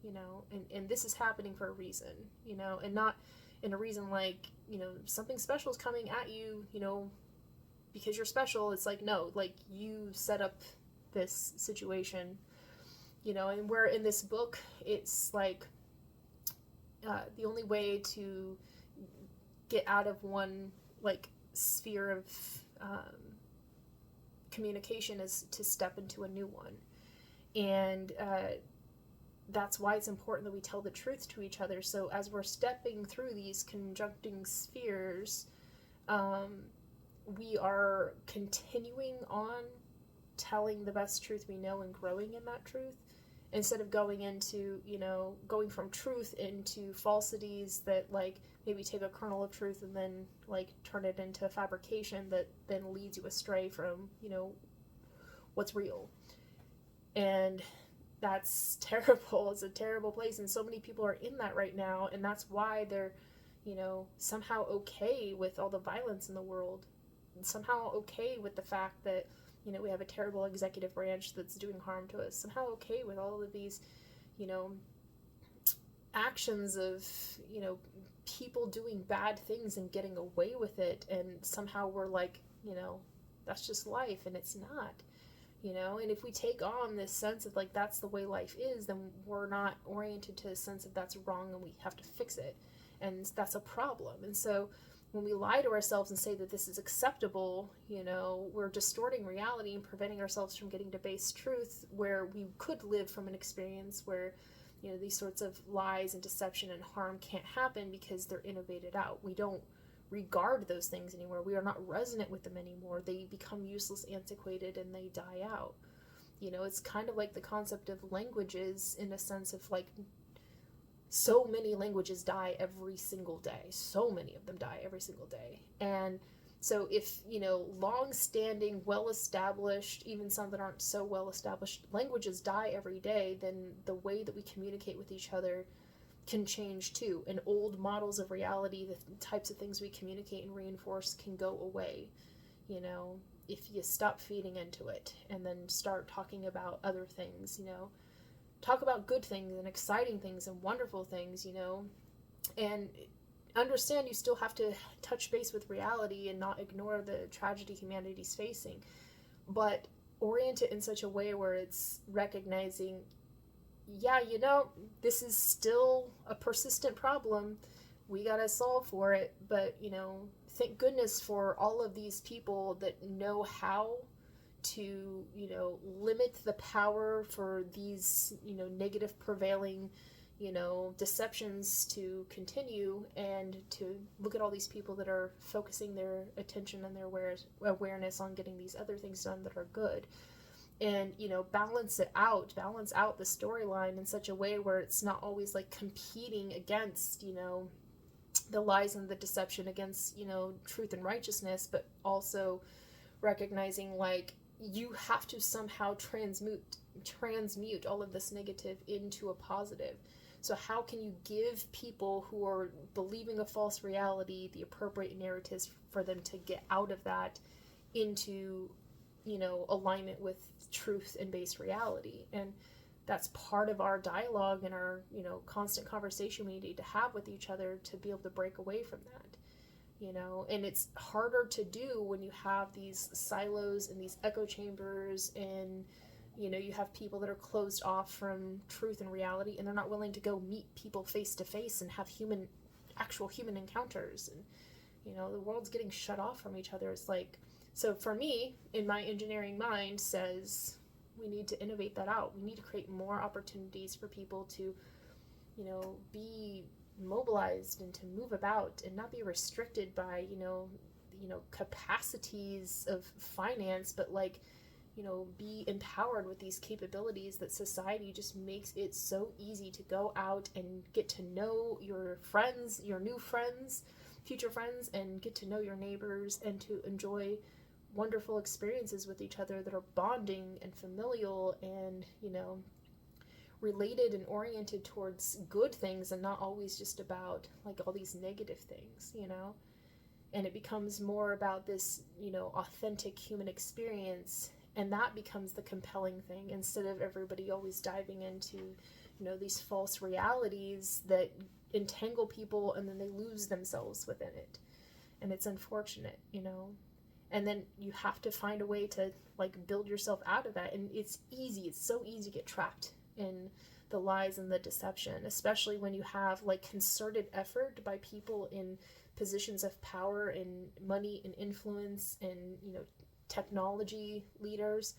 and this is happening for a reason, and not in a reason like, something special is coming at you, because you're special. It's like, no, like, you set up this situation, and where in this book, it's like, the only way to get out of one, like, sphere of communication is to step into a new one. And that's why it's important that we tell the truth to each other. So as we're stepping through these conjuncting spheres, we are continuing on telling the best truth we know and growing in that truth, instead of going into, going from truth into falsities that, like, maybe take a kernel of truth and then, like, turn it into a fabrication that then leads you astray from, what's real. And that's terrible. It's a terrible place, and so many people are in that right now, and that's why they're, somehow okay with all the violence in the world, and somehow okay with the fact that, we have a terrible executive branch that's doing harm to us, somehow okay with all of these, actions of, people doing bad things and getting away with it, and somehow we're like, that's just life, and it's not. And if we take on this sense of, like, that's the way life is, then we're not oriented to a sense of that's wrong and we have to fix it. And that's a problem. And so when we lie to ourselves and say that this is acceptable, we're distorting reality and preventing ourselves from getting to base truth, where we could live from an experience where, these sorts of lies and deception and harm can't happen because they're innovated out. We don't regard those things anymore. We are not resonant with them anymore. They become useless, antiquated, and they die out. It's kind of like the concept of languages, in a sense of, like, so many languages die every single day. So many of them die every single day. And so if, long-standing, well-established, even some that aren't so well-established languages die every day, then the way that we communicate with each other can change too. And old models of reality, the types of things we communicate and reinforce, can go away, if you stop feeding into it and then start talking about other things, talk about good things and exciting things and wonderful things, and understand you still have to touch base with reality and not ignore the tragedy humanity's facing, but orient it in such a way where it's recognizing, yeah, this is still a persistent problem. We gotta solve for it, but, thank goodness for all of these people that know how to, limit the power for these, negative prevailing, deceptions to continue, and to look at all these people that are focusing their attention and their awareness on getting these other things done that are good. And, balance out the storyline in such a way where it's not always, like, competing against, the lies and the deception, against, truth and righteousness, but also recognizing, like, you have to somehow transmute all of this negative into a positive. So how can you give people who are believing a false reality the appropriate narratives for them to get out of that into, alignment with truth and base reality? And that's part of our dialogue and our, constant conversation we need to have with each other to be able to break away from that. And it's harder to do when you have these silos and these echo chambers, and, you have people that are closed off from truth and reality, and they're not willing to go meet people face to face and have actual human encounters. And, the world's getting shut off from each other. It's like, so for me, in my engineering mind, says we need to innovate that out. We need to create more opportunities for people to, be mobilized and to move about and not be restricted by, capacities of finance, but, like, be empowered with these capabilities that society just makes it so easy to go out and get to know your friends, your new friends, future friends, and get to know your neighbors, and to enjoy wonderful experiences with each other that are bonding and familial and, related and oriented towards good things and not always just about like all these negative things, you know? And it becomes more about this, you know, authentic human experience, and that becomes the compelling thing instead of everybody always diving into, you know, these false realities that entangle people and then they lose themselves within it. And it's unfortunate, you know? And then you have to find a way to like build yourself out of that. And it's so easy to get trapped in the lies and the deception, especially when you have like concerted effort by people in positions of power and money and influence and, you know, technology leaders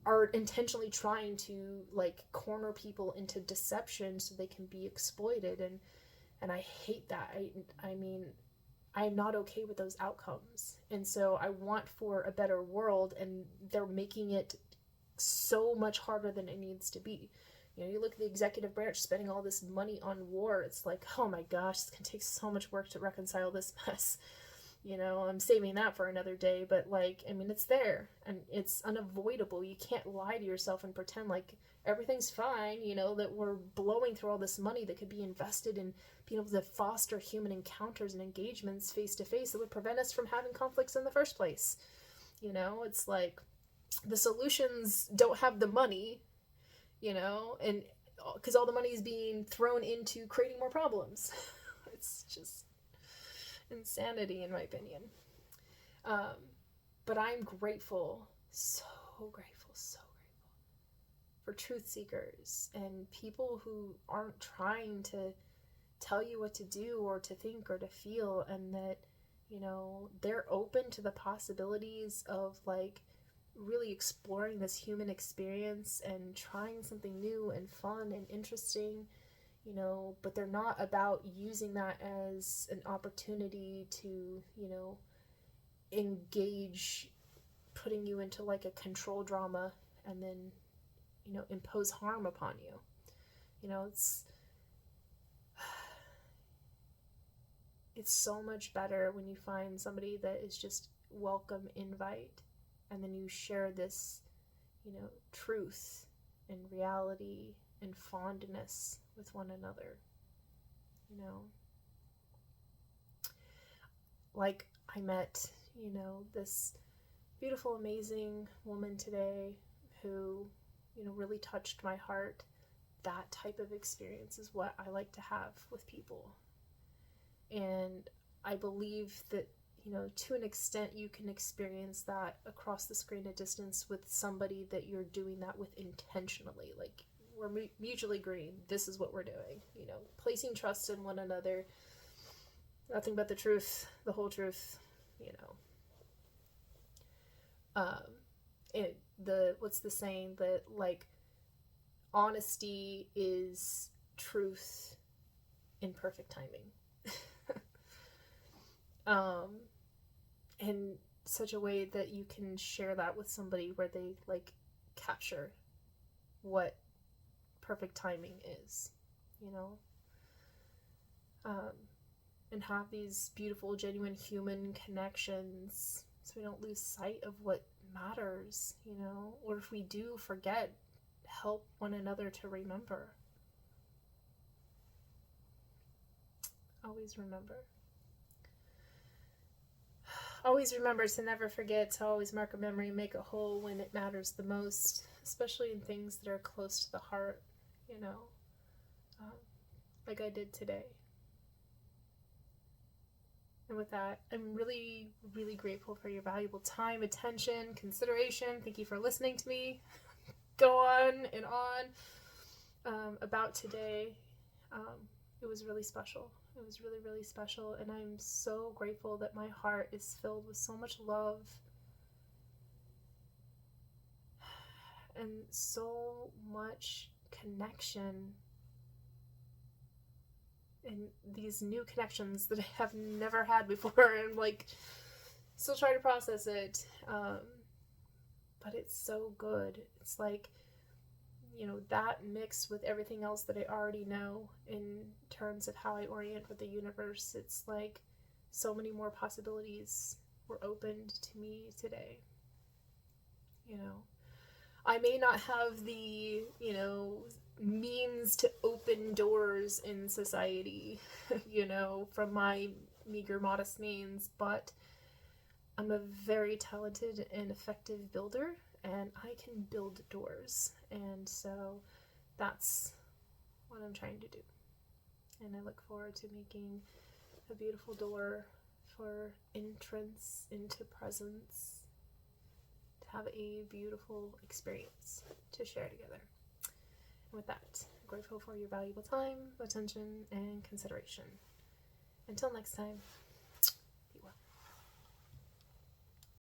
are intentionally trying to like corner people into deception so they can be exploited. And I hate that. I mean, I'm not okay with those outcomes. And so I want for a better world, and they're making it so much harder than it needs to be. You know, you look at the executive branch spending all this money on war. It's like, oh my gosh, it's going to take so much work to reconcile this mess. You know, I'm saving that for another day. But like, I mean, it's there and it's unavoidable. You can't lie to yourself and pretend like everything's fine, you know, that we're blowing through all this money that could be invested in being able to foster human encounters and engagements face to face that would prevent us from having conflicts in the first place. You know, it's like the solutions don't have the money, you know, and because all the money is being thrown into creating more problems. It's just insanity, in my opinion. But I'm grateful, so grateful, so grateful for truth seekers and people who aren't trying to tell you what to do or to think or to feel, and that, you know, they're open to the possibilities of like really exploring this human experience and trying something new and fun and interesting, you know, but they're not about using that as an opportunity to, you know, engage, putting you into like a control drama and then, you know, impose harm upon you. You know, it's so much better when you find somebody that is just welcome invite, and then you share this, you know, truth and reality and fondness with one another. You know, like I met, you know, this beautiful, amazing woman today who, you know, really touched my heart. That type of experience is what I like to have with people. And I believe that, you know, to an extent you can experience that across the screen at distance with somebody that you're doing that with intentionally. Like, we're mutually agreeing, this is what we're doing, you know, placing trust in one another, nothing but the truth, the whole truth, you know. What's the saying that like honesty is truth in perfect timing. In such a way that you can share that with somebody where they like capture what perfect timing is, you know, and have these beautiful, genuine human connections so we don't lose sight of what matters, you know, or if we do forget, help one another to remember. Always remember. Always remember to never forget, to always mark a memory, make it whole when it matters the most, especially in things that are close to the heart, you know, like I did today. And with that, I'm really, really grateful for your valuable time, attention, consideration. Thank you for listening to me go on and on about today. It was really special. It was really, really special, and I'm so grateful that my heart is filled with so much love and so much connection, and these new connections that I have never had before. I'm like still trying to process it, but it's so good. It's like, you know, that mixed with everything else that I already know in terms of how I orient with the universe, it's like so many more possibilities were opened to me today, you know. I may not have the, means to open doors in society, from my meager, modest means, but I'm a very talented and effective builder, and I can build doors. And so that's what I'm trying to do. And I look forward to making a beautiful door for entrance into presence, to have a beautiful experience to share together. And with that, I'm grateful for your valuable time, attention, and consideration. Until next time.